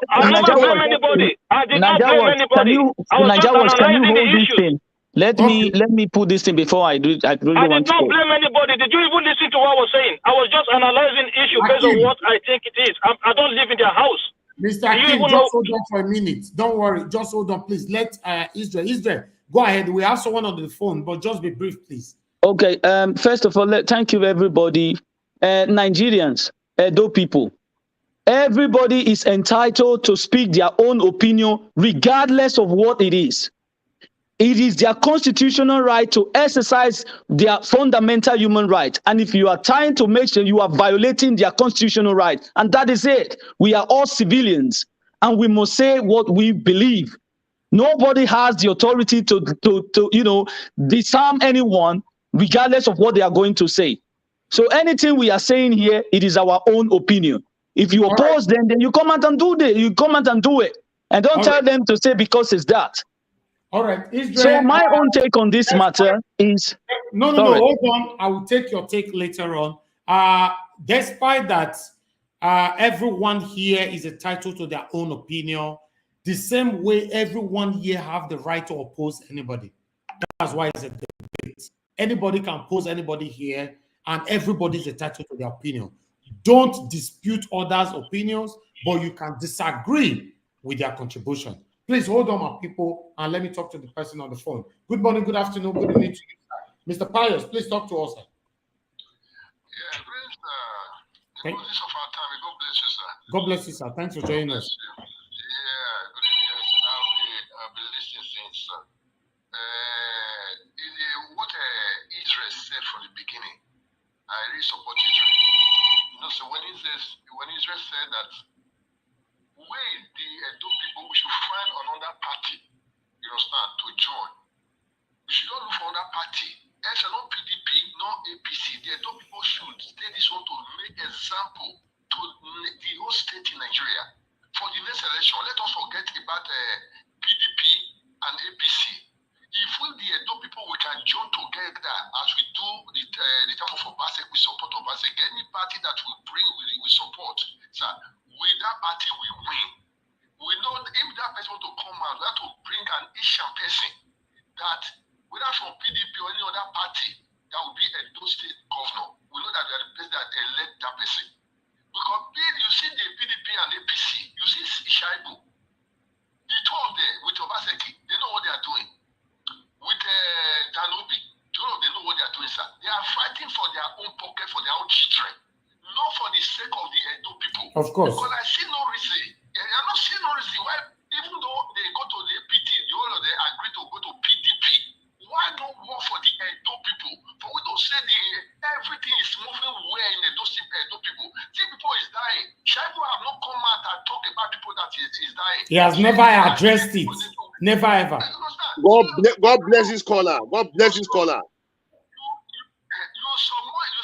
I never blame anybody. I did not blame anybody. I was just analyzing the issue. Let me put this thing before I do. I really I did not blame anybody. Did you even listen to what I was saying? I was just analyzing the issue based on what I think it is. I don't live in their house. Mr. Akim, just hold on for a minute. Don't worry. Just hold on, please. Let Israel, go ahead. We have someone on the phone, but just be brief, please. Okay. First of all, thank you, everybody. Nigerians, Edo people. Everybody is entitled to speak their own opinion, regardless of what it is. It is their constitutional right to exercise their fundamental human right. And if you are trying to make sure you are violating their constitutional right, and that is it. We are all civilians, and we must say what we believe. Nobody has the authority to disarm anyone, regardless of what they are going to say. So anything we are saying here, it is our own opinion. If you oppose them, then you come out and do it. You come out and do it. And don't tell them to say because it's that. All right. Israel, so my own take on this matter is... No, hold on. I will take your take later on. Despite that, everyone here is entitled to their own opinion, the same way everyone here have the right to oppose anybody. That's why it's a debate. Anybody can post anybody here, and everybody's entitled to their opinion. Don't dispute others' opinions, but you can disagree with their contribution. Please hold on, my people, and let me talk to the person on the phone. Good morning, good afternoon, good evening to you, sir. Mr. Pius, please talk to us, sir. Yeah, please, Okay. of our time. God bless you, sir. God bless you, sir. Thanks for joining us. Yeah, good evening. Yes, I'll be listening since, sir. What Israel said from the beginning, I really support Israel. You know, so when Israel said that we, the Edo people, we should find another party, you understand, to join. We should not look for another party. It's not PDP, not APC. The Edo people should take this one to make example to the whole state in Nigeria. For the next election, let us forget about PDP and APC. If we, the Edo people, we can join together as we do the time of Obaseki, we support Obaseki. Any party that we bring, we support. Sir, with that party, we win. We know if that person want to come out, we have to bring an Asian person that, whether from PDP or any other party, that will be a Edo state governor. We know that we are the person that elect that person. Because you see the PDP and APC, you see Shaibu, the two of them with Obaseki, they know what they are doing. With Orbih, they know what they are doing, sir. They are fighting for their own pocket, for their own children, not for the sake of the Edo people. Of course. Because I see no reason. I don't see no reason why, even though they go to the APT, the whole of them agree to go to PDP. Why not work for the Edo people? For we don't say everything is moving well in Edo people. See, people is dying. Shaibu have not come out and talk about people that is dying. He has never addressed it. Never ever. God bless his caller. God bless his caller. You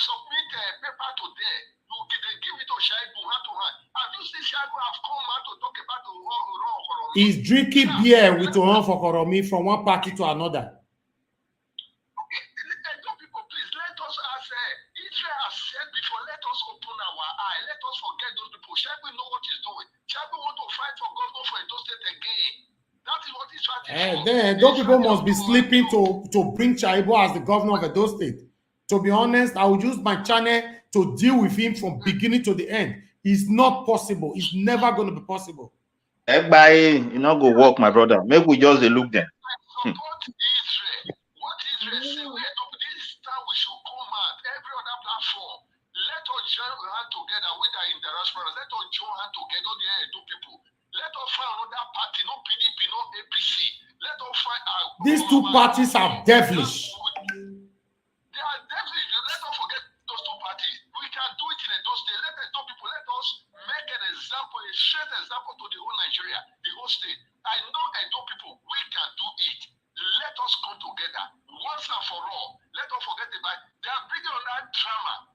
submit a paper today. They give it to Shaibu hand to hand. Have you seen Shaibu have come out to talk about the wrong? He's drinking beer with Oran for Koromi from one party to another. People, please let us, as Israel has said before, let us open our eye. Let us forget those people. Shaibu know what he's doing. Shaibu want to fight for governor for Edo State again. That is what he's fighting for. Then those people must be sleeping to bring Shaibu as the governor of Edo State. To be honest, I will use my channel to deal with him from beginning to the end. It's not possible. It's never going to be possible. Everybody, you know, go work, my brother. Maybe we just look them. Support Israel. What Israel say, this time we should come out. Every other platform. Let us join hand together with our in diaspora. Let us join hand together, the Edo people. Let us find another party, no PDP, no APC. Let us find these two parties are devilish. They are devilish. Let us forget those two parties. We can do it in Edo State. Let Edo people, let us make an example, a straight example to the whole Nigeria, the whole state. I know Edo people, we can do it. Let us come together once and for all. Let us forget about it. They are bringing on that drama.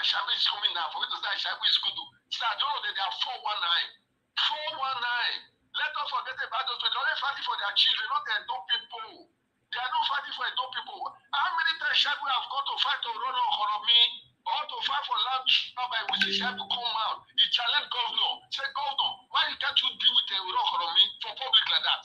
Shaibu is coming now. For me to say Shaibu is good. Sir, I don't know that they are 419. 419. Let us forget about those people. They're only fighting for their children, not their Edo people. They are not fighting for Edo people. How many times Shaibu have gone to fight to run on Koromi or to fight for land by which Shaibu come out? He challenged governor. Say, governor, why can't you deal with Ron Koromi for public like that?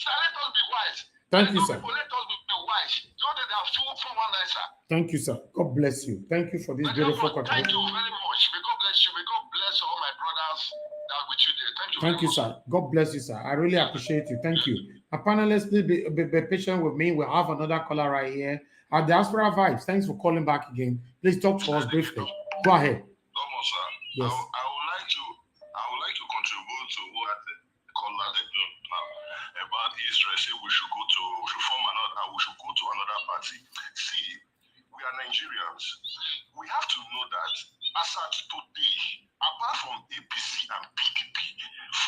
Sir, let us be wise. Thank you, sir. Let us be wise. You know that they are 419, sir. Thank you, sir. God bless you. Thank you for this beautiful contribution. Thank you very much. May God bless you. May God bless all my brothers that are with you there. Thank you, sir. God bless you, sir. I really appreciate you. Thank you. Our panelists, please be patient with me. We'll have another caller right here. Our diaspora vibes. Thanks for calling back again. Please talk to us briefly. Go ahead. Normal, sir. Yes. I would like to contribute to what the caller about Israel. Say we should form another. We should go to another party. See, we are Nigerians. We have to know that as at today, apart from APC and PDP,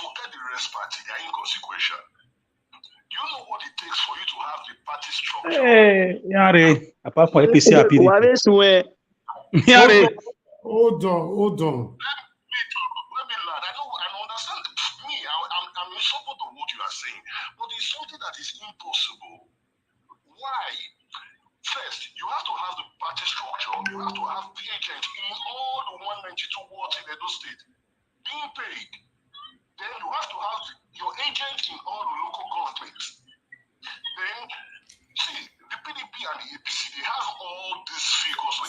forget the rest party. They are inconsequential. Do you know what it takes for you to have the party structure? Apart from APC and PDP. Hold on. Let me learn. I understand. Me, I'm in support of what you are saying, but it's something that is impossible. Why? First, you have to have the party structure. You have to have the agent in all the 192 wards in Edo State being paid. Then you have to have your agent in all the local governments. Then, see, the PDP and the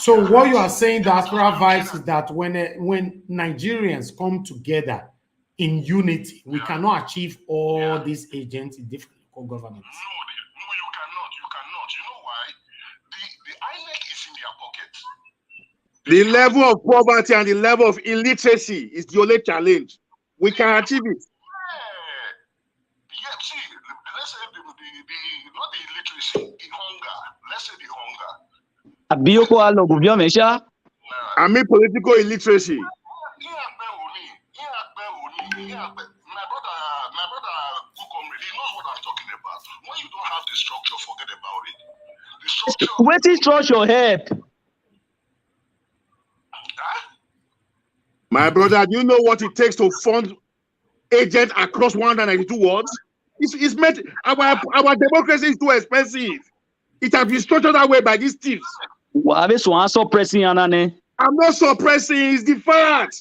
So what you are saying, diaspora vibes, is that when Nigerians come together in unity, we cannot achieve all these agents in different local governments. No, you cannot. You cannot. You know why? The INEC is in their pocket. The level of poverty and the level of illiteracy is the only challenge. We can achieve it. Yeah, see, let's say not the illiteracy, the hunger. Let's say the hunger. I mean political illiteracy. My brother, he knows what I'm talking about. When you don't have the structure, forget about it. The structure. What is structure help? My brother, do you know what it takes to fund agents across 192 wards? It's meant our democracy is too expensive. It has been structured that way by these thieves. I'm not suppressing, it's the fact.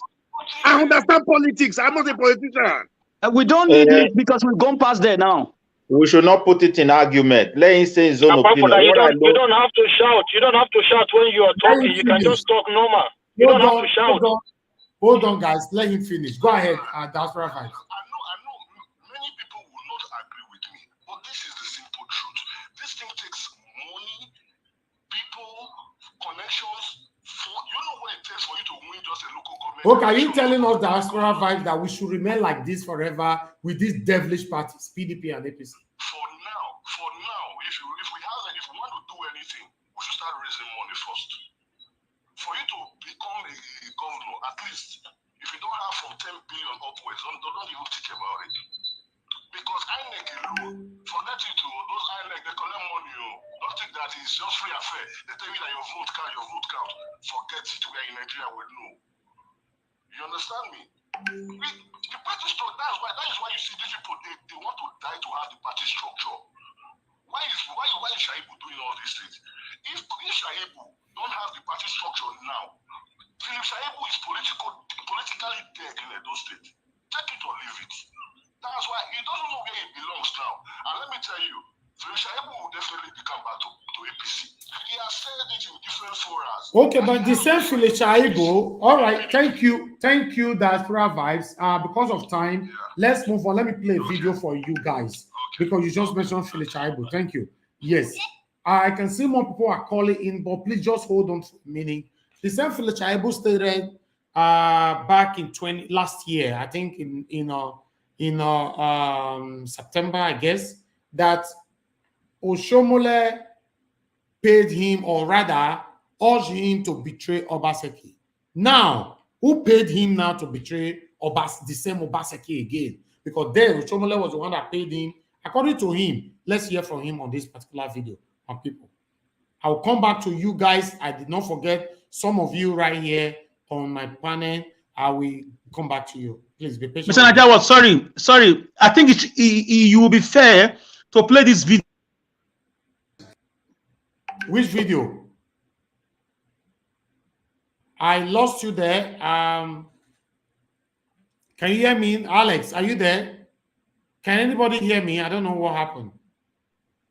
I understand politics. I'm not a politician. We don't need it because we've gone past there now. We should not put it in argument. Let him say his own opinion. You don't have to shout. You don't have to shout when you are talking. You can just talk normal. You don't have to shout. Hold on, guys. Let him finish. Go ahead. Diaspora vibes. I know many people will not agree with me, but this is the simple truth. This thing takes money, people, connections. You know what it takes for you to win just a local government. Okay, are you telling us, diaspora vibes, that we should remain like this forever with these devilish parties, PDP and APC? For now, if we want to do anything, we should start raising money first. For you to become a governor, at least, if you don't have from 10 billion upwards, don't even think about it. Because INEC alone, forget it, those INEC, they collect money. Don't think that it's just free affair. They tell you that your vote count. Forget it, we are in Nigeria, we know. You understand me? The party structure, that is why you see these people, they want to die to have the party structure. Why is Shaibu doing all these things? If Shaibu don't have the party structure now, Philip Shaibu is politically dead in Edo State. Take it or leave it. That's why he doesn't know where he belongs now. And let me tell you, Philip Shaibu will definitely come back to APC. He has said it in different forums. Okay, but the same Philip Shaibu. All right, thank you, diaspora vibes. Because of time, let's move on. Let me play a video for you guys because you just mentioned Philip Shaibu. Thank you. Yes, I can see more people are calling in, but please just hold on for a minute. The same Philip Shaibu stated back in last year, I think in September, I guess, that Oshomole paid him, or rather urged him to betray Obaseki. Now, who paid him now to betray the same Obaseki again? Because then Oshomole was the one that paid him. According to him, let's hear from him on this particular video. On people, I will come back to you guys. I did not forget some of you right here on my panel. I will come back to you. Please be patient. Mr. Najawa, sorry. I think you will be fair to play this video. Which video? I lost you there. Can you hear me? Alex, are you there? Can anybody hear me? I don't know what happened.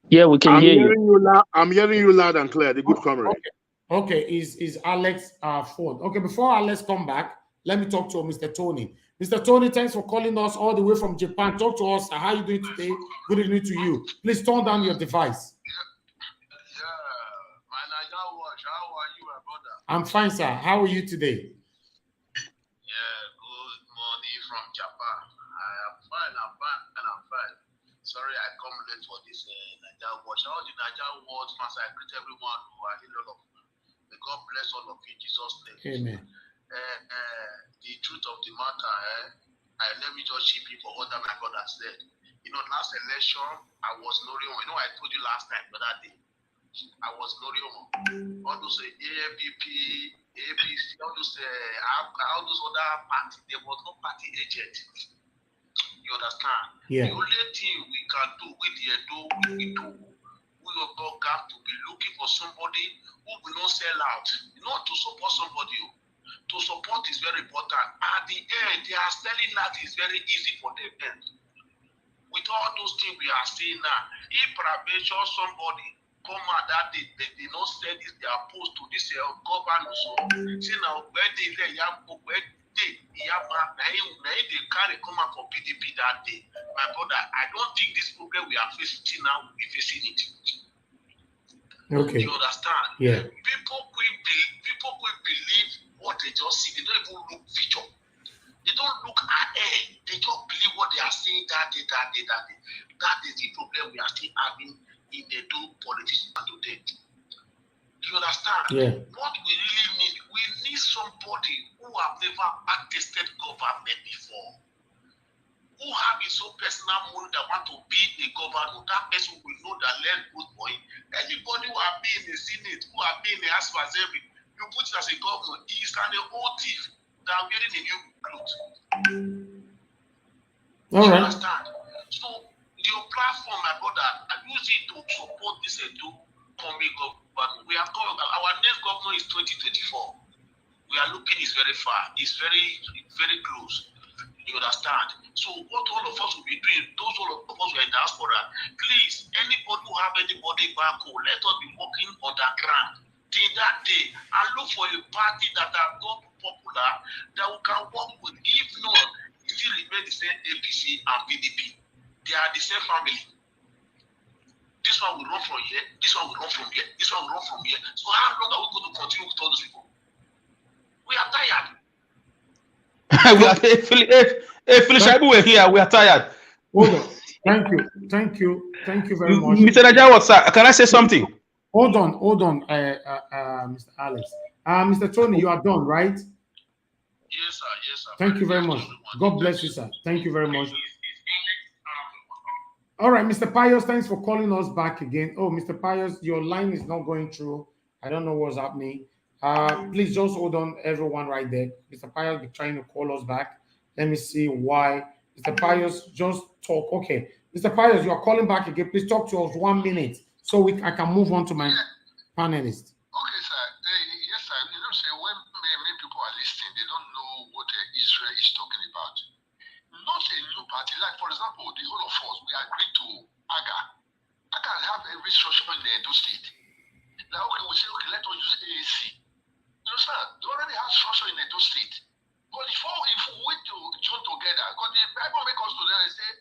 Yeah, we can hear you. I'm hearing you loud and clear. The good comrade. Okay. Is Alex phone? Okay, before Alex come back, let me talk to Mr. Tony. Mr. Tony, thanks for calling us all the way from Japan. Talk to us. How are you doing today? Good evening to you. Please turn down your device. I'm fine, sir. How are you today? Yeah, good morning from Japan. I am fine. Sorry, I come late for this Niger Watch. All the Niger Watch fans, I greet everyone who are in all of you. May God bless all of you in Jesus' name. Amen. The truth of the matter, let me just chip in for what my God has said. Last election, I was Norion. I told you last time, but that day, I was Norion. All those AFPP, ABC, all those other parties, there was no party agent. You understand? Yeah. The only thing we can do with the Edo, we will have to be looking for somebody who will not sell out. Not to support somebody. To support is very important. At the end, they are selling that is very easy for them. With all those things we are seeing now, if probation somebody come out that day, they not said this, they are opposed to this governor. So, see now, where they they carry come out for PDP that day. My brother, I don't think this problem we are facing now will be facing it. Okay. You understand? Yeah. People will believe what they just see. They don't even look future. They don't look ahead. They just believe what they are saying that day. That is the problem we are still having in the two politicians today. You understand? Yeah. What we really need, we need somebody who have never attested government before, who have his own personal money that want to be a governor. That person will know that let's good for him. Anybody who have been in the Senate, who have been in the House of Assembly, you put it as a governor, he is an old thief that are wearing a new clothes. All right. Understand? So your platform, my brother, I use it to support this coming government. We are going. Our next governor is 2024. We are looking is very far. It's very close. You understand? So what all of us will be doing, those all of us who are in diaspora, please, anybody who have anybody back home, let us be working on the ground till that day and look for a party that are not popular that we can work with. If not, it still remain the same APC and PDP. They are the same family. This one will run from here, this one will run from here, this one will run from here. So how long are we going to continue with all those people? We are tired. Shaibu, we're here. We are tired. Hold on. Thank you very much. Mr. Najawa, sir, can I say something? Hold on, Mr. Alex. Mr. Tony, you are done, right? Yes, sir. Yes, sir. Thank you very much. God bless you, sir. Thank you very much. All right, Mr. Pius, thanks for calling us back again. Oh, Mr. Pius, your line is not going through. I don't know what's happening. Please just hold on, everyone, right there. Mr. Pius be trying to call us back. Let me see why. Mr. Pius, just talk. Okay, Mr. Pius, you are calling back again. Please talk to us 1 minute so I can move on to my panelist. Okay, sir. Yes, sir. You know, say when many people are listening, they don't know what Israel is talking about. Not a new party. Like, for example, the whole of us, we agreed to AGA. AGA have every structure in the Edo state. Like, okay, we say, okay, let us use AAC. You understand? They already have structure in Edo state. But if we wait to join together, because the Bible makes us to learn, say,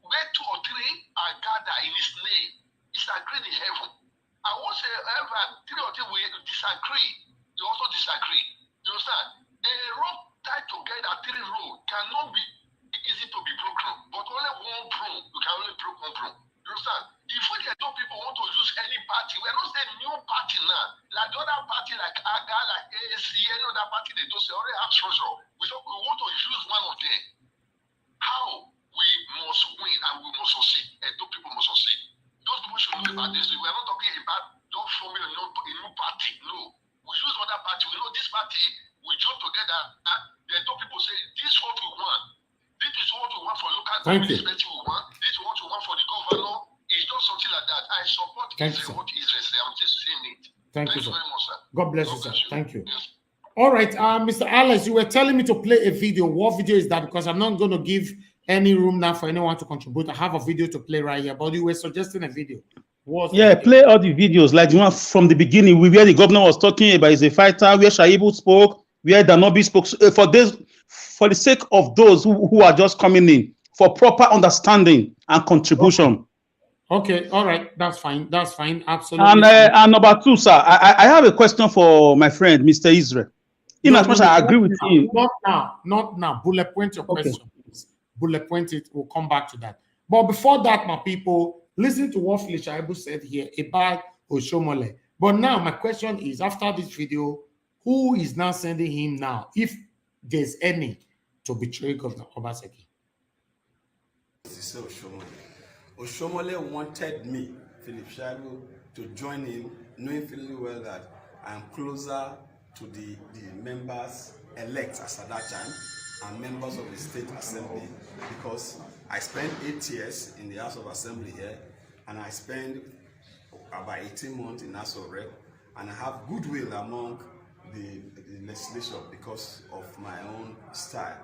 where 2 or 3 are gathered in his name, it's agreed in heaven. I won't say, ever 3 or 3 we disagree. They also disagree. You understand? A rope tied together, 3 rows, cannot be easy to be broken, but only one broom, you can only break one broom. You understand? If we get two people want to use any party, we're not saying new party now. Like the other party, like AGA, like AAC, any other party, they don't say already have structure. We want to use one of them. How? We must win and we must succeed. And those people must succeed. Those people should know about this. We're not talking about don't form a new party. No. We use other party. We know this party, we join together, and then those people say, this is what we want. This is what we want for local government. This is what we want for the governor. It's just something like that. I support Israel, what Israel say. I'm just saying it. Thank you, sir. Very much, sir. God bless you, sir. Thank you. Yes. All right, Mr. Alex, you were telling me to play a video. What video is that? Because I'm not going to give any room now for anyone to contribute. I have a video to play right here, but you were suggesting a video. Play all the videos, like the one from the beginning, where the governor was talking about he's a fighter, where Shaibu spoke, where Danobi spoke. For the sake of those who are just coming in, for proper understanding and contribution. Okay, all right, that's fine. That's fine, absolutely. And number 2, sir, I have a question for my friend, Mr. Israel. In as much as I agree with him. Not now. Bullet point your question, please. Bullet point it. We'll come back to that. But before that, my people, listen to what Shaibu said here about Oshomole. But now my question is, after this video, who is now sending him now, if there's any, to betray Governor Obaseki? Oshomole wanted me, Philip Shaibu, to join in, knowing fully well that I am closer to the members elect as at that time and members of the State Assembly, because I spent 8 years in the House of Assembly here, and I spent about 18 months in House of Rep, and I have goodwill among the legislature because of my own style.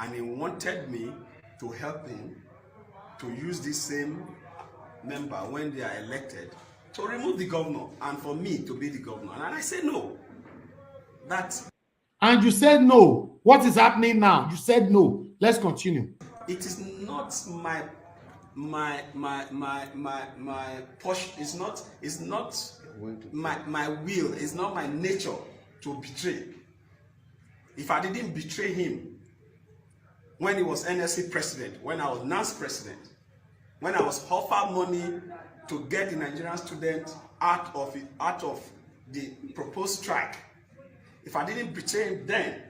And he wanted me to help him to use this same member when they are elected to remove the governor and for me to be the governor. And I said no. And you said no. What is happening now? You said no. Let's continue. It is not my push. It's not my will. It's not my nature to betray. If I didn't betray him when he was NSC president, when I was NAS president, when I was offered money to get the Nigerian students out of the proposed strike, if I didn't betray him then,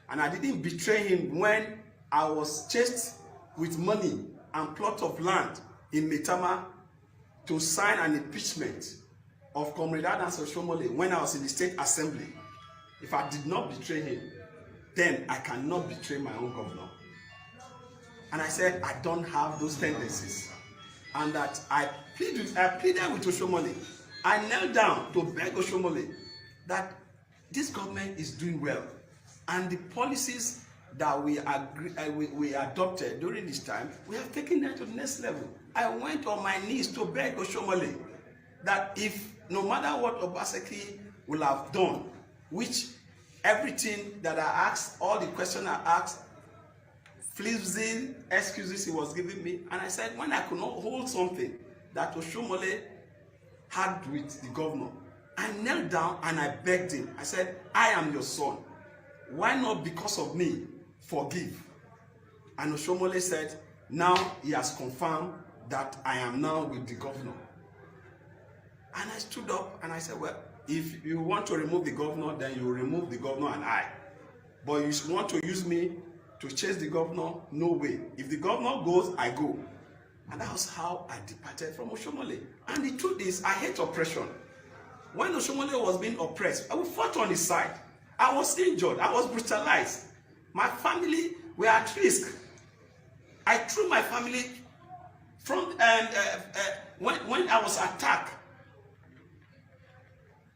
and I didn't betray him when I was chased with money and plot of land in Metama to sign an impeachment of Comrade Adams Oshomole when I was in the State Assembly, if I did not betray him, then I cannot betray my own governor. And I said, I don't have those tendencies. And that I pleaded with Oshomole. I knelt down to beg Oshomole that this government is doing well. And the policies that we adopted during this time, we have taken that to the next level. I went on my knees to beg Oshomole that if no matter what Obaseki will have done, which everything that I asked, all the questions I asked, flimsy excuses he was giving me, and I said when I could not hold something that Oshomole had with the governor, I knelt down and I begged him. I said, I am your son. Why not because of me forgive? And Oshomole said, now he has confirmed that I am now with the governor. And I stood up and I said, well, if you want to remove the governor, then you remove the governor and I. But you want to use me to chase the governor? No way. If the governor goes, I go. And that was how I departed from Oshomole. And the truth is, I hate oppression. When Oshomole was being oppressed, I fought on his side. I was injured. I was brutalized. My family were at risk. I threw my family from when I was attacked.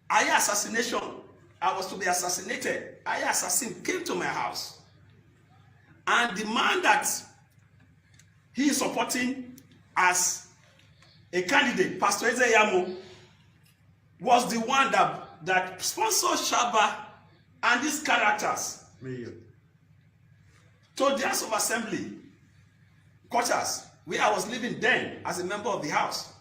Aya assassination. I was to be assassinated. Aya assassin came to my house. And the man that he is supporting as a candidate, Pastor Eze Yamo, was the one that sponsored Shaba and these characters to the House of Assembly quarters, where I was living then as a member of the House.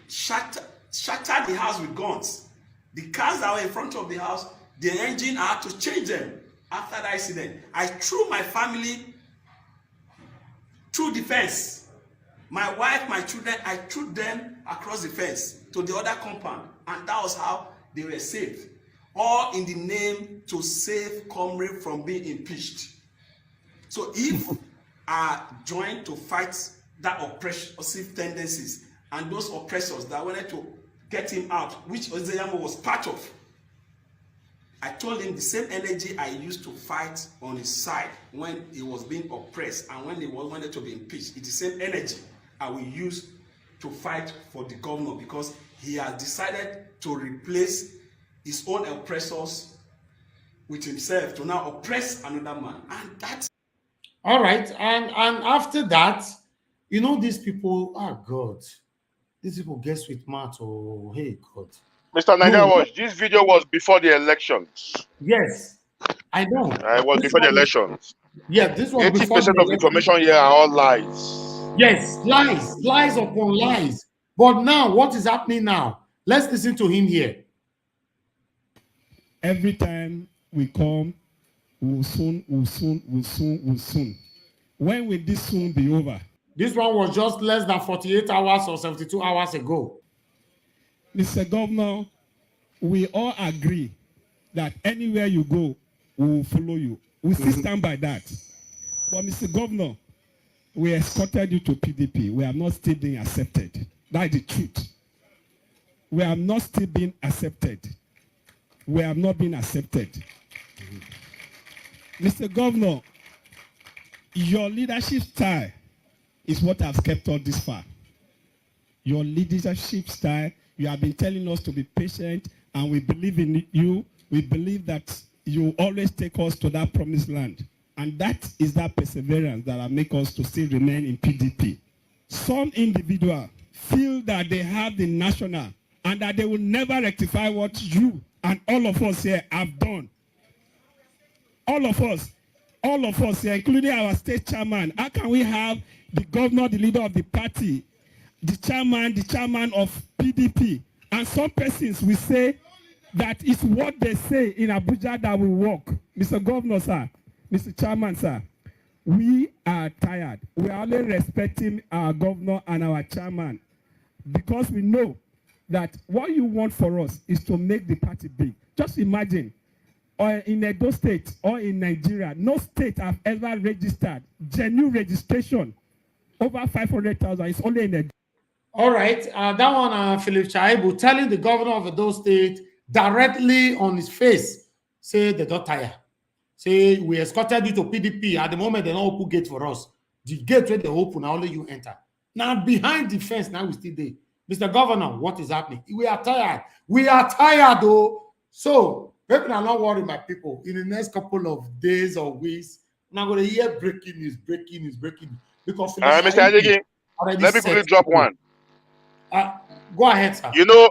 Shattered the house with guns. The cars that were in front of the house, the engine, I had to change them after that incident. I threw my family through the fence. My wife, my children, I threw them across the fence to the other compound. And that was how they were saved. All in the name to save Comrade from being impeached. So if I joined to fight that oppressive tendencies and those oppressors that wanted to get him out, which Ozeyamo was part of, I told him the same energy I used to fight on his side when he was being oppressed and when he wanted to be impeached. It's the same energy I will use to fight for the governor, because he has decided to replace his own oppressors with himself to now oppress another man. And that's all right. And after that, you know, these people, oh God, these people get sweet mouth. Oh, hey God. Mr. Nigeria Watch, this video was before the elections. Yes, I know. It was before the elections. Yeah, this was 80% before of the information here are all lies. Yes, lies upon lies. But now, what is happening now? Let's listen to him here. Every time we come, we'll soon. When will this soon be over? This one was just less than 48 hours or 72 hours ago. Mr. Governor, we all agree that anywhere you go, we will follow you. We still stand by that. But Mr. Governor, we escorted you to PDP. We have not still been accepted. That's the truth. We have not still been accepted. We have not been accepted. Mr. Governor, your leadership style is what has kept us this far. Your leadership style, you have been telling us to be patient, and we believe in you. We believe that you always take us to that promised land. And that is that perseverance that will make us to still remain in PDP. Some individuals feel that they have the national and that they will never rectify what you and all of us here have done. All of us here, including our state chairman. How can we have the governor, the leader of the party, the chairman of PDP, and some persons will say that it's what they say in Abuja that will work? Mr. Governor, sir, Mr. Chairman, sir, we are tired. We are only respecting our governor and our chairman because we know that what you want for us is to make the party big. Just imagine, or in Edo State or in Nigeria, no state have ever registered genuine registration over 500,000. It's only in Edo. All right, that one, Philip Shaibu, telling the governor of Edo State directly on his face, say they don't tire. Say we escorted you to PDP. At the moment, they don't open gate for us. The gate where they open, only you enter. Now behind the fence, now we still there. Mr. Governor, what is happening? We are tired. We are tired, though. So, people are not worried, my people. In the next couple of days or weeks, we're going to hear breaking news. Because Mr. Adegi, let me quickly drop one. Go ahead, sir. You know,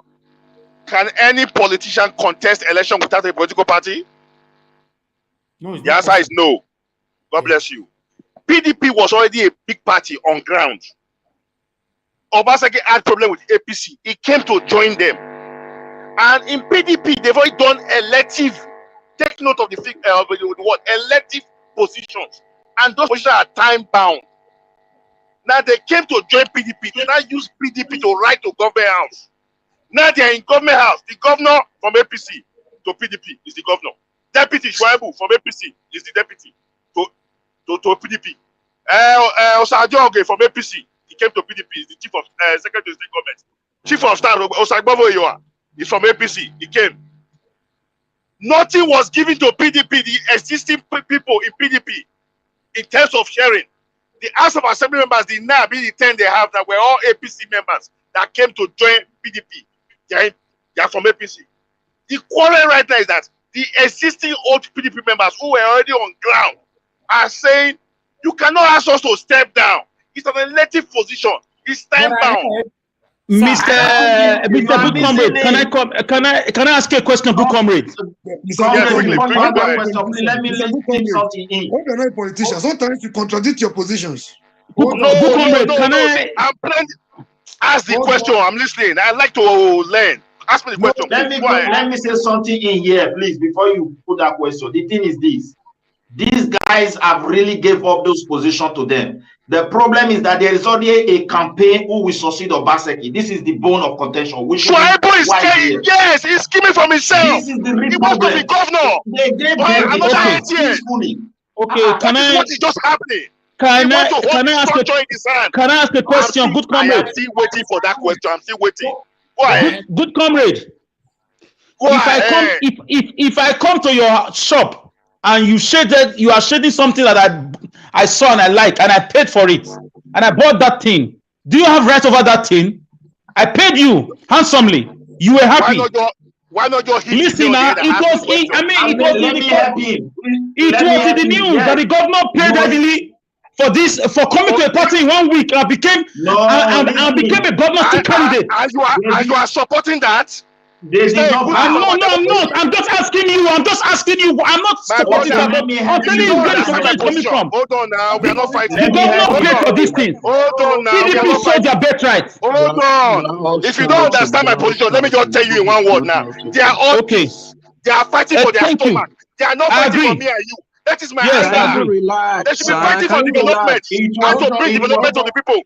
can any politician contest election without a political party? No, the answer is no. God bless you. PDP was already a big party on ground. Obaseki had problem with APC. He came to join them. And in PDP, they've already done elective. Take note of the word elective positions. And those positions are time bound. Now they came to join PDP. They now use PDP to write to government house. Now they are in government house. The governor from APC to PDP is the governor. Deputy Shaibu from APC is the deputy to PDP. Osajoge from APC, he came to PDP, is the chief of Secretary of State Government. Chief of Staff Osagbovo is from APC, he came. Nothing was given to PDP, the existing people in PDP, in terms of sharing. The House of Assembly members, the 10 they have that were all APC members that came to join PDP. They are from APC. The quarrel right now is that the existing old PDP members who were already on ground are saying, you cannot ask us to step down. It's an elective position. It's time bound. Mr. Good Comrade, can I ask you a question, Good Comrade? Let me take something in. When you're not a politician, sometimes you contradict your positions. Good Comrade, can I? I'm planning. Ask the question. I'm listening. I like to learn. Ask me the question. Let me say something in here, please, before you put that question. The thing is this. These guys have really gave up those positions to them. The problem is that there is already a campaign who will succeed Obaseki. This is the bone of contention. Shaibu is saying, yes, he's scheming from himself. This is the real he wants to be governor. They gave another 8 years. Okay, what is just happening? Can I ask a question, Good Comrade? I am still waiting for that question. I'm still waiting. Go ahead. Good Comrade. If I come to your shop and you are shading something that I saw and I like and I paid for it and I bought that thing, do you have right over that thing? I paid you handsomely. You were happy. Why not just listen? It was in the news that the governor paid heavily for this, for coming to a party in 1 week and became a governorship candidate. And you are supporting that? I'm not. I'm just asking you. I'm not supporting that. I'm telling you where the coming from. Hold on now. We are not fighting. The governor paid for these things. Hold on now. PDP sold their birthright. Hold on. If you don't understand my position, let me just tell you in one word now. They are all They are fighting for their stomach. They are not fighting for me and you. That is my answer. They should be fighting for development. How to bring development to the people.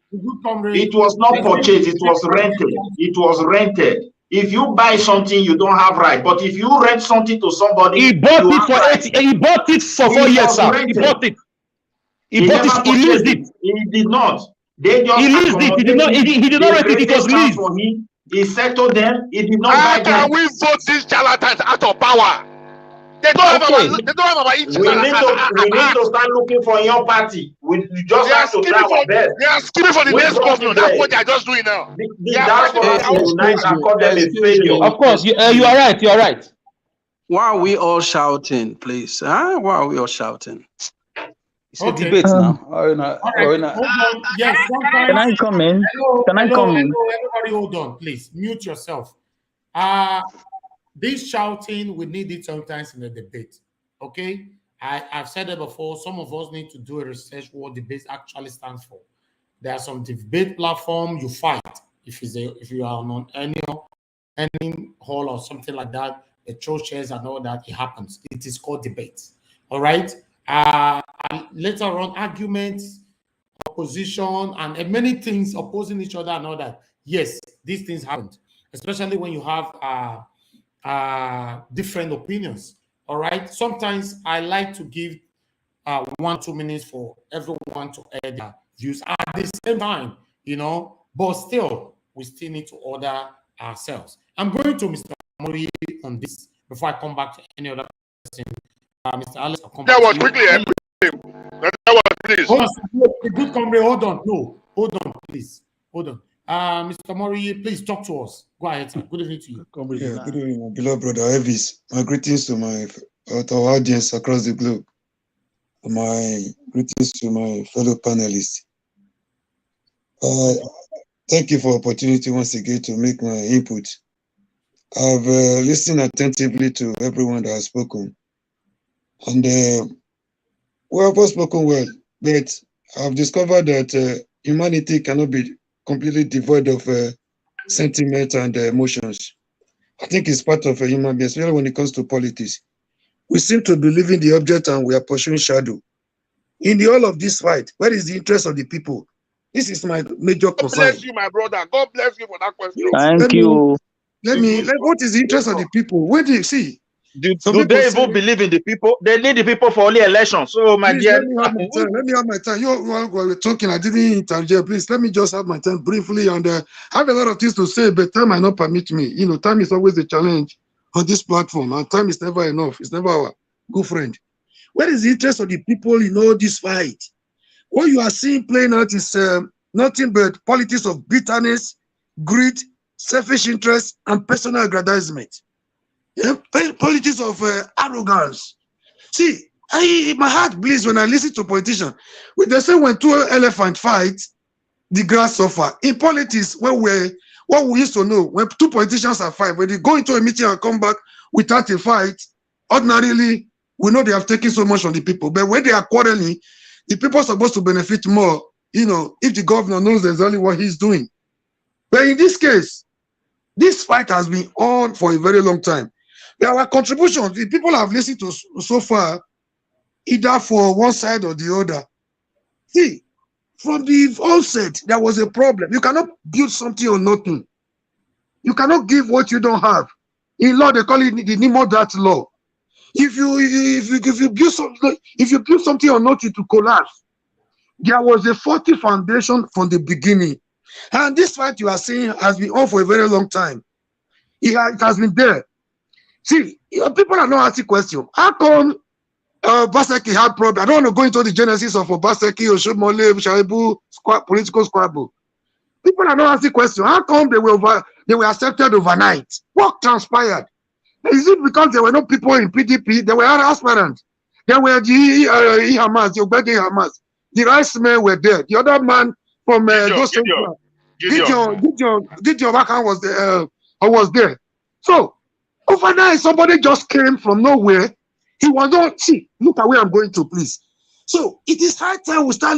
It was not purchased. It was rented. It was rented. If you buy something, you don't have right. But if you rent something to somebody, he bought it for 4 years, sir. He bought it. He leased it. He did not. They just he leased it. He did not rent it. It was leased. He settled them. He did not buy them. How can we vote these charlatans out of power? They don't have our interest. We need to start looking for your party. We just have to try our best. They are scheming for the next governor. That's what they are just doing now. That's what I unite and call them a failure. Of course, you are right. You are right. Why are we all shouting, please? Why are we all shouting? It's a debate now. All right, hold on. Yes, sometimes. Can I come in? Can I come in? Everybody hold on, please. Mute yourself. This shouting, we need it sometimes in the debate. Okay? I've said it before. Some of us need to do a research what debate actually stands for. There are some debate platform you fight. If you are on any hall or something like that, the throw chairs and all that, it happens. It is called debate. All right. And later on, arguments, opposition, and many things opposing each other and all that. Yes, these things happened, especially when you have different opinions. All right. Sometimes I like to give 1-2 minutes for everyone to add their views at the same time, but still, we still need to order ourselves. I'm going to Mr. Mori on this before I come back to any other person. Mr. Alex, I'll come back to you. Quickly. That was please. Hold on, good comrade. Hold on. No, hold on, please. Hold on. Mr. Mori, please talk to us. Go ahead, sir. Good evening to you. Yeah, good evening, my beloved brother Elvis. My greetings to my audience across the globe. My greetings to my fellow panelists. Thank you for the opportunity once again to make my input. I've listened attentively to everyone that has spoken. And we have all spoken well, but I've discovered that humanity cannot be completely devoid of sentiment and emotions. I think it's part of a human being, especially when it comes to politics. We seem to believe in the object and we are pursuing shadow. In the all of this fight, where is the interest of the people? This is my major concern. God bless you, my brother. God bless you for that question. Thank you. What is the interest of the people? Where do you see? Do they even believe in the people? They need the people for only elections. So, my Please, dear, let me have my time. While we're talking, I didn't interject. Please, let me just have my time briefly. And I have a lot of things to say, but time might not permit me. Time is always a challenge on this platform, and time is never enough. It's never our good friend. Where is the interest of the people in all this fight? What you are seeing playing out is nothing but politics of bitterness, greed, selfish interest, and personal aggrandizement. Politics of arrogance. See, my heart bleeds when I listen to politicians. When they say when 2 elephants fight, the grass suffer. In politics, what we used to know, when 2 politicians are fight, when they go into a meeting and come back without a fight, ordinarily, we know they have taken so much from the people. But when they are quarreling, the people are supposed to benefit more, if the governor knows exactly what he's doing. But in this case, this fight has been on for a very long time. Our contributions, the people have listened to so far, either for one side or the other. See, from the onset, there was a problem. You cannot build something on nothing. You cannot give what you don't have. In law, they call it the Nimodrat law. If you build something on nothing to collapse, there was a faulty foundation from the beginning. And this fight you are seeing has been on for a very long time. It has been there. See, people are not asking questions. How come Obaseki had problem? I don't want to go into the genesis of Obaseki, Oshomole, Shaibu, political squabble. People are not asking questions. How come they were accepted overnight? What transpired? Is it because there were no people in PDP? There were other aspirants. There were the Hamas, the Obedi Hamas. The rice men were there. The other man from Gideon Bakan was there. So overnight, somebody just came from nowhere. He was not, look at where I'm going to, please. So it is high time we start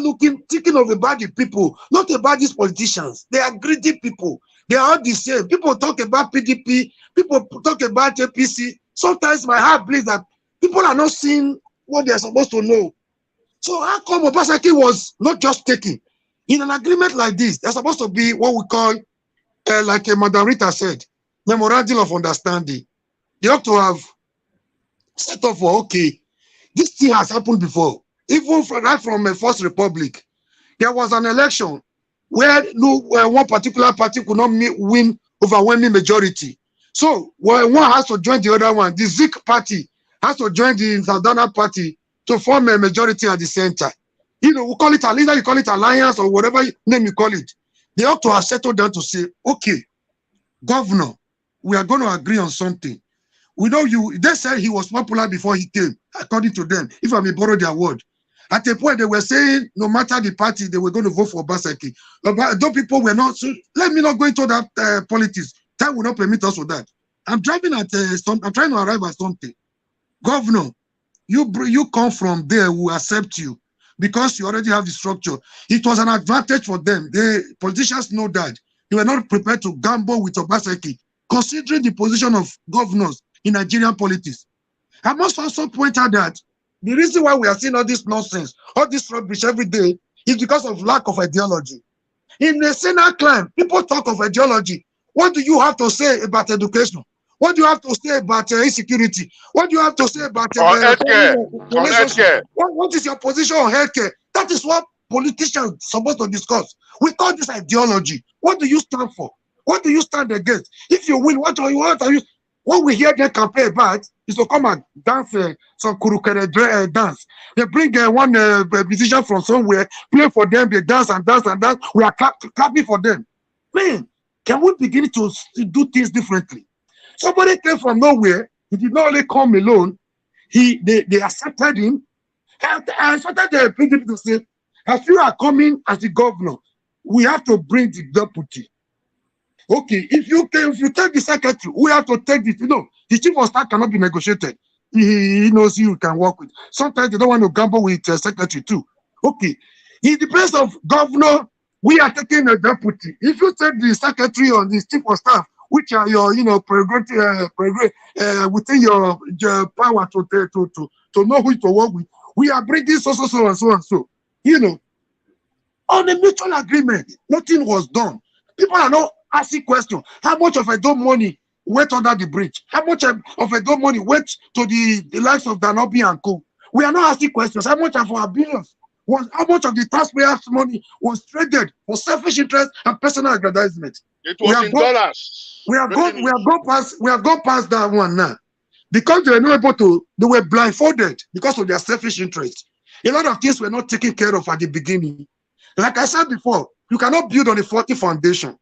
thinking of about the people, not about these politicians. They are greedy people. They are all the same. People talk about PDP, people talk about APC. Sometimes my heart bleeds that people are not seeing what they are supposed to know. So how come Obaseki was not just taken? In an agreement like this, there's supposed to be what we call, like Madam Rita said, memorandum of understanding. They ought to have set up for, okay, this thing has happened before. Even from a First Republic, there was an election where one particular party could not win overwhelming majority. So one has to join the other one. The Zik party has to join the Saldana party to form a majority at the center. We call it either you call it alliance or whatever name you call it. They ought to have settled down to say, okay, governor, we are going to agree on something. We know they said he was popular before he came, according to them, if I may borrow their word. At a point, they were saying no matter the party, they were going to vote for Obaseki. Those people were not. So let me not go into that politics. Time will not permit us for that. I'm driving at I'm trying to arrive at something. Governor, you come from there, we accept you because you already have the structure. It was an advantage for them. The politicians know that. They were not prepared to gamble with Obaseki, considering the position of governors in Nigerian politics. I must also point out that the reason why we are seeing all this nonsense, all this rubbish every day, is because of lack of ideology. In the Senate climb, people talk of ideology. What do you have to say about education? What do you have to say about insecurity? What do you have to say about relationship? What is your position on healthcare? That is what politicians are supposed to discuss. We call this ideology. What do you stand for? What do you stand against? If you win, what are you? What we hear them campaign about is to come and dance some kurukere dance. They bring one musician from somewhere, play for them, they dance and dance and dance. We are clapping for them. Man, can we begin to do things differently? Somebody came from nowhere. He did not only come alone. They accepted him. I started the PDP to say, as you are coming as the governor, we have to bring the deputy. Okay, if you take the secretary, we have to take this. You know, the chief of staff cannot be negotiated. He knows you can work with. Sometimes they don't want to gamble with secretary too. Okay, in the place of governor, we are taking a deputy. If you take the secretary or the chief of staff, which are your, prerogative within your power to know who to work with, we are bringing so and so. On a mutual agreement, nothing was done. People are not asking questions. How much of Edo money went under the bridge? How much of Edo money went to the likes of Danobi and Co? We are not asking questions. How much of our billions how much of the taxpayers' money was traded for selfish interest and personal aggrandizement? It was in dollars. We have gone past that one now. Because they were not able to, they were blindfolded because of their selfish interest. A lot of things were not taken care of at the beginning. Like I said before, you cannot build on a faulty foundation.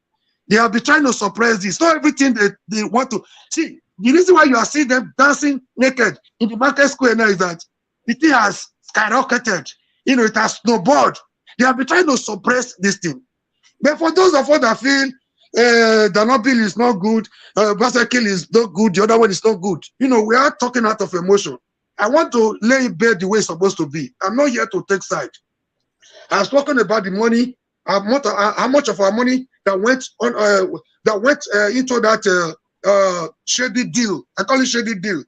They have been trying to suppress this. Not everything they want to see. The reason why you are seeing them dancing naked in the market square now is that the thing has skyrocketed. It has snowballed. They have been trying to suppress this thing. But for those of us that feel Danobil is not good, Obaseki is not good, the other one is not good. We are talking out of emotion. I want to lay it bare the way it's supposed to be. I'm not here to take side. I've spoken about the money, how much of our money that went into that shady deal. I call it shady deal.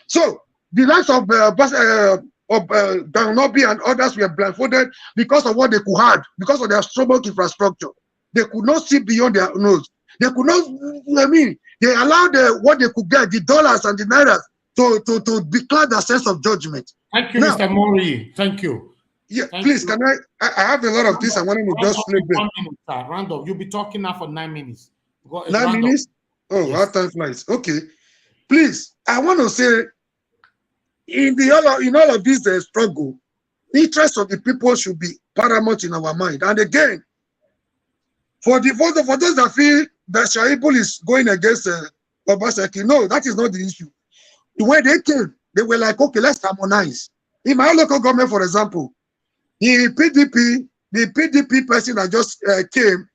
So the likes of Danobi and others were blindfolded because of what they could have, because of their strong infrastructure. They could not see beyond their nose. They could not, they allowed what they could get, the dollars and the nairas, to declare their sense of judgment. Thank you, Mr. Mori. Thank you. Yeah, please, can I have a lot of this. I want to just flip it. Round up. You'll be talking now for 9 minutes. 9 minutes? Oh, yes. Our time flies. Okay. Please, I want to say, in all of this struggle, the interest of the people should be paramount in our mind. And again, for those that feel that Shaibu is going against Obaseki, no, that is not the issue. The way they came, they were like, okay, let's harmonize. In my local government, for example, the PDP person that just came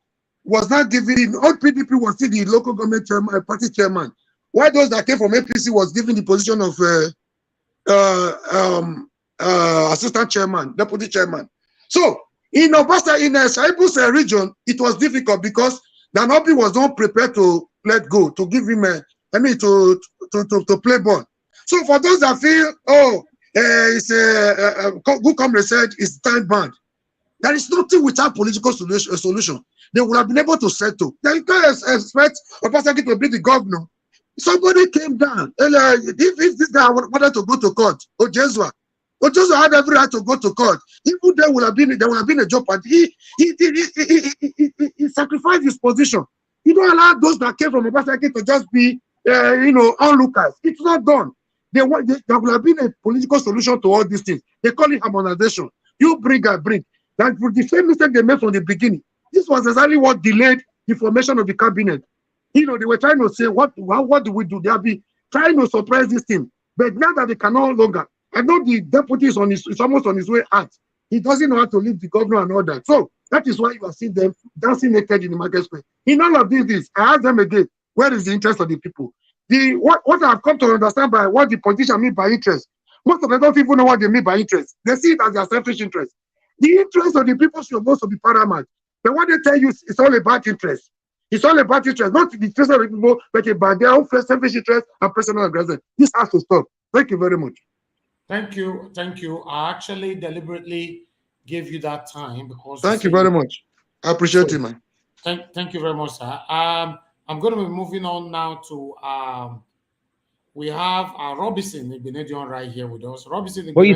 was not giving, all PDP was still the local government chairman, party chairman. While those that came from APC was given the position of assistant chairman, deputy chairman. So in Shaibu's region, it was difficult because Danobi was not prepared to let go, to give him to play ball. So for those that feel, it's good comrade said it's time bound. There is nothing without political solution. They would have been able to settle. They can't expect Obaseki to be the governor. Somebody came down. If this guy wanted to go to court, Ojesua had every right to go to court. Even there would have been a job, and he sacrificed his position. You don't allow those that came from Obaseki to just be onlookers. It's not done. There would have been a political solution to all these things. They call it harmonization. You bring, I bring. That was the same mistake they made from the beginning. This was exactly what delayed the formation of the cabinet. They were trying to say, what do we do? They have been trying to suppress this thing. But now that they can no longer, I know the deputy is almost on his way out. He doesn't know how to leave the governor and all that. So that is why you are seeing them dancing naked in the market square. In all of these, I ask them again, where is the interest of the people? What I've come to understand by what the politicians mean by interest, most of them don't even know what they mean by interest. They see it as their selfish interest. The interest of the people should also be paramount. But what they tell you is all about interest. It's all about interest, not the interest of the people, but about their own selfish interest and personal aggression. This has to stop. Thank you very much. Thank you. Thank you. I actually deliberately gave you that time because thank you very much. I appreciate it, man. Thank you very much, sir. I'm going to be moving on now to we have Robinson Ibenedion right here with us. Robinson. But you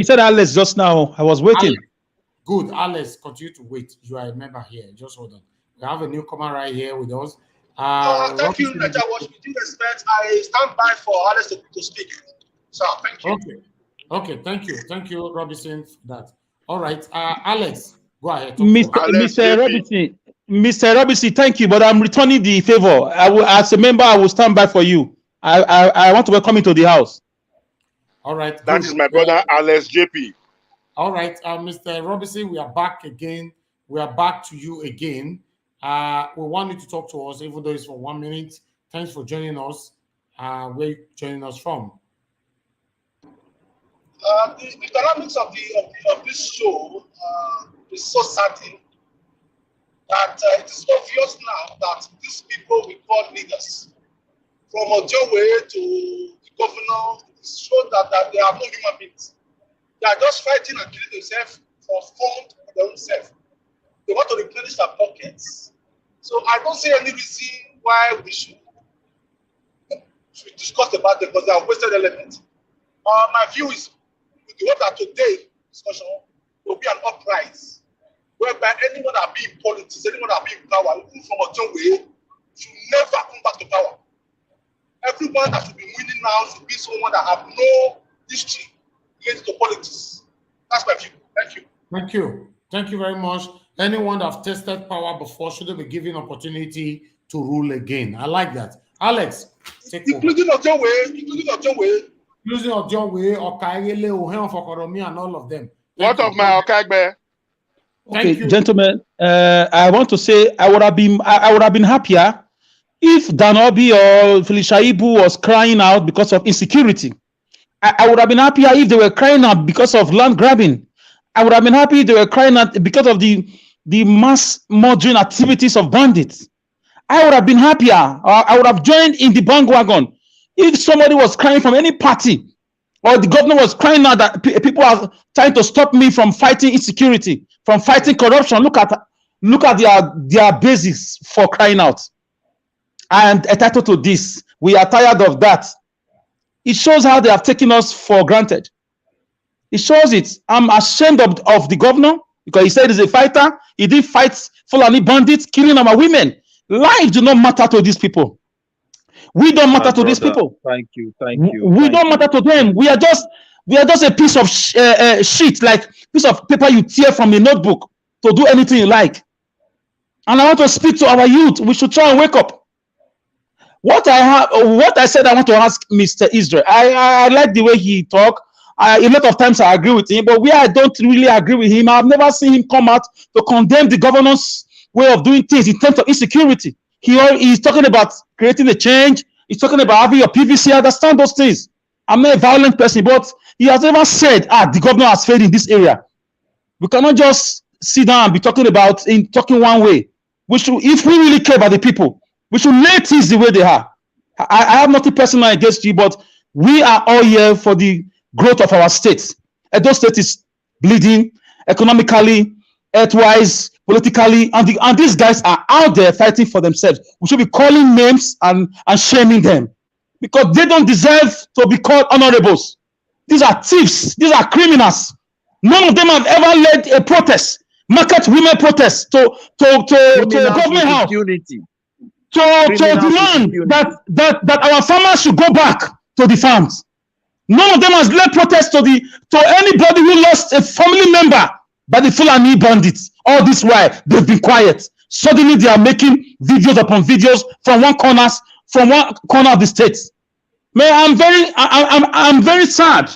said Alex just now. I was waiting. Alex. Good, Alex. Continue to wait. You are a member here. Just hold on. We have a newcomer right here with us. Thank you, Naja. With due respect, I stand by for Alex to speak. So thank you. Okay. Thank you, Robinson, for that. All right, Alex, go ahead. Mr. Robinson, thank you, but I'm returning the favor. As a member, I will stand by for you. I want to welcome you to the house. All right. That is my brother, Alex JP. All right, Mr. Robinson, we are back again. We are back to you again. We want you to talk to us, even though it's for 1 minute. Thanks for joining us. Where are you joining us from? The dynamics of this show is so certain that it is obvious now that these people we call leaders, from Ojowe to the governor, it shows that they are no human beings. They are just fighting and killing themselves for fun for their own self. They want to replenish their pockets. So I don't see any reason why we should discuss about them because they are wasted elements. My view is with the water today discussion will be an uprise whereby anyone that be in politics, anyone that be in power, even from a young way, should never come back to power. Everyone that should be winning now should be someone that have no history related to politics. That's my view. Thank you. Thank you. Thank you very much. Anyone that have tested power before shouldn't be given opportunity to rule again. I like that. Alex, including Ojowe, Okayele, Ohen Fokoromi, and all of them. What of my Okagbe? Okay, gentlemen, I want to say I would have been happier if Danobi or Shaibu was crying out because of insecurity. I would have been happier if they were crying out because of land grabbing. I would have been happy if they were crying out because of the mass murdering activities of bandits. I would have been happier. I would have joined in the bandwagon if somebody was crying from any party, or the governor was crying out that people are trying to stop me from fighting insecurity, from fighting corruption. Look at their basis for crying out. I am entitled to this. We are tired of that. It shows how they have taken us for granted. It shows it. I'm ashamed of the governor because he said he's a fighter. He did fight Fulani bandits, killing our women. Life do not matter to these people. We don't matter to these people. Thank you. We don't matter to them. We are just a piece of shit, like piece of paper you tear from a notebook to do anything you like. And I want to speak to our youth. We should try and wake up. What I said, I want to ask Mr. Israel. I like the way he talk. A lot of times I agree with him, but where I don't really agree with him, I've never seen him come out to condemn the governor's way of doing things in terms of insecurity. He's talking about creating a change. He's talking about having your PVC. I understand those things. I'm not a violent person, but he has never said, the governor has failed in this area. We cannot just sit down and be talking one way. We should, if we really care about the people, we should lay things the way they are. I have nothing personal against you, but we are all here for the growth of our state. Edo State is bleeding economically, earthwise, politically, and these guys are out there fighting for themselves. We should be calling names and shaming them because they don't deserve to be called honorables. These are thieves. These are criminals. None of them have ever led a protest, market women protest to government house. To demand that our farmers should go back to the farms. None of them has led protests to anybody who lost a family member by the Fulani bandits. All this while they've been quiet. Suddenly they are making videos upon videos from one corner of the state. Man, I'm very sad.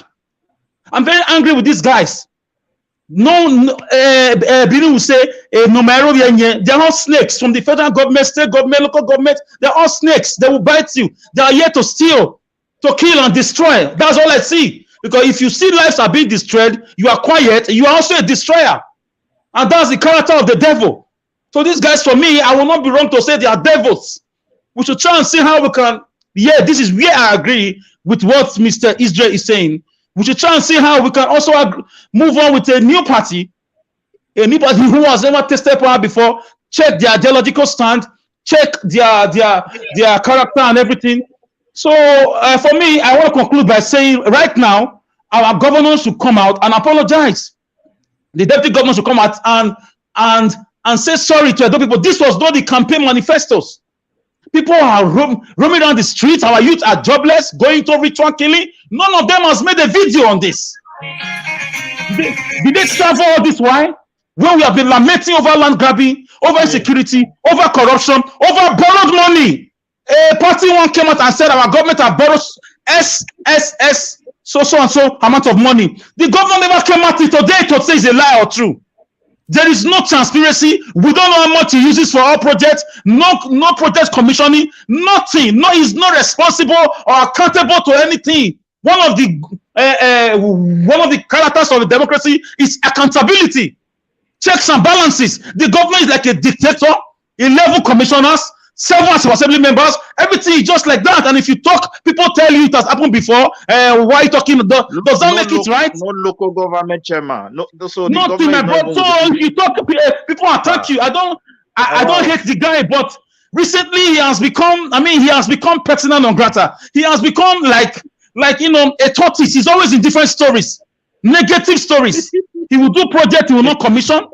I'm very angry with these guys. Bini will say, no matter they are all snakes from the federal government, state government, local government. They're all snakes. They will bite you. They are here to steal, to kill and destroy. That's all I see. Because if you see lives are being destroyed, you are quiet, you are also a destroyer. And that's the character of the devil. So these guys, for me, I will not be wrong to say they are devils. We should try and see how we can, this is where I agree with what Mr. Israel is saying. We should try and see how we can also move on with a new party who has never tasted power before, check their ideological stand, check their character and everything. So for me, I want to conclude by saying right now, our governors should come out and apologize. The deputy governor should come out and say sorry to the people. This was not the campaign manifestos. People are roaming down the streets. Our youth are jobless, going to ritual killing. None of them has made a video on this. Did they stand for all this? Why? When we have been lamenting over land grabbing, over insecurity, over corruption, over borrowed money. A party one came out and said our government have borrowed SSS so and so amount of money. The government never came out today to say it's a lie or true. There is no transparency. We don't know how much he uses for our projects. No project commissioning. Nothing. No, he's not responsible or accountable to anything. One of the characters of the democracy is accountability, checks and balances. The government is like a dictator. 11 commissioners, 7 assembly members. Everything is just like that. And if you talk, people tell you it has happened before. Why are you talking? Does that make it right? No local government chairman. So nothing. So if you talk, people attack you. I don't hate the guy, but recently he has become. He has become persona non grata. He has become like a tortoise. He's always in different stories, negative stories. He will do project. He will not commission.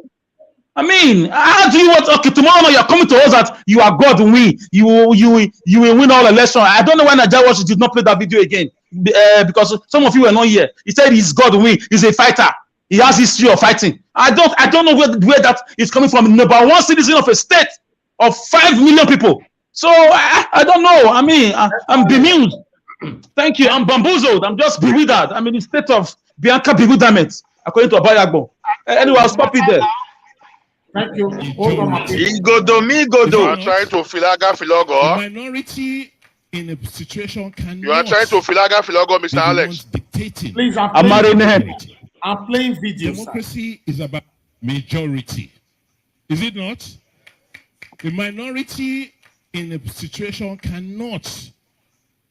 How do you want? Okay, tomorrow you're coming to us that you are God and you will win all elections. I don't know why Nigeria did not play that video again because some of you were not here. He said he's God and he's a fighter. He has history of fighting. I don't know where that is coming from. Number one citizen of a state of 5 million people. So I don't know. I'm bemused. Thank you. I'm bamboozled. I'm just bewildered. I'm in the state of Bianca bewilderment, according to Abayagbo. Anyway, I'll stop it there. Thank you. Hold on, You are trying to filaga filogo. Minority in a situation can. You are trying to filaga filogo, Mr. Alex. Please, I'm playing videos. Democracy is about majority. Is it not? The minority in a situation cannot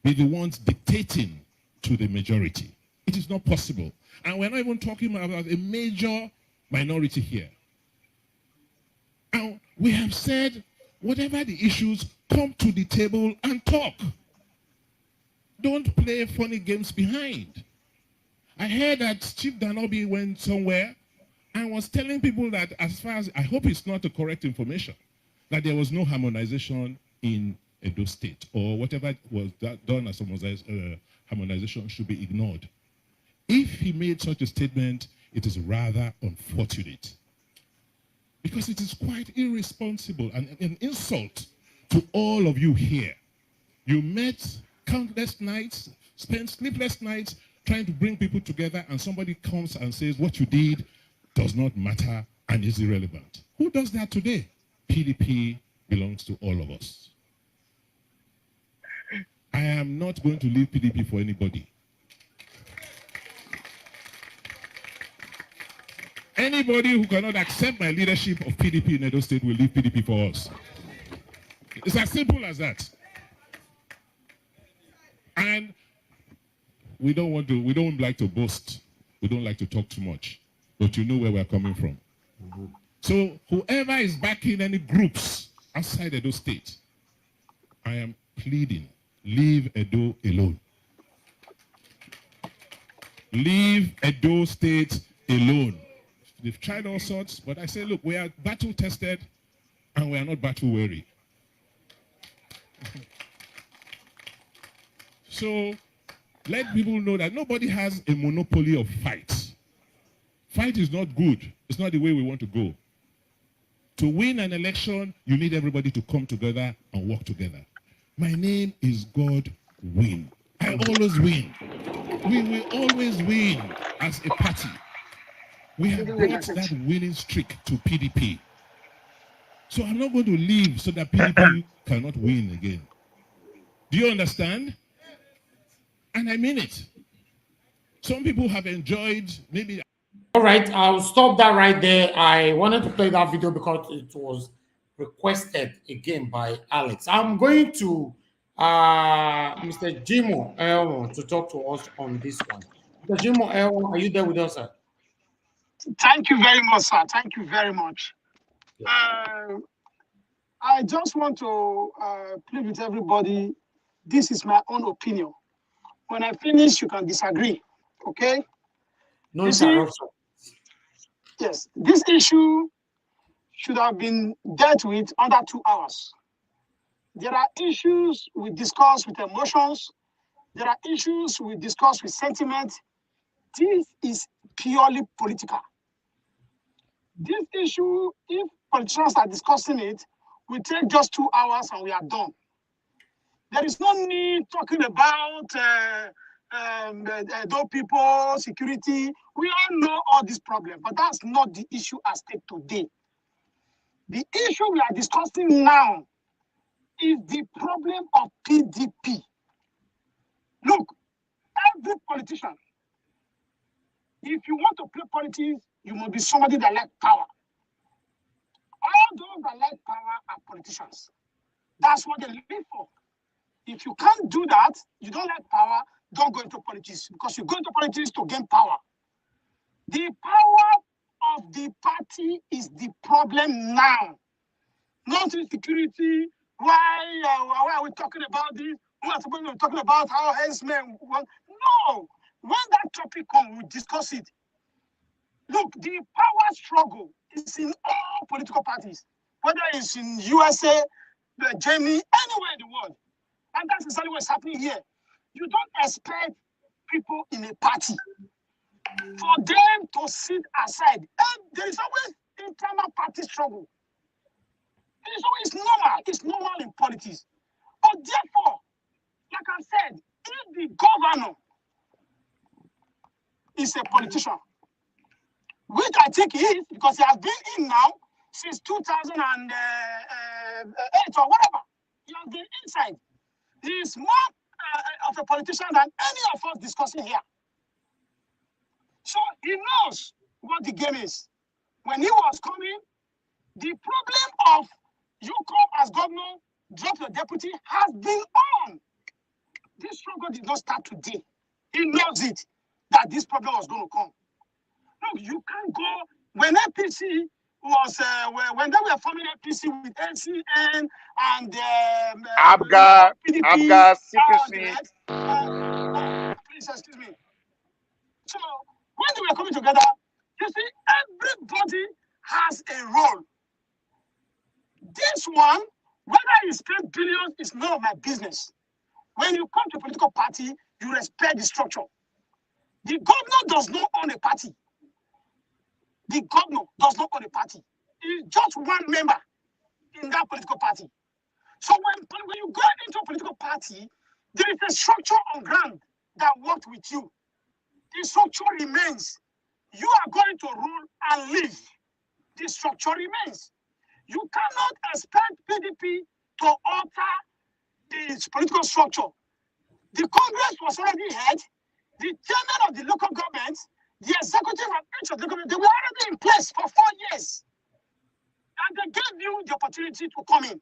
be the ones dictating to the majority. It is not possible. And we're not even talking about a major minority here. And we have said, whatever the issues, come to the table and talk. Don't play funny games behind. I heard that Chief Danobi went somewhere and was telling people that, as far as, I hope it's not the correct information, that there was no harmonization in Edo State, or whatever was done as harmonization should be ignored. If he made such a statement, it is rather unfortunate. Because it is quite irresponsible and an insult to all of you here. You met countless nights, spent sleepless nights trying to bring people together, and somebody comes and says what you did does not matter and is irrelevant. Who does that today? PDP belongs to all of us. I am not going to leave PDP for anybody. Anybody who cannot accept my leadership of PDP in Edo State will leave PDP for us. It's as simple as that. And we don't like to boast. We don't like to talk too much. But you know where we're coming from. So whoever is backing any groups outside Edo State, I am pleading, leave Edo alone. Leave Edo State alone. They've tried all sorts, but I say, look, we are battle tested and we are not battle weary. So let people know that nobody has a monopoly of fight. Fight is not good. It's not the way we want to go. To win an election, you need everybody to come together and work together. My name is God Win. I always win. We will always win as a party. We have brought that winning streak to PDP. So I'm not going to leave so that PDP cannot win again. Do you understand? And I mean it. Some people have enjoyed maybe. All right, I'll stop that right there. I wanted to play that video because it was requested again by Alex. I'm going to Mr. Jimo Elmo to talk to us on this one. Mr. Jimo Elmo, are you there with us, sir? Thank you very much, sir. Thank you very much. I just want to plead with everybody. This is my own opinion. When I finish, you can disagree. Okay? No interruption. Yes, this issue should have been dealt with under 2 hours. There are issues we discuss with emotions. There are issues we discuss with sentiment. This is purely political. This issue, if politicians are discussing it, we take just 2 hours and we are done. There is no need talking about those people, security. We all know all these problems, but that's not the issue at stake today. The issue we are discussing now is the problem of PDP. Look, every politician, if you want to play politics, you must be somebody that likes power. All those that like power are politicians. That's what they live for. If you can't do that, you don't like power, don't go into politics, because you go into politics to gain power. The power of the party is the problem now. Not security. Why are we talking about this? We are supposed to be talking about how herdsmen want. No! When that topic comes, we discuss it. Look, the power struggle is in all political parties, whether it's in USA, Germany, anywhere in the world. And that's exactly what's happening here. You don't expect people in a party for them to sit aside. And there is always internal party struggle. It's normal. It's normal in politics. But therefore, like I said, if the governor is a politician, which I think he is, because he has been in now since 2008 or whatever. He has been inside. He is more of a politician than any of us discussing here. So he knows what the game is. When he was coming, the problem of you come as governor, drop your deputy has been on. This struggle did not start today. He knows it, that this problem was going to come. Look, you can't go when APC was when they were forming APC with NCN and Abga, PDP, Abga, CPC. Please excuse me. So when they were coming together, you see, everybody has a role. This one, whether you spend billions, is none of my business. When you come to a political party, you respect the structure. The governor does not own a party. The governor does not own a party. He's just one member in that political party. So when you go into a political party, there is a structure on ground that works with you. The structure remains. You are going to rule and live. The structure remains. You cannot expect PDP to alter the political structure. The Congress was already had. The chairman of the local government, the executive of each of the government, they were already in place for 4 years. And they gave you the opportunity to come in.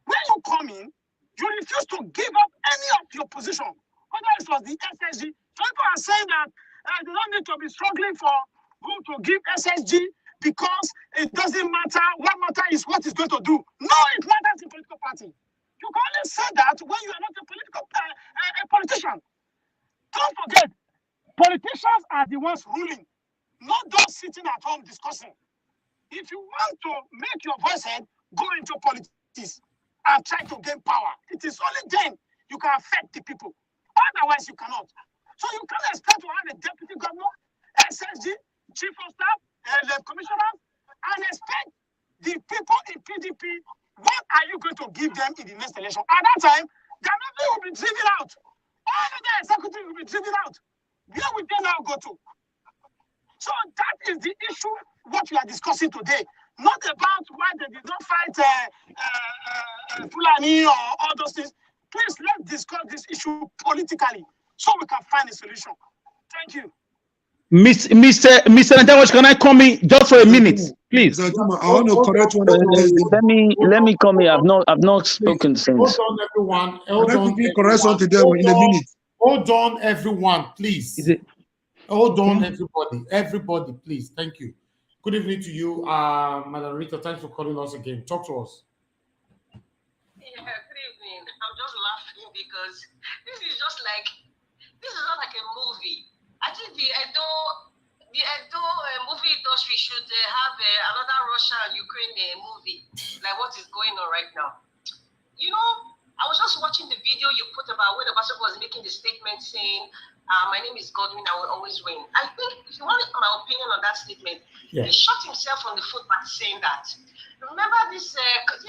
When you come in, you refuse to give up any of your position. Whether it was the SSG. Some people are saying that they don't need to be struggling for who to give SSG because it doesn't matter. What matters is what it's going to do. No, it matters in political party. You can only say that when you are not a politician. Don't forget, politicians are the ones ruling, not those sitting at home discussing. If you want to make your voice heard, go into politics and try to gain power. It is only then you can affect the people. Otherwise, you cannot. So you can't expect to have a deputy governor, SSG, chief of staff, commissioners, and expect the people in PDP, what are you going to give them in the next election? At that time, Ganavi will be driven out. All of the executive will be driven out. Where will they now go to? So that is the issue what we are discussing today. Not about why they did not fight Fulani or all those things. Please, let's discuss this issue politically so we can find a solution. Thank you. Mr. Ntawash, can I come in just for a minute, please? I want to correct one of let me come here. I've not spoken since. Hold on, everyone. Hold on, everyone, please. Hold on, everybody. Everybody, please. Thank you. Good evening to you, Madam Rita. Thanks for calling us again. Talk to us. Yeah, good evening. I'm just laughing because this is not like a movie. I think the Edo movie industry should have another Russia and Ukraine movie, like what is going on right now. You know, I was just watching the video you put about when Obaseki was making the statement saying, my name is Godwin, I will always win. I think, if you want my opinion on that statement, he shot himself on the foot by saying that. Remember this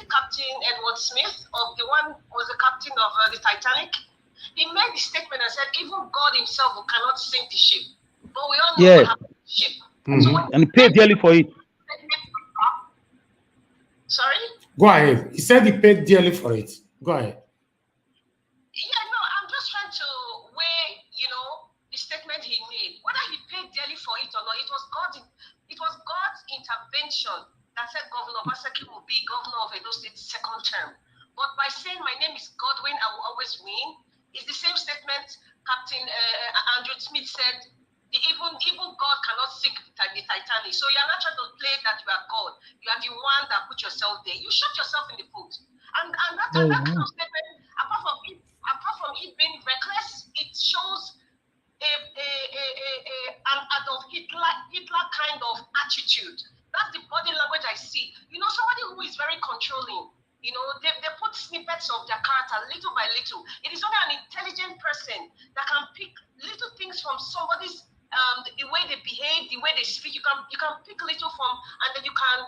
Captain Edward Smith, of the one who was the captain of the Titanic? He made the statement and said, even God himself cannot sink the ship. But we all know what happened to the ship. So And he paid dearly for it. Sorry? Go ahead. He said he paid dearly for it. Go ahead. Yeah, no, I'm just trying to weigh, the statement he made. Whether he paid dearly for it or not, it was God's intervention that said Governor Obaseki will be governor of Edo State second term. But by saying my name is Godwin, I will always win, is the same statement Captain Andrew Smith said. Even God cannot sink the Titanic. So you are not trying to play that you are God. You are the one that put yourself there. You shot yourself in the foot. And that kind of statement, apart from it being reckless, it shows an Adolf Hitler kind of attitude. That's the body language I see. Somebody who is very controlling. They put snippets of their character little by little. It is only an intelligent person that can pick little things from somebody's the way they behave, the way they speak. You can pick little from, and then you can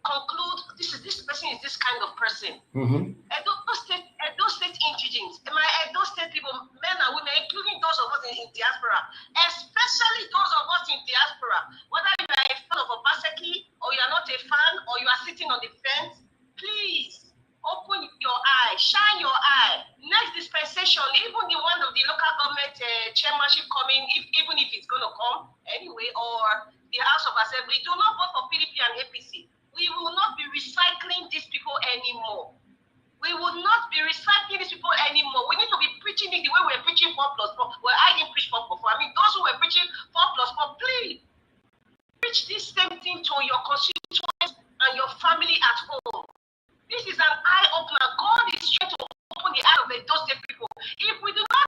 conclude this person is this kind of person. Edo State indigents, my Edo State people, men and women, including those of us in diaspora, especially those of us in diaspora, whether you are a fan of Obaseki or you are not a fan or you are sitting on the fence, please open your eye, shine your eye. Next dispensation, even the one of the local government chairmanship coming, even if it's going to come anyway, or the House of Assembly, do not vote for PDP and APC. We will not be recycling these people anymore. We will not be recycling these people anymore. We need to be preaching it the way we're preaching 4+4. Well, I didn't preach 4+4. I mean, those who were preaching 4+4, please preach this same thing to your constituents and your family at home. This is an eye-opener. God is trying to open the eye of those people. If we do not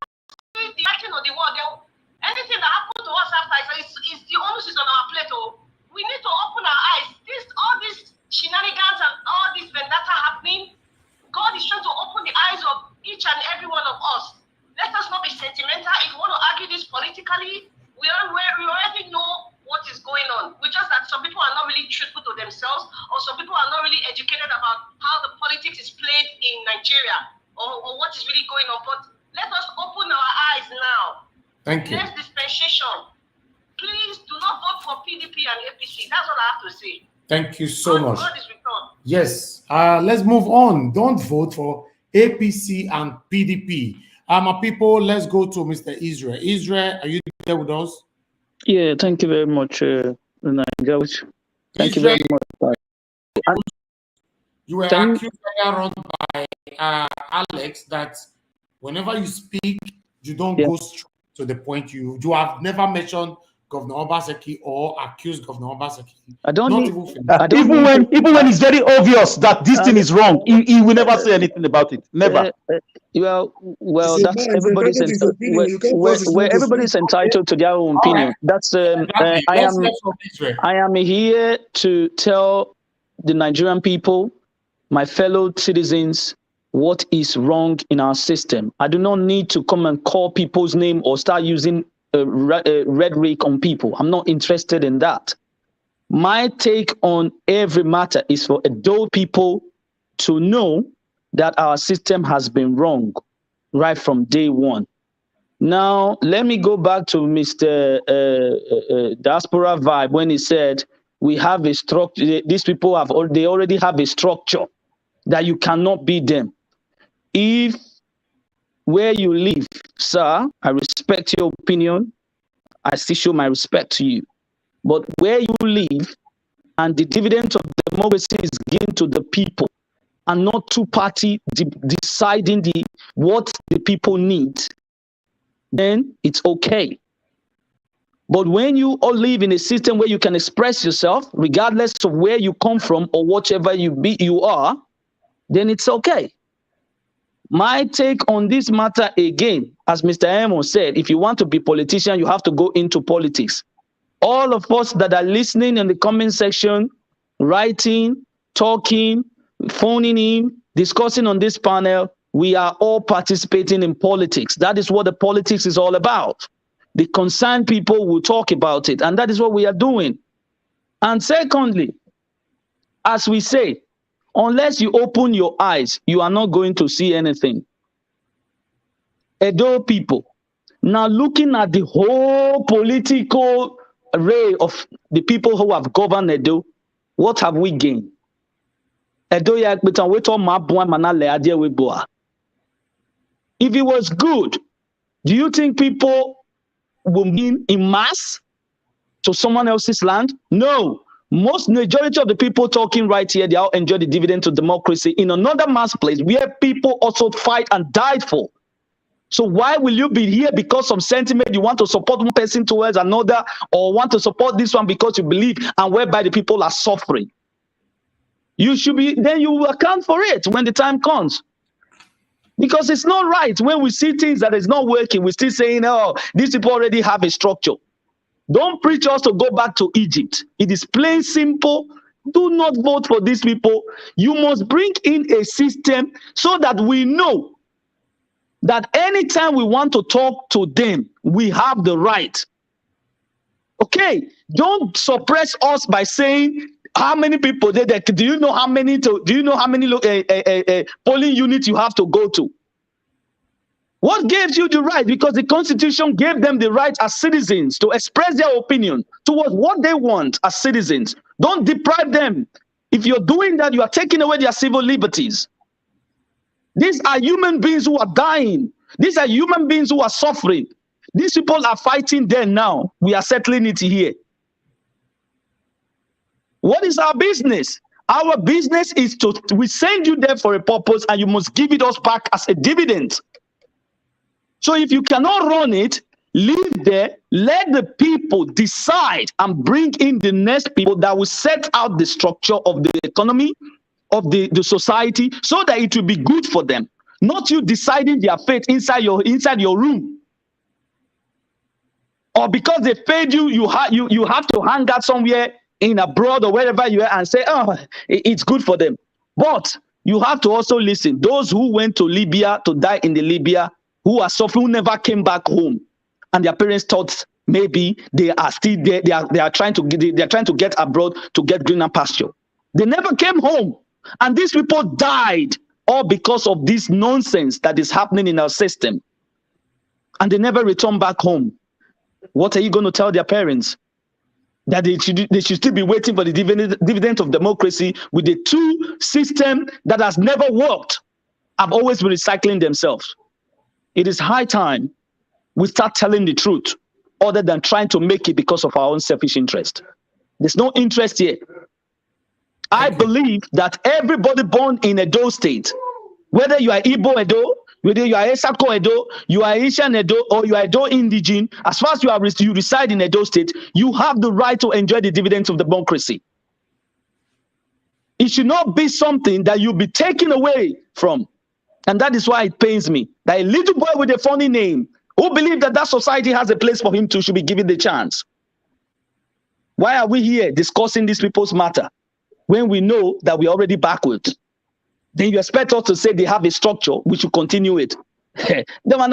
see the writing on the wall, then anything that happens to us after is the onus is on our plate. We need to open our eyes. All these shenanigans and all this vendetta happening, God is trying to open the eyes of each and every one of us. Let us not be sentimental. If we want to argue this politically, we already know what is going on. We just that some people are not really truthful to themselves, or some people are not really educated about how the politics is played in Nigeria, or what is really going on. But let us open our eyes now. Thank you. Next dispensation, please do not vote for PDP and APC. That's all I have to say. Thank you so much. God is with us. Yes. Let's move on. Don't vote for APC and PDP. My people, let's go to Mr. Israel. Israel, are you there with us? Yeah, thank you very much, Nigel. Thank you very much. You were accused earlier on by Alex that whenever you speak, you don't go straight to the point. You have never mentioned Governor Obaseki or accused Governor Obaseki. Even when it's very obvious that this thing is wrong, he will never say anything about it. Never. Well, that's everybody's everybody's entitled to their own opinion. That's I am here to tell the Nigerian people, my fellow citizens, what is wrong in our system. I do not need to come and call people's name or start using rhetoric on people. I'm not interested in that. My take on every matter is for adult people to know that our system has been wrong right from day one. Now, let me go back to Mr. Diaspora Vibe when he said, we have a structure, these people they already have a structure that you cannot beat them. If where you live, sir, I respect your opinion, I still show my respect to you. But where you live and the dividends of democracy is given to the people and not two-party deciding what the people need, then it's okay. But when you all live in a system where you can express yourself, regardless of where you come from or whatever you are, then it's okay. My take on this matter again, as Mr. Emo said, if you want to be a politician, you have to go into politics. All of us that are listening in the comment section, writing, talking, phoning in, discussing on this panel, we are all participating in politics. That is what the politics is all about. The concerned people will talk about it, and that is what we are doing. And secondly, as we say, unless you open your eyes, you are not going to see anything. Edo people, now looking at the whole political array of the people who have governed Edo, what have we gained? Edo if it was good, do you think people will be in mass to someone else's land? No. Majority of the people talking right here, they all enjoy the dividend of democracy in another mass place where people also fight and died for. So why will you be here because of sentiment? You want to support one person towards another, or want to support this one because you believe and whereby the people are suffering? You should be, then you will account for it when the time comes. Because it's not right when we see things that is not working, we're still saying, oh, these people already have a structure. Don't preach us to go back to Egypt. It is plain simple. Do not vote for these people. You must bring in a system so that we know that anytime we want to talk to them, we have the right. Okay, don't suppress us by saying how many people there. Do you know how many polling units you have to go to? What gives you the right? Because the Constitution gave them the right as citizens to express their opinion towards what they want as citizens. Don't deprive them. If you're doing that, you are taking away their civil liberties. These are human beings who are dying. These are human beings who are suffering. These people are fighting there now. We are settling it here. What is our business? Our business is we send you there for a purpose and you must give it us back as a dividend. So if you cannot run it, leave there, let the people decide and bring in the next people that will set out the structure of the economy, of the society, so that it will be good for them. Not you deciding their fate inside your room. Or because they paid you, you have to hang out somewhere in abroad or wherever you are and say, oh, it's good for them. But you have to also listen. Those who went to Libya to die in the Libya, who are suffering, who never came back home, and their parents thought maybe they are still there. They are trying to get abroad to get greener pasture. They never came home, and these people died all because of this nonsense that is happening in our system, and they never returned back home. What are you going to tell their parents? That they should still be waiting for the dividend of democracy with the two system that has never worked, have always been recycling themselves. It is high time we start telling the truth other than trying to make it because of our own selfish interest. There's no interest here. I believe that everybody born in Edo State, whether you are Igbo Edo, whether you are Esako Edo, you are Asian Edo, or you are Edo indigene, as far as you reside in Edo State, you have the right to enjoy the dividends of democracy. It should not be something that you'll be taken away from. And that is why it pains me that a little boy with a funny name who believes that society has a place for him to should be given the chance. Why are we here discussing these people's matter when we know that we're already backwards? Then you expect us to say they have a structure, we should continue it. We don't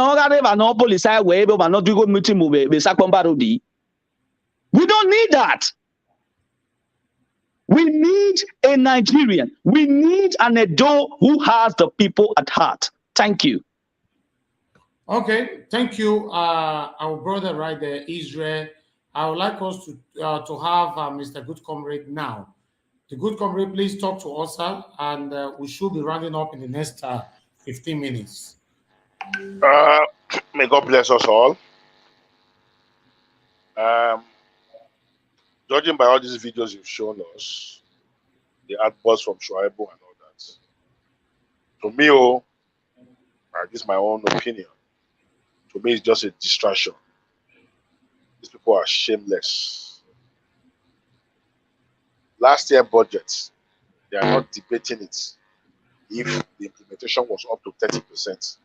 need that. We need a Nigerian. We need an Edo who has the people at heart. Thank you. Okay, thank you, our brother right there, Israel. I would like us to have Mr. Good Comrade now. The Good Comrade, please talk to us, sir, and we should be rounding up in the next 15 minutes. May God bless us all. Judging by all these videos you've shown us, the outbursts from Shaibu and all that, to me, this is my own opinion. To me, it's just a distraction. These people are shameless. Last year budget, they are not debating it if the implementation was up to 30%.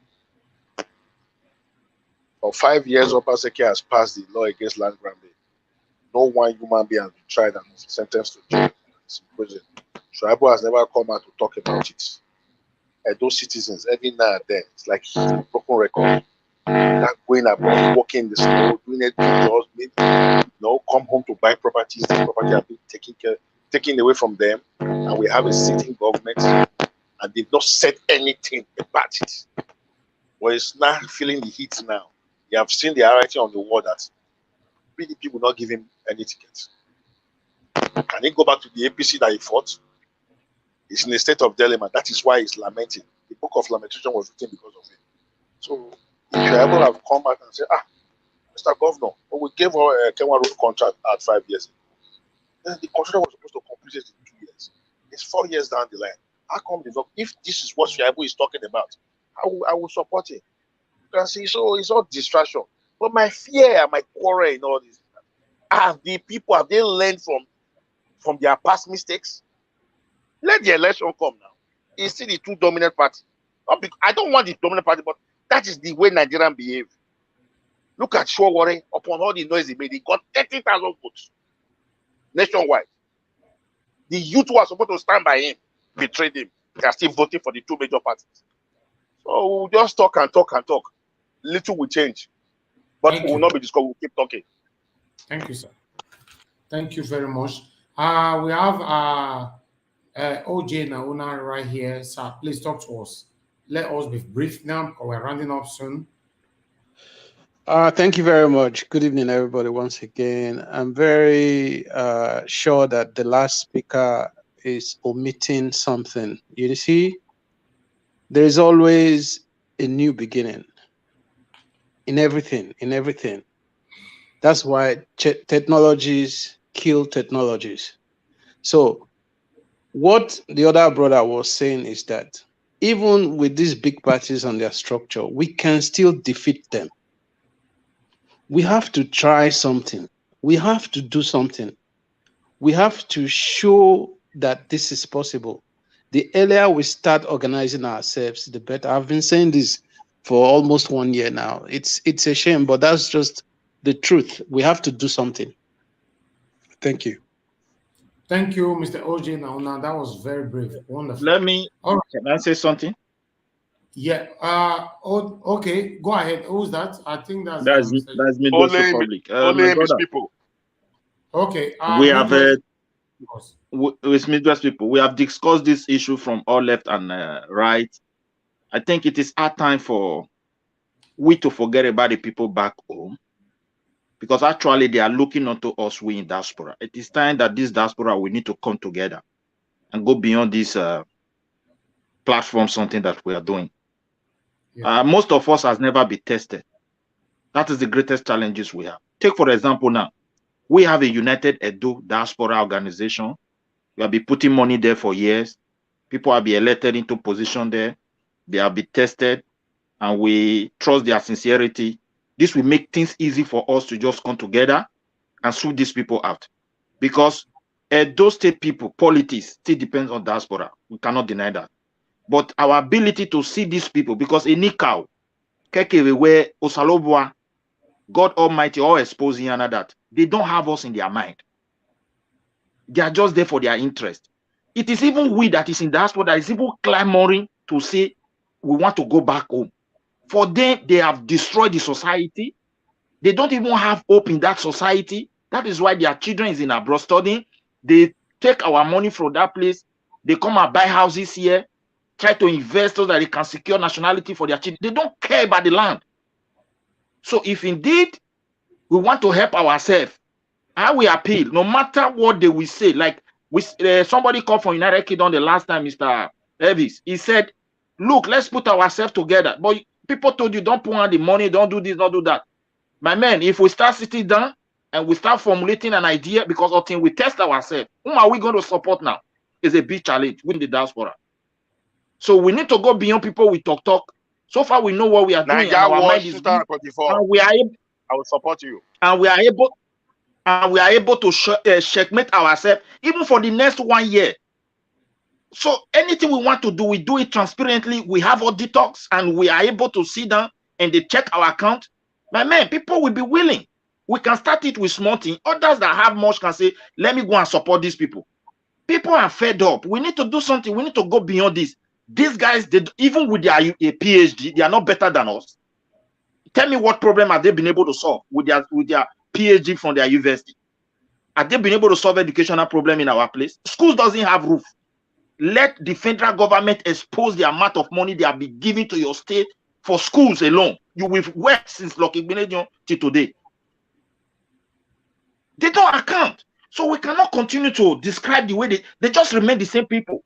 For 5 years, Obaseki has passed the law against land grabbing. No one human being has been tried and sentenced to jail and is in prison. Shaibu has never come out to talk about it. And those citizens, every now and then, it's like a broken record. Not going about walking the snow, doing it, come home to buy properties. The property have been taken away from them, and we have a sitting government, and they've not said anything about it. Well, it's not feeling the heat now. You have seen the writing on the wall that PDP will not give him any ticket. Can he go back to the APC that he fought? He's in a state of dilemma. That is why he's lamenting. The book of lamentation was written because of him. So if you're able to have come back and say, Mr. Governor, we gave her a Kenwa Road contract at 5 years ago. Then the contractor was supposed to complete it in 2 years. It's 4 years down the line. How come if this is what Shaibu is talking about, I will support it. You can see, so it's all distraction. But my fear and my quarrel in all this, have they learned from their past mistakes? Let the election come now. It's still the two dominant parties. I don't want the dominant party, but that is the way Nigerians behave. Look at Showore, upon all the noise he made, he got 30,000 votes nationwide. The youth who are supposed to stand by him betrayed him. They are still voting for the two major parties. So we'll just talk and talk and talk. Little will change. But we will not be discussed. We'll keep talking. Thank you, sir. Thank you very much. We have OJ Nauna right here. Sir, please talk to us. Let us be brief now because we're rounding up soon. Thank you very much. Good evening, everybody, once again. I'm very sure that the last speaker is omitting something. You see, there is always a new beginning in everything, That's why technologies kill technologies. So what the other brother was saying is that even with these big parties and their structure, we can still defeat them. We have to try something. We have to do something. We have to show that this is possible. The earlier we start organizing ourselves, the better. I've been saying this for almost 1 year now. It's a shame, but that's just the truth. We have to do something. Thank you. Thank you, Mr. OJ Nauna. That was very brief. Wonderful. Can I say something? Yeah. Okay. Go ahead. Who's that? I think that's Midwest Republic. Only his people. Okay. We have with Midwest people. We have discussed this issue from all left and right. I think it is our time for we to forget about the people back home, because actually they are looking onto us, we in diaspora. It is time that this diaspora, we need to come together and go beyond this platform, something that we are doing. Yeah. Most of us has never been tested. That is the greatest challenges we have. Take, for example, now, we have a United Edo Diaspora Organization. We have been putting money there for years. People have been elected into position there. They have been tested, and we trust their sincerity. This will make things easy for us to just come together and sort these people out. Because those state people, politics, still depends on diaspora. We cannot deny that. But our ability to see these people, because in Nikau, Kekewe, where Osalobwa, God Almighty, all exposing and that, they don't have us in their mind. They are just there for their interest. It is even we that is in diaspora that is even clamoring to say, we want to go back home. For them, they have destroyed the society. They don't even have hope in that society. That is why their children is in abroad studying. They take our money from that place. They come and buy houses here, try to invest so that they can secure nationality for their children. They don't care about the land. So if indeed we want to help ourselves, I will appeal, no matter what they will say. Like somebody called from United Kingdom the last time, Mr. Elvis. He said, look, let's put ourselves together. But people told you, don't put on the money, don't do this, don't do that. My man, if we start sitting down and we start formulating an idea, because of things we test ourselves, whom are we going to support now? Is a big challenge within the diaspora. So we need to go beyond people we talk. So far, we know what we are doing, and our mind is good, and we are able, I will support you. And we are able to checkmate ourselves even for the next 1 year. So anything we want to do, we do it transparently. We have auditors, and we are able to sit down and they check our account. My man, people will be willing. We can start it with small things. Others that have much can say, let me go and support these people. People are fed up. We need to do something. We need to go beyond this. These guys, even with their PhD, they are not better than us. Tell me what problem have they been able to solve with their PhD from their university? Have they been able to solve educational problem in our place? Schools doesn't have roof. Let the federal government expose the amount of money they have been giving to your state for schools alone. You will work since Lucky Benedion till today. They don't account. So we cannot continue to describe the way they just remain the same people.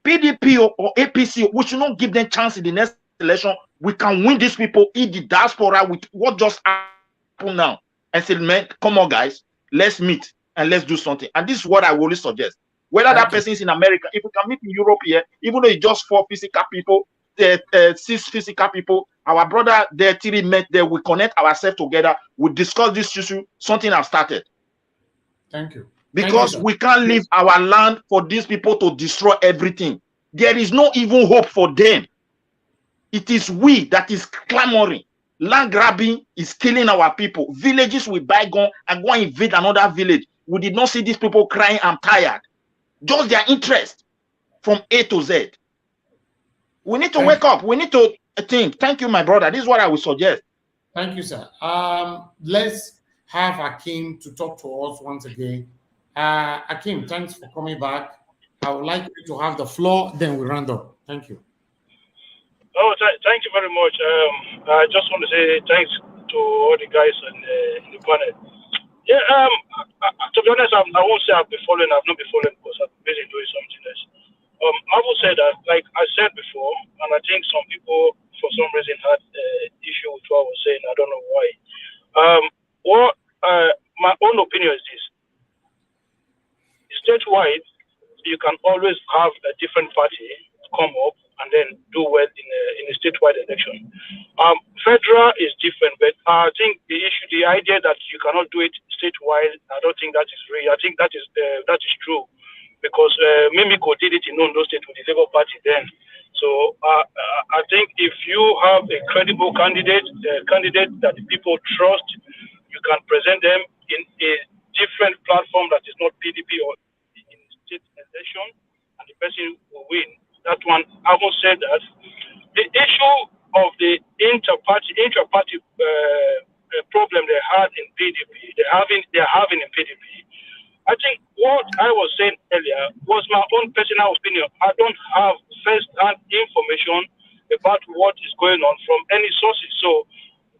PDP or APC, we should not give them chance in the next election. We can win these people in the diaspora with what just happened now. And say, man, come on, guys, let's meet and let's do something. And this is what I always suggest. Whether that person is in America, if we can meet in Europe here, even though it's just 4 physical people, 6 physical people, our brother there, Tiri met there, we connect ourselves together, we discuss this issue, something has started. Thank you. Because we can't leave our land for these people to destroy everything. There is no even hope for them. It is we that is clamoring. Land grabbing is killing our people. Villages will buy gun and go and invade another village. We did not see these people crying, I'm tired. Just their interest from A to Z. We need to wake up. We need to think. Thank you, my brother. This is what I would suggest. Thank you, sir. Let's have Akim to talk to us once again. Akim, thanks for coming back. I would like you to have the floor, then we round up. Thank you. Oh, thank you very much. I just want to say thanks to all the guys in the panel. Yeah, to be honest, I won't say I've been following. I've not been following because I'm busy doing something else. I will say that, like I said before, and I think some people, for some reason, had issue with what I was saying. I don't know why. My own opinion is this. Statewide, you can always have a different party come up and then do well in a statewide election. Federal is different, but I think the idea that you cannot do it statewide, I don't think that is real. I think that is true, because Mimiko did it in Ondo State with the Labour Party then. So I think if you have a credible candidate, that the people trust, you can present them in a different platform that is not PDP or in state election, and the person will win. That one, I will say that the issue of the intra-party problem they had in PDP, they're having in PDP. I think what I was saying earlier was my own personal opinion. I don't have first-hand information about what is going on from any sources. So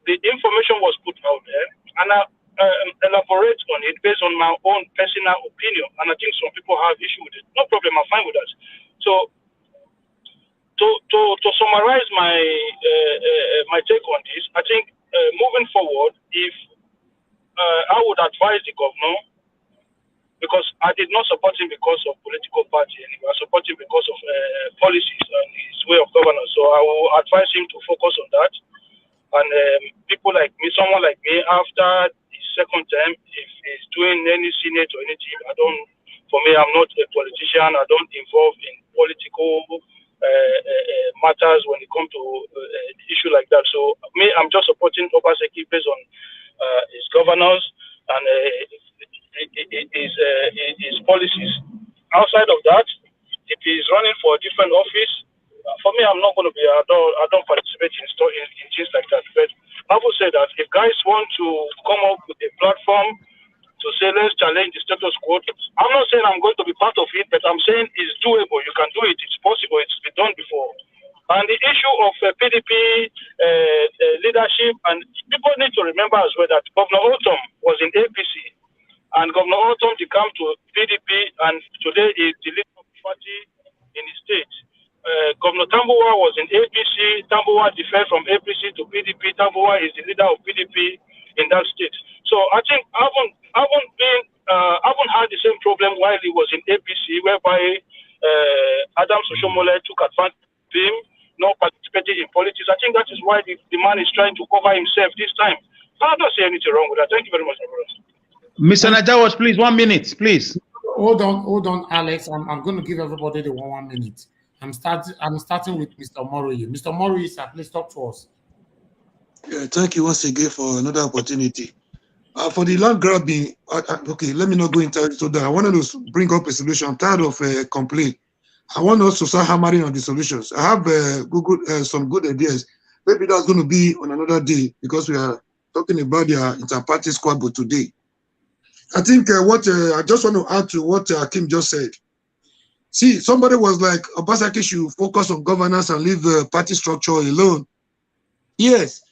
the information was put out there, and I elaborate on it based on my own personal opinion. And I think some people have issue with it. No problem, I'm fine with that. So to summarize my my take on this, I think moving forward, if I would advise the governor, because I did not support him because of political party anymore. I support him because of policies and his way of governance. So I will advise him to focus on that. And people like me, someone like me, after the second term, if he's doing any senate or anything, for me, I'm not a politician. I don't involve in political matters when it comes to an issue like that. So me, I'm just supporting Obaseki based on his governance and his policies. Outside of that, if he's running for a different office, for me, I'm not going to be. I don't participate in things like that. But I would say that if guys want to come up with a platform to say let's challenge the status quo, I'm not saying I'm going to be part of it, but I'm saying it's doable. You can do it. It's possible. It's been done before. And the issue of PDP leadership, and people need to remember as well that Governor Otom was in APC, and Governor Otom became to PDP, and today is the leader of the party in the state. Governor Tambuwa was in APC. Tambuwa deferred from APC to PDP. Tambuwa is the leader of PDP in that state. So I think I haven't had the same problem while he was in APC, whereby Adams Oshomole took advantage of him, not participating in politics. I think that is why the man is trying to cover himself this time. I don't see anything wrong with that. Thank you very much, my brothers. Mr. Najawas, please, 1 minute, please. Hold on, Alex. I'm going to give everybody the 1 minute. I'm starting with Mr. Mori. Mr. Mori, sir, please talk to us. Yeah, thank you once again for another opportunity. For the land grabbing, okay, let me not go into that. I wanted to bring up a solution. I'm tired of complaint. I want us to start hammering on the solutions. I have some good ideas. Maybe that's going to be on another day because we are talking about the inter-party squabble today. I think I just want to add to what Kim just said. See, somebody was like, Obaseki should focus on governance and leave the party structure alone. Yes,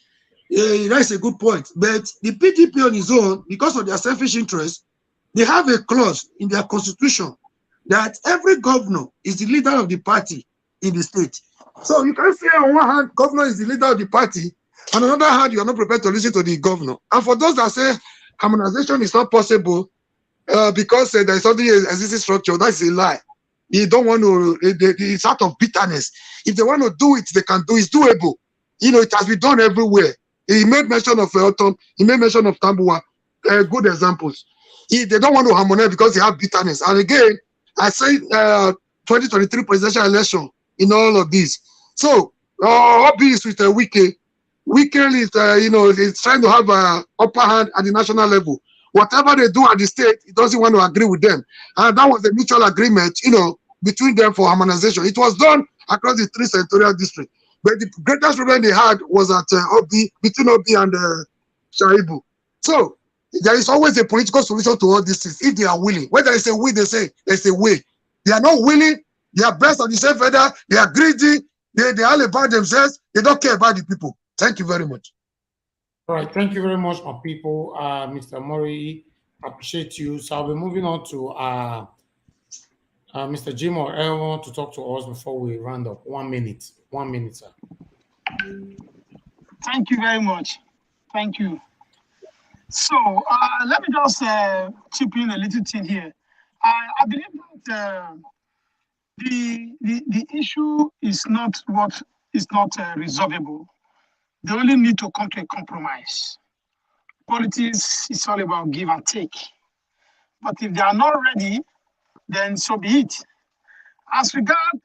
that's a good point. But the PDP on its own, because of their selfish interest, they have a clause in their constitution that every governor is the leader of the party in the state. So you can say on one hand, governor is the leader of the party, on another hand, you are not prepared to listen to the governor. And for those that say harmonization is not possible because there is something existing structure, that's a lie. You don't want to, it's out of bitterness. If they want to do it, they can do it. It's doable. You know, it has been done everywhere. He made mention of Otom, he made mention of Tambuwa, good examples. They don't want to harmonize because they have bitterness. And again, I say 2023 presidential election in all of this. So, Orbih is with Wike. Wike is, is trying to have an upper hand at the national level. Whatever they do at the state, he doesn't want to agree with them. And that was a mutual agreement, between them for harmonization. It was done across the 3 senatorial districts. But the greatest problem they had was at Orbih, between Orbih and Shaibu. So there is always a political solution to all these things if they are willing. When there is a will, they say there's a way. They are not willing. They are best on the same feather. They are greedy. They all about themselves. They don't care about the people. Thank you very much. All right, thank you very much, my people. Mr. Mori, appreciate you. So I'll be moving on to Mr. Jim or Elmo to talk to us before we round up. 1 minute. 1 minute, sir. Thank you very much. Thank you. So let me just chip in a little thing here. I believe that the issue is not resolvable. They only need to come to a compromise. Politics is all about give and take. But if they are not ready, then so be it. As regards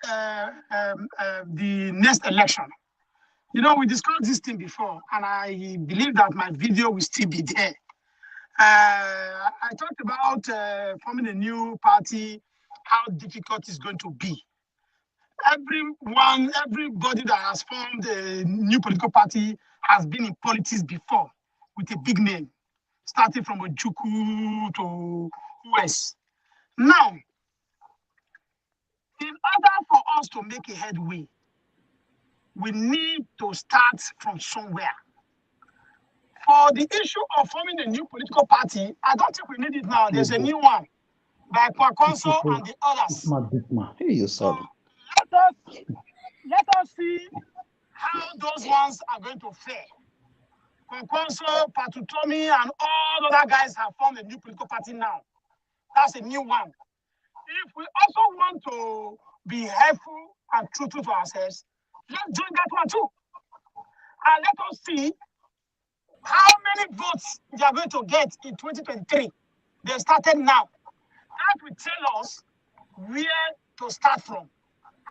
the next election, we discussed this thing before, and I believe that my video will still be there. I talked about forming a new party, how difficult it's going to be. Everybody that has formed a new political party has been in politics before with a big name, starting from Ojukwu to US. Now, in order for us to make a headway, we need to start from somewhere. For the issue of forming a new political party, I don't think we need it now. There's a new one by Kwakonso and the others. So let us see how those ones are going to fare. Kwakonso, Patutomi, and all other guys have formed a new political party now. That's a new one. If we also want to be helpful and truthful to ourselves, let's join that one too. And let us see how many votes they are going to get in 2023. They started now. That will tell us where to start from,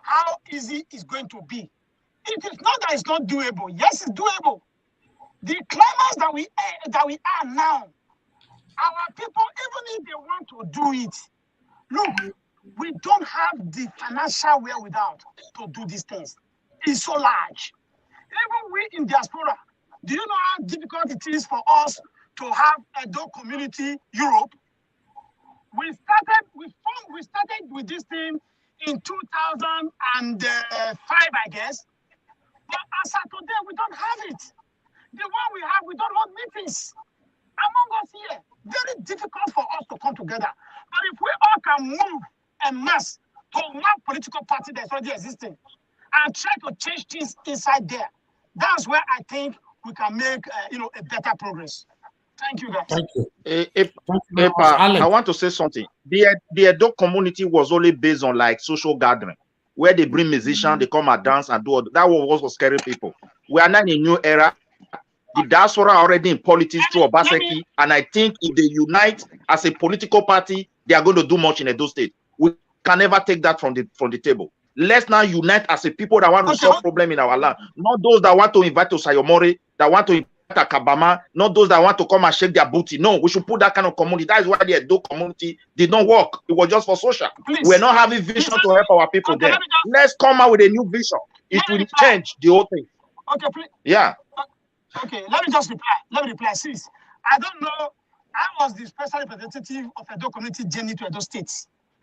how easy it's going to be. It is not that it's not doable. Yes, it's doable. The climax that we are now, our people, even if they want to do it, look, we don't have the financial wherewithal to do these things. It's so large. Even we in diaspora, do you know how difficult it is for us to have a dog community Europe? We started with this thing in 2005, I guess. But as of today, we don't have it. The one we have, we don't hold meetings among us here. Very difficult for us to come together. But if we all can move en masse to one political party that's already existing and try to change things inside there, that's where I think we can make a better progress. Thank you, guys. Thank you. I want to say something. The Edo community was only based on like social gathering, where they bring musicians, they come and dance and do all that. Was what scaring people. We are now in a new era. The diaspora are already in politics through Obaseki, and I think if they unite as a political party, they are going to do much in Edo State. We can never take that from the table. Let's now unite as a people that want to solve problem in our land, not those that want to invite to Sayomori, that want to invite to Kabama, not those that want to come and shake their booty. No, we should put that kind of community. That is why the Edo community did not work. It was just for social. We're not having vision to help our people there. Let's come out with a new vision. It will change the whole thing. Okay, please. Yeah. Okay, let me just reply. Let me reply, sis. I don't know. I was the special representative of Edo community journey to Edo State,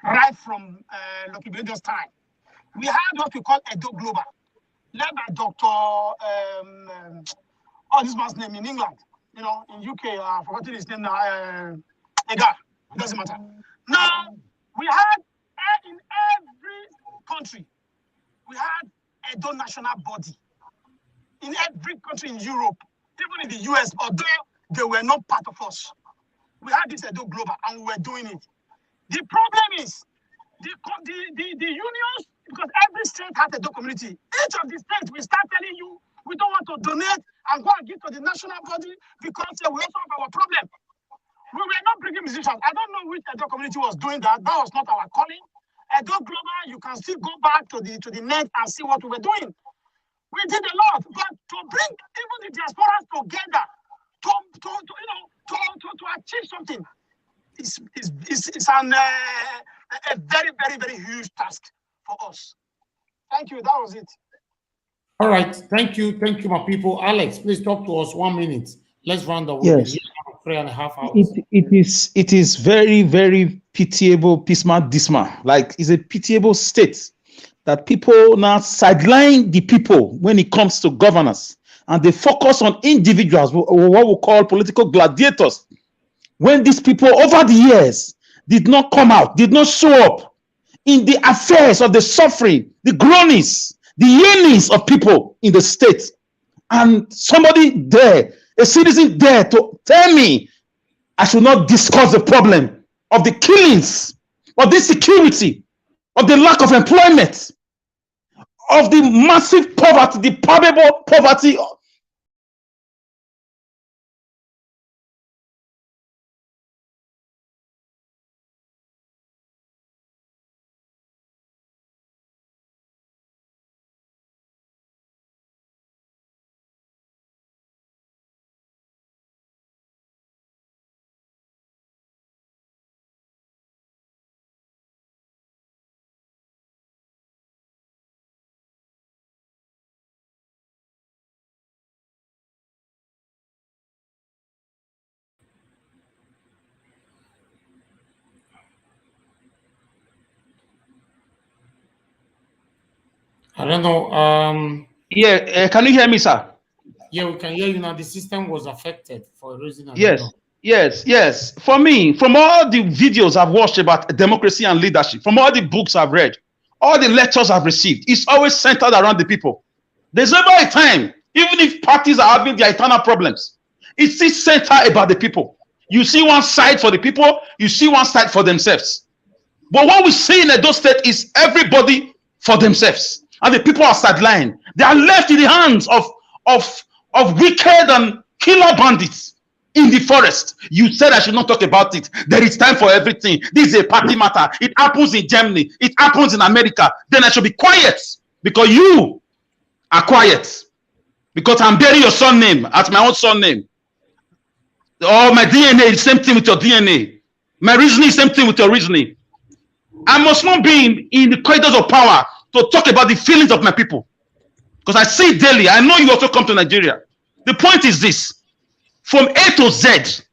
right from Lucky Belenjo's time. We had what we call Edo Global, led by Dr. This man's name in England, in UK, I've forgotten his name now, Edgar, it doesn't matter. Now, we had in every country, we had Edo national body. In every country in Europe, even in the US, although they were not part of us, we had this Edo Global and we were doing it. The problem is, the unions, because every state has a Edo community. Each of the states will start telling you, we don't want to donate and go and give to the national body because we also have our problem. We were not bringing musicians. I don't know which Edo community was doing that. That was not our calling. Edo Global, you can still go back to the net and see what we were doing. We did a lot, but to bring even the diasporas together to achieve something is a very, very, very huge task for us. Thank you. That was it. All right. Thank you, my people. Alex, please talk to us 1 minute. Let's round up. Yes. 3.5 hours. It is very, very pitiable, dismal. Like, it's a pitiable state that people now sideline the people when it comes to governance, and they focus on individuals, what we call political gladiators. When these people over the years did not come out, did not show up in the affairs of the suffering, the groanings, the yearnings of people in the state, and somebody there, a citizen there, to tell me I should not discuss the problem of the killings, of the insecurity, of the lack of employment, of the massive poverty, the palpable poverty. I don't know. Can you hear me, sir? Yeah, we can hear you now. The system was affected for a reason. Yes. For me, from all the videos I've watched about democracy and leadership, from all the books I've read, all the lectures I've received, it's always centered around the people. There's never a time, even if parties are having their internal problems, it's still centered about the people. You see one side for the people, you see one side for themselves. But what we see in Edo State is everybody for themselves. And the people are sidelined. They are left in the hands of wicked and killer bandits in the forest. You said I should not talk about it. There is time for everything. This is a party matter. It happens in Germany. It happens in America. Then I should be quiet because you are quiet. Because I'm bearing your son name as my own son name. Oh, my DNA is same thing with your DNA. My reasoning is same thing with your reasoning. I must not be in the corridors of power to talk about the feelings of my people. Because I see it daily. I know you also come to Nigeria. The point is this. From A to Z,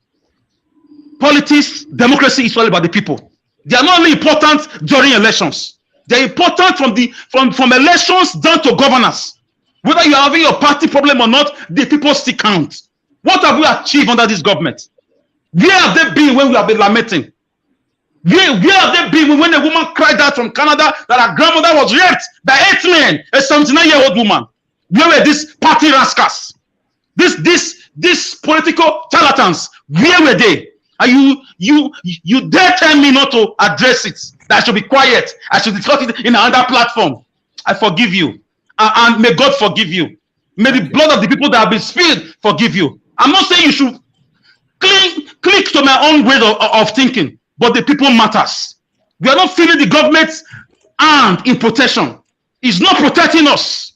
politics, democracy is all about the people. They are not only important during elections. They are important from elections down to governance. Whether you are having your party problem or not, the people still count. What have we achieved under this government? Where have they been when we have been lamenting? Where have they been when a woman cried out from Canada that her grandmother was raped by 8 men, a 79-year-old woman? Where were these party rascals? These political charlatans, where were they? And you dare tell me not to address it, that I should be quiet, I should discuss it in another platform. I forgive you. And may God forgive you. May the blood of the people that have been spilled forgive you. I'm not saying you should click to my own way of thinking, but the people matters. We are not feeling the government's hand in protection. It's not protecting us.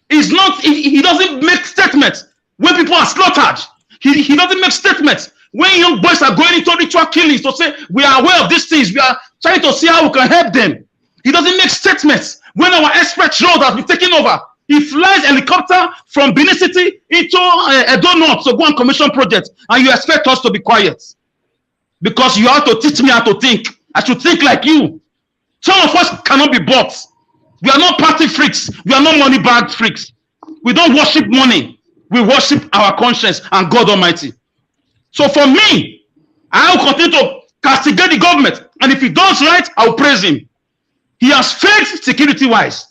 It's not. He doesn't make statements when people are slaughtered. He doesn't make statements when young boys are going into ritual killings to say we are aware of these things. We are trying to see how we can help them. He doesn't make statements when our express road has been taken over. He flies helicopter from Benin City into Edo North to go and commission projects, and you expect us to be quiet because you have to teach me how to think. I should think like you. Some of us cannot be bought. We are not party freaks. We are not money bag freaks. We don't worship money. We worship our conscience and God Almighty. So for me, I will continue to castigate the government, and if he does right, I will praise him. He has failed security-wise.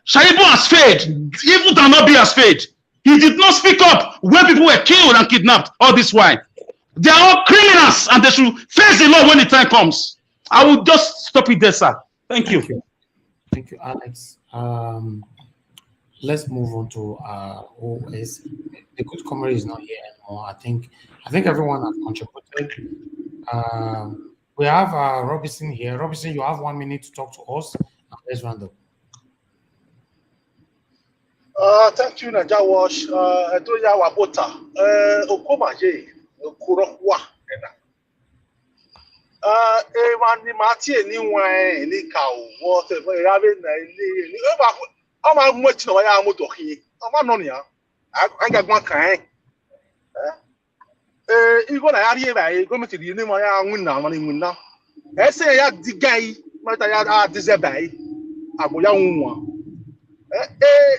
Shaibu has failed. Even Danobi has failed. He did not speak up when people were killed and kidnapped. All this while. They are all criminals, and they should face the law when the time comes. I will just stop it there, sir. Thank you. Thank you, Alex. Let's move on to OS. The good comrade is not here anymore. I think everyone has contributed. We have Robinson here. Robinson, you have 1 minute to talk to us. Let's round up. Thank you, Najawash. Edoya Wabota. Okomaje. Okurokwa. Ewan ni mati ni wan ni ka o te fo yabe na ile ni o ba o ma mu chi no ya moto ki o ma no ni a ga gwan kan igo na yari ba e go meti ni mo ya ngun na ma ni ngun na ese ya digai ma ta ya dize bai aboya nwa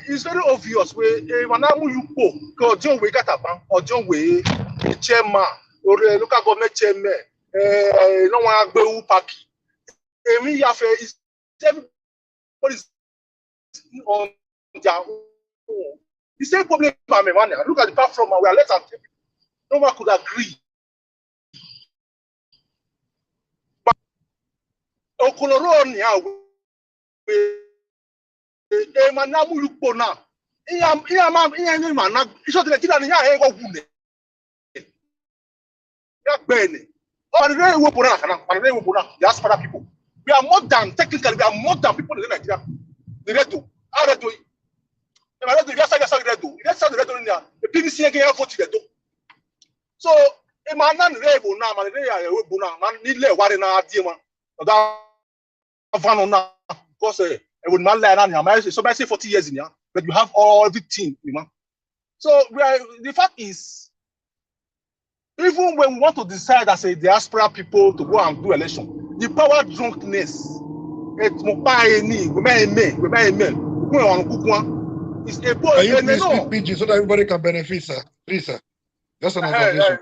it's very obvious we manamu yupo ko ojo we gataban ojo we chairman or local government chairman no one agbewu party emi ya fe is everybody on their own. The same problem by me man. Look at the platform we are less than no one could agree. But Okoloro ni manamu yupo na iya ni mana iso de Nigeria ni ya e go gune ya gbene o re wo pona kana re wo pona diaspora people we are more than technically we are more than people in Nigeria the redo how redo e ma redo ya sa redo ni the PVC again ya vote redo so e ma na re wo na ma re ya wo bu na ma ni le ware na adie ma da fano na because it would not lie now. So I say 40 years in here, but you have everything, you know. So the fact is, even when we want to decide as a diaspora people to go and do election, the power drunkenness, it's Can you please speak PG so that everybody can benefit, sir? Please, sir. That's an observation.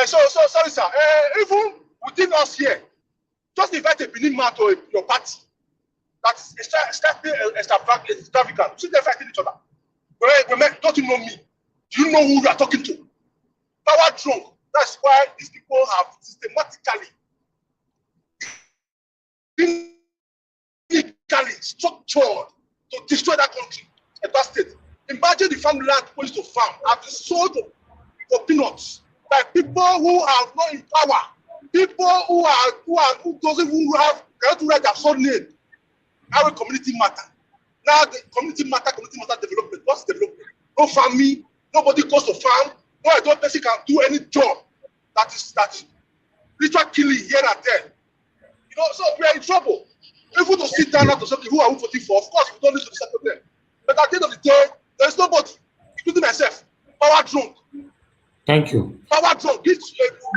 So sorry, sir. Even within us here, just invite a Benin man to your party. That's extravagant. See, they're fighting each other. Don't you know me? Do you know who you are talking to? Power drunk. That's why these people have systematically structured to destroy that country and that state. Imagine the family land people used to farm have been sold for peanuts by people who are not in power, people who doesn't even have cannot write their son name. Our community matter. Now the community matter development. What's development? No family, nobody goes to farm, no adult person can do any job that is ritual killing here and there. You know, so we are in trouble. If we to sit down and to say who are we voting for, of course we don't need to settle them. But at the end of the day, there's nobody, including myself, power drunk. Thank you. Power drunk gives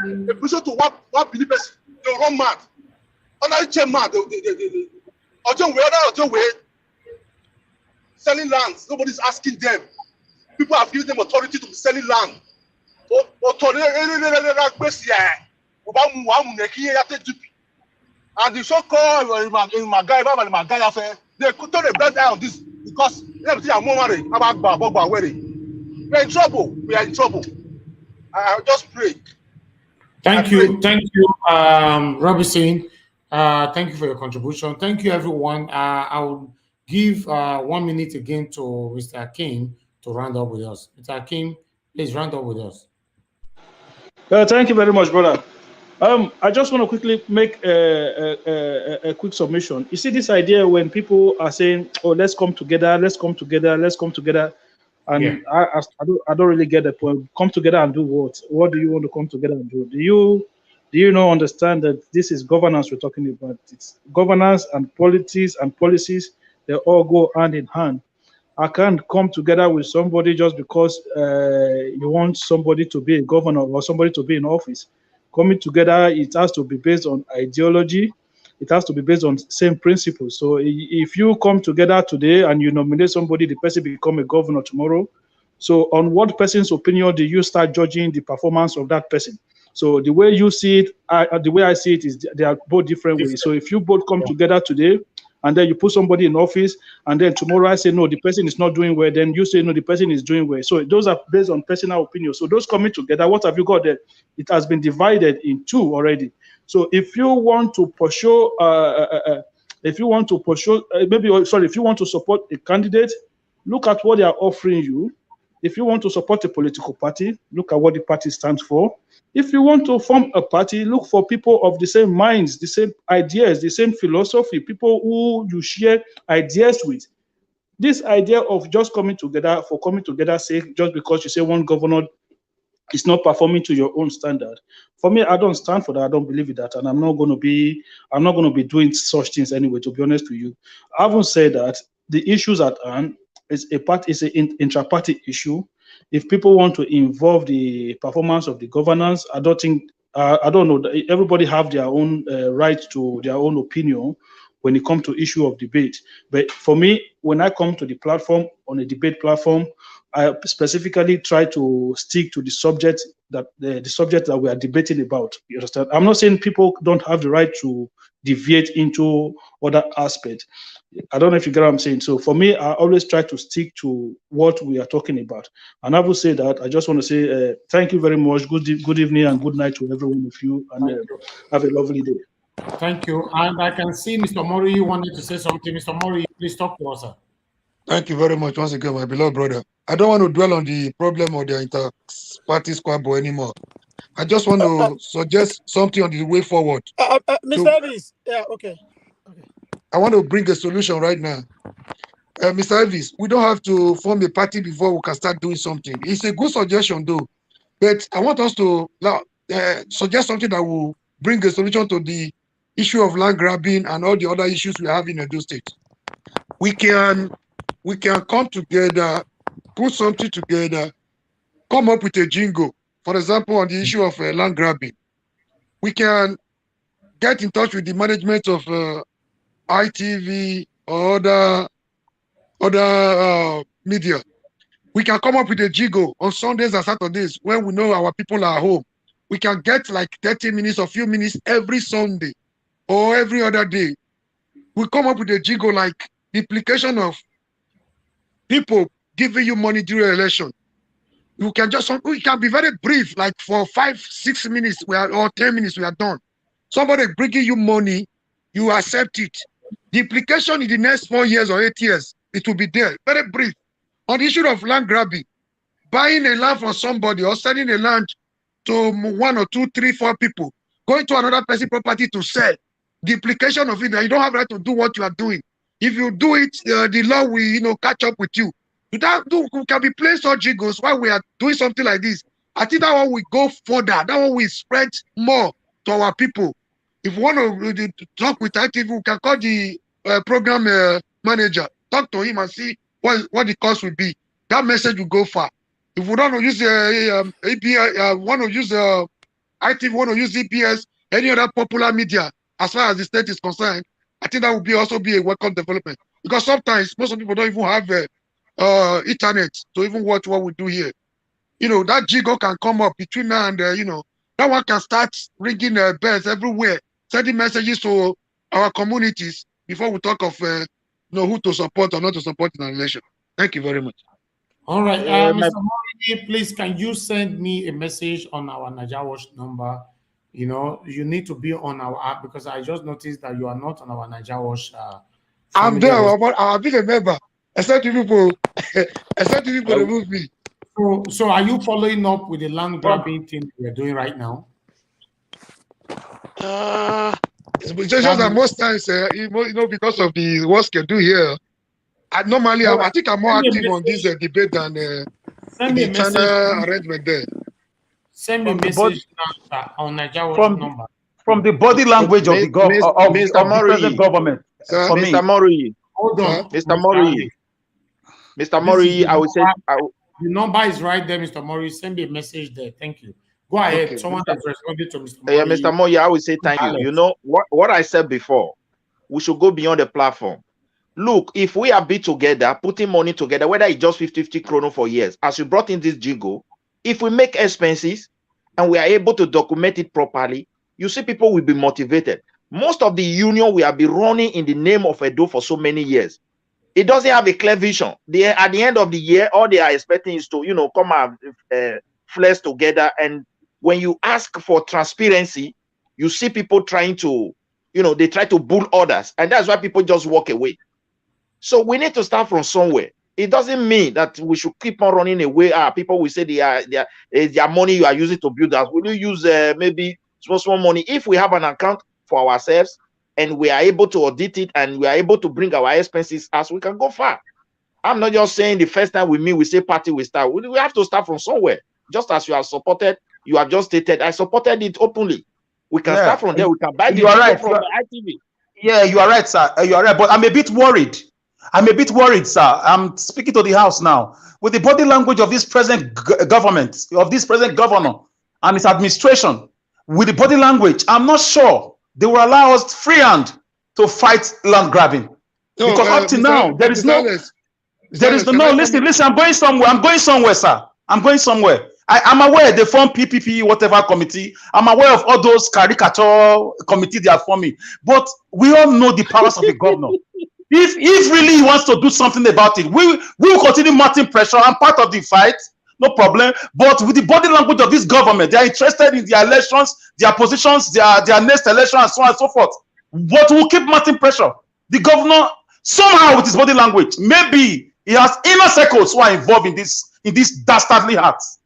a person to one belief person, they run mad. Another chairman, selling lands. Nobody's asking them. People have given them authority to be selling land. And the so-called they could turn a blind eye on this because everything I'm worried about we're in trouble. We are in trouble. I just pray. Thank you, Robinson. Thank you for your contribution. Thank you, everyone. I will give 1 minute again to Mr. King to round up with us. Mr. King, please round up with us. Thank you very much, brother. I just want to quickly make a quick submission. You see this idea when people are saying, "Oh, let's come together, let's come together, let's come together," and Yeah. I don't really get the point. Come together and do what? What do you want to come together and do? Do you not understand that this is governance we're talking about? It's governance and politics and policies. They all go hand in hand. I can't come together with somebody just because you want somebody to be a governor or somebody to be in office. Coming together, it has to be based on ideology. It has to be based on same principles. So if you come together today and you nominate somebody, the person become a governor tomorrow. So on what person's opinion do you start judging the performance of that person? So the way you see it, the way I see it is they are both different ways. So if you both come together today, and then you put somebody in office, and then tomorrow I say, no, the person is not doing well, then you say, no, the person is doing well. So those are based on personal opinion. So those coming together, what have you got there? It has been divided in two already. So if you want to pursue, if you want to support a candidate, look at what they are offering you. If you want to support a political party, look at what the party stands for. If you want to form a party, look for people of the same minds, the same ideas, the same philosophy, people who you share ideas with. This idea of just coming together for coming together sake, just because you say one governor is not performing to your own standard. For me, I don't stand for that. I don't believe in that, and I'm not going to be doing such things anyway. To be honest with you, I haven't said that the issues at hand is an intra-party issue. If people want to involve the performance of the governance, I don't know. Everybody have their own right to their own opinion when it comes to issue of debate. But for me, when I come to the platform, on a debate platform, I specifically try to stick to the subject that we are debating about. You understand? I'm not saying people don't have the right to deviate into other aspects. I don't know if you get what I'm saying. So for me, I always try to stick to what we are talking about. And I will say that I just want to say thank you very much. Good evening and good night to every one of you, and have a lovely day. Thank you. And I can see Mr. Mori, you wanted to say something. Mr. Mori, please talk to us, sir. Thank you very much once again, my beloved brother. I don't want to dwell on the problem of the inter-party squabble anymore. I just want to suggest something on the way forward. Mr. Elvis, yeah, okay. I want to bring a solution right now. Mr. Elvis, we don't have to form a party before we can start doing something. It's a good suggestion, though. But I want us to suggest something that will bring a solution to the issue of land grabbing and all the other issues we have in Edo State. We can come together, put something together, come up with a jingle. For example, on the issue of land grabbing, we can get in touch with the management of ITV or other media. We can come up with a jingle on Sundays and Saturdays when we know our people are home. We can get like 30 minutes or few minutes every Sunday or every other day. We come up with a jingle like the implication of people giving you money during election. We can be very brief, like for 5-6 minutes or 10 minutes, we are done. Somebody bringing you money, you accept it. The implication in the next 4 years or 8 years, it will be there, very brief. On the issue of land grabbing, buying a land from somebody or selling a land to 1 or 2, 3, 4 people, going to another person's property to sell. The implication of it that you don't have right to do what you are doing. If you do it, the law will catch up with you. We can be playing such jingles while we are doing something like this. I think that one will go further. That one will spread more to our people. If we want to talk with ITV, we can call the program manager, talk to him and see what the cost will be. That message will go far. If we don't want to use ABS, want to use ITV, want to use EPS, any other popular media, as far as the state is concerned, I think that would also be a welcome development. Because sometimes most of people don't even have internet to even watch what we do here. You know, that jiggle can come up between now and, you know, that one can start ringing bells everywhere, sending messages to our communities before we talk of, you know, who to support or not to support in an election. Thank you very much. All right, Mr. Mori, please, can you send me a message on our Naija Watch number? You know, you need to be on our app because I just noticed that you are not on our Naija Watch. I'm there. I'll be a member. Except you people, except you people remove me. So are you following up with the land grabbing thing we're doing right now? It's just that most times, you know, because of the work schedule here, I think I'm more active on this debate than the channel arrangement there. Send me a message on Naija Watch number. From the body language of the present government. Sir? For me. Mr. Mori. Hold on. Mr. Mori. Mr. Mori, I will say the number is right there, Mr. Mori. Send me a message there. Thank you. Go ahead. Okay. Someone has responded to Mr. Mori. Yeah, Mr. Mori, I will say thank you. You know what I said before, we should go beyond the platform. Look, if we are be together, putting money together, whether it's just 50 kroner for years, as you brought in this jingle, if we make expenses and we are able to document it properly, you see people will be motivated. Most of the union we have been running in the name of Edo for so many years. It doesn't have a clear vision. At the end of the year, all they are expecting is to, you know, come and flesh together. And when you ask for transparency, you see people trying to, you know, they try to bull others. And that's why people just walk away. So we need to start from somewhere. It doesn't mean that we should keep on running away. People will say their money you are using to build that. Will you use maybe small money? If we have an account for ourselves and we are able to audit it and we are able to bring our expenses as we can go far. I'm not just saying the first time we meet, we say party we start. We have to start from somewhere. Just as you have supported, you have just stated, I supported it openly. We can start from there. We can buy the video from the ITV. Yeah, you are right, sir. You are right. But I'm a bit worried. Sir. I'm speaking to the House now. With the body language of this present government, of this present governor and his administration, with the body language, I'm not sure they will allow us free hand to fight land grabbing. No, because up to now, there is no, listen, I'm going somewhere, sir. I'm going somewhere. I'm aware they form PPP, whatever committee. I'm aware of all those caricature committee they are forming. But we all know the powers of the governor. If really he wants to do something about it, we will continue mounting pressure. I'm part of the fight, no problem. But with the body language of this government, they are interested in their elections, their positions, their next election, and so on and so forth. But we'll keep mounting pressure. The governor, somehow with his body language, maybe he has inner circles who are involved in this dastardly acts.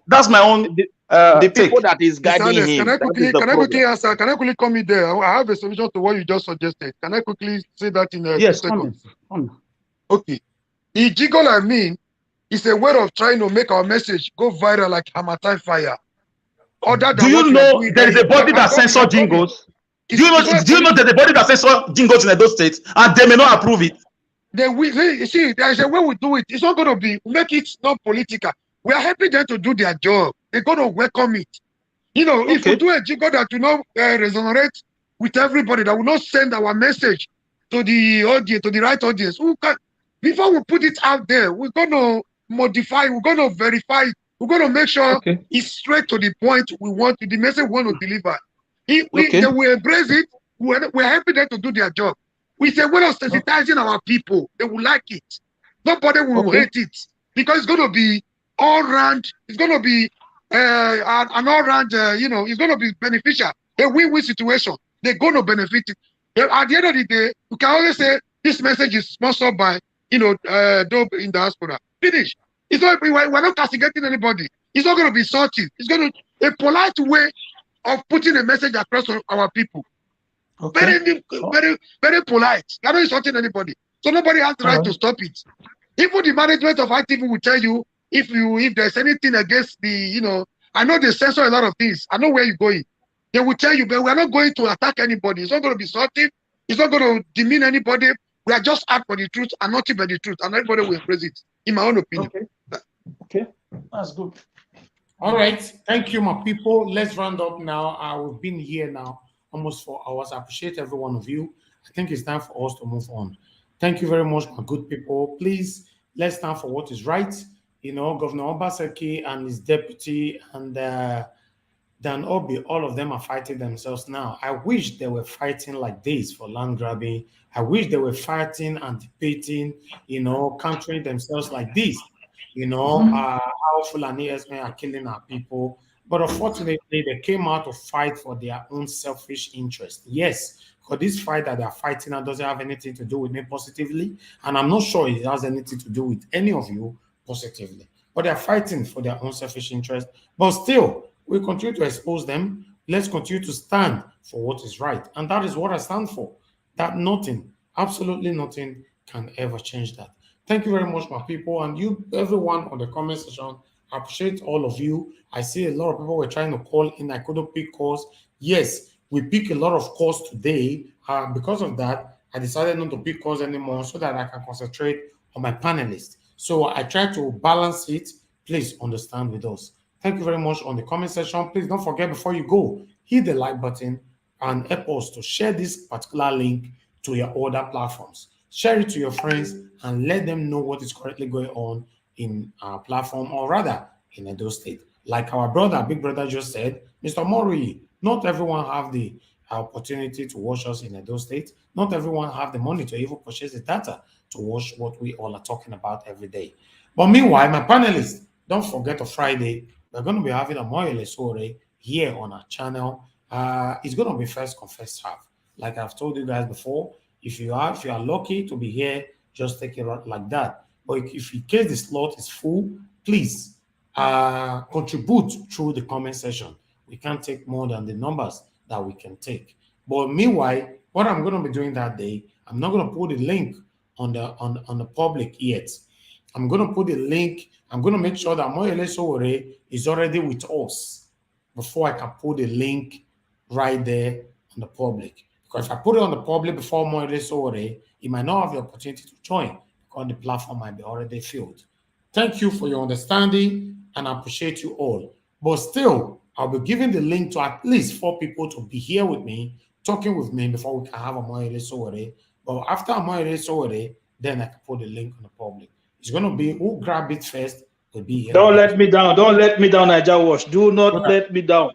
That's my own the people that is guiding him. Can I quickly answer? Can I quickly come in there? I have a solution to what you just suggested. Can I quickly say that in a few seconds? Okay. The jiggle I mean is a way of trying to make our message go viral like Hamatan fire. Do you know there is a body that censors jingles? Do you know there's a body that censors jingles in those states and they may not approve it? See, there is a way we do it. It's not going to be, make it not political. We are helping them to do their job. They're going to welcome it. You know, if we do a jingle that will not resonate with everybody, that will not send our message to the audience, to the right audience, before we put it out there, we're going to modify, we're going to verify, we're going to make sure it's straight to the point we want, the message we want to deliver. They will embrace it. We're helping them to do their job. We say we're not sensitizing our people. They will like it. Nobody will hate it because it's going to be all round. It's going to be an all round. You know, it's going to be beneficial. A win-win situation. They're going to benefit it. At the end of the day, you can always say this message is sponsored by, you know, Dope in diaspora. Finish. It's not. We're not castigating anybody. It's not going to be salty. It's going to a polite way of putting a message across to our people. Very polite. You're not insulting anybody. So nobody has the right to stop it. Even the management of ITV will tell you if there's anything against the, you know, I know they censor a lot of things. I know where you're going. They will tell you, but we're not going to attack anybody. It's not going to be salty. It's not going to demean anybody. We are just out for the truth and nothing but the truth. And everybody will embrace it, in my own opinion. Okay. That's good. All right. Thank you, my people. Let's round up now. We've been here now almost 4 hours. I appreciate every one of you. I think it's time for us to move on. Thank you very much, my good people. Please Let's stand for what is right. You know, Governor Obaseki and his deputy and Dan Orbih, all of them are fighting themselves now. I wish they were fighting like this for land grabbing. I wish they were fighting and debating, you know, countering themselves like this. You know, how Fulani men are killing our people. But unfortunately, they came out to fight for their own selfish interest. Yes, because this fight that they're fighting now doesn't have anything to do with me positively. And I'm not sure it has anything to do with any of you positively. But they're fighting for their own selfish interest. But still, we continue to expose them. Let's continue to stand for what is right. And that is what I stand for. That nothing, absolutely nothing can ever change that. Thank you very much, my people. And you, everyone on the comment section, I appreciate all of you. I see a lot of people were trying to call in. I couldn't pick calls. Yes, we pick a lot of calls today. Because of that, I decided not to pick calls anymore so that I can concentrate on my panelists. So I try to balance it. Please understand with us. Thank you very much on the comment section. Please don't forget before you go, hit the like button and help us to share this particular link to your other platforms. Share it to your friends and let them know what is currently going on in our platform, or rather in Edo State. Like our brother, big brother just said, Mr. Mori, not everyone have the opportunity to watch us in Edo State. Not everyone have the money to even purchase the data to watch what we all are talking about every day. But meanwhile, my panelists, don't forget on Friday, we're going to be having a Moyele Sore here on our channel. It's going to be first come first half. Like I've told you guys before, if you are lucky to be here, just take it like that. But if in case the slot is full, please contribute through the comment section. We can't take more than the numbers that we can take. But meanwhile, what I'm going to be doing that day, I'm not going to put a link on the public yet. I'm going to put a link. I'm going to make sure that Moyele Sowore is already with us before I can put a link right there on the public. Because if I put it on the public before Moyele Sowore, he might not have the opportunity to join because the platform might be already filled. Thank you for your understanding and I appreciate you all. But still, I'll be giving the link to at least 4 people to be here with me, talking with me before we can have a Moyele Sowore. But after Moyele Sowore, then I can put the link on the public. It's going to be who grab it first will be here. Don't let me down. Don't let me down, Niger Wash. Do not let me down.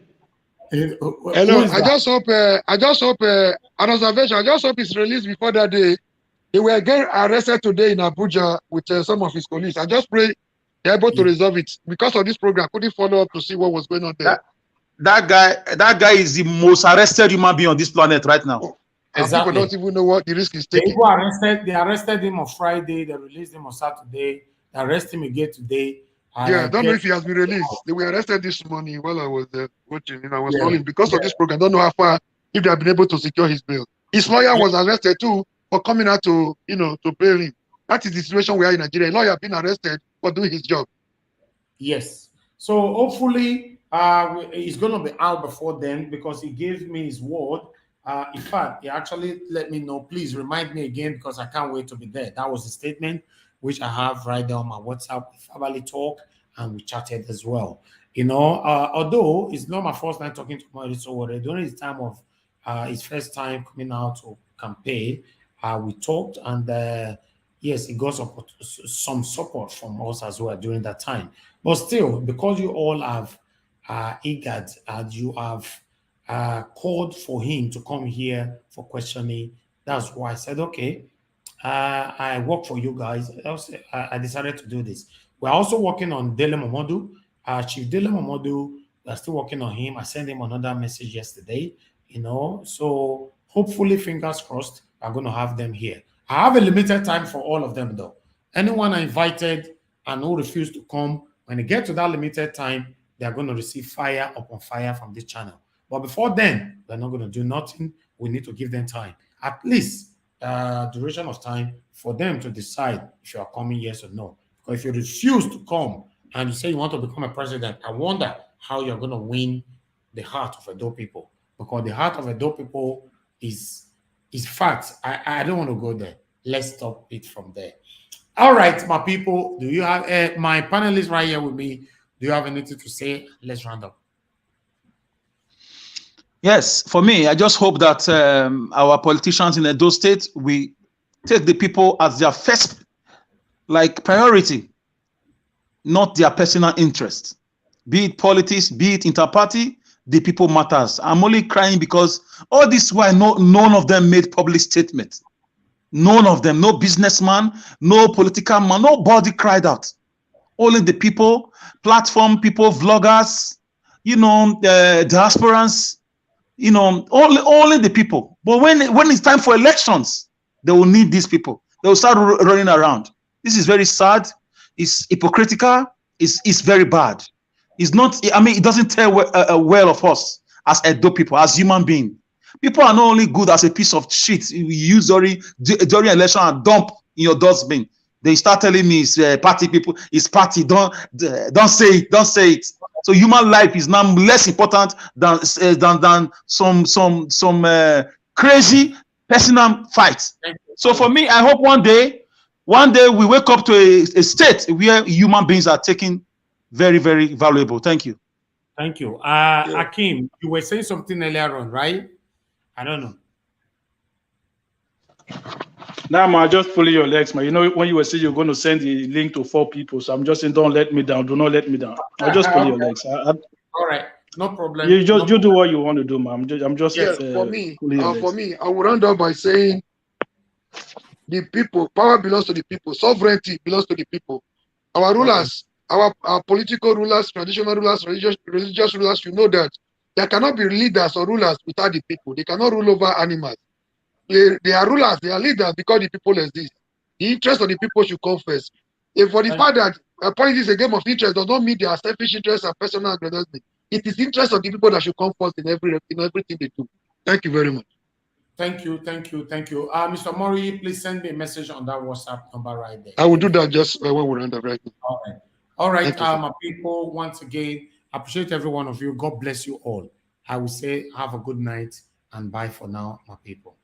Hello. I just hope an observation. I just hope it's released before that day. They were again arrested today in Abuja with some of his colleagues. I just pray they're able to resolve it. Because of this program, couldn't follow up to see what was going on there. That guy is the most arrested human being on this planet right now. Exactly. People don't even know what the risk is taking. They arrested him on Friday. They released him on Saturday. They arrested him again today. Yeah, I don't know if he has been released. They were arrested this morning while I was watching. I was calling because of this program. I don't know how far if they have been able to secure his bail. His lawyer was arrested too for coming out to to bail him. That is the situation we are in Nigeria. A lawyer has been arrested for doing his job. Yes. So hopefully he's going to be out before then because he gave me his word. In fact, he actually let me know, please remind me again because I can't wait to be there. That was the statement which I have right there on my WhatsApp. We verbally talk and we chatted as well. Although it's not my first time talking to Moyele Sowore, during his time of his first time coming out to campaign, we talked and yes, he got some support from us as well during that time. But still, because you all have eager and you have called for him to come here for questioning, that's why I said, okay, I work for you guys. I decided to do this. We're also working on Dele Momodu. Chief Dele Momodu, we're still working on him. I sent him another message yesterday, so hopefully, fingers crossed, I'm going to have them here. I have a limited time for all of them, though. Anyone I invited and who refused to come, when they get to that limited time, they are going to receive fire upon fire from this channel. But before then, they're not going to do nothing. We need to give them time. At least duration of time for them to decide if you are coming, yes or no. Because if you refuse to come and you say you want to become a president, I wonder how you're going to win the heart of Edo people. Because the heart of Edo people is fact. I don't want to go there. Let's stop it from there. All right, my people, do you have my panelists right here with me? Do you have anything to say? Let's round up. Yes, for me, I just hope that our politicians in Edo State, we take the people as their first like priority, not their personal interest. Be it politics, be it interparty, the people matters. I'm only crying because all this while none of them made public statements. None of them, no businessman, no political man, nobody cried out. Only the people, platform people, vloggers, diasporans, only the people. But when it's time for elections, they will need these people. They will start running around. This is very sad. It's hypocritical. It's very bad. It's not. I mean, it doesn't tell well of us as Edo people, as human beings. People are not only good as a piece of shit you use during election and dump in your dustbin. They start telling me it's party people, it's party. Don't say it. Don't say it. So human life is now less important than some crazy personal fight. So for me, I hope one day we wake up to a state where human beings are taken very, very valuable. Thank you. Thank you. Akim, you were saying something earlier on, right? I don't know. Now, man, just pulling your legs, man. You know, when you were saying you're going to send the link to 4 people, so I'm just saying, don't let me down. Do not let me down. I'll just pull your legs. All right, no problem. You do what you want to do, man. I'm just for me, I will round up by saying the people, power belongs to the people, sovereignty belongs to the people. Our rulers, our political rulers, traditional rulers, religious rulers, you know that there cannot be leaders or rulers without the people. They cannot rule over animals. They are rulers, they are leaders because the people exist. The interest of the people should come first. If for the fact that politics is a game of interest does not mean their selfish interests and personal aggrandizement, it is the interest of the people that should come first in everything they do. Thank you very much. Thank you. Mr. Mori, please send me a message on that WhatsApp number right there. I will do that just when we end up right now. All right, my people, once again, appreciate every one of you. God bless you all. I will say have a good night and bye for now, my people.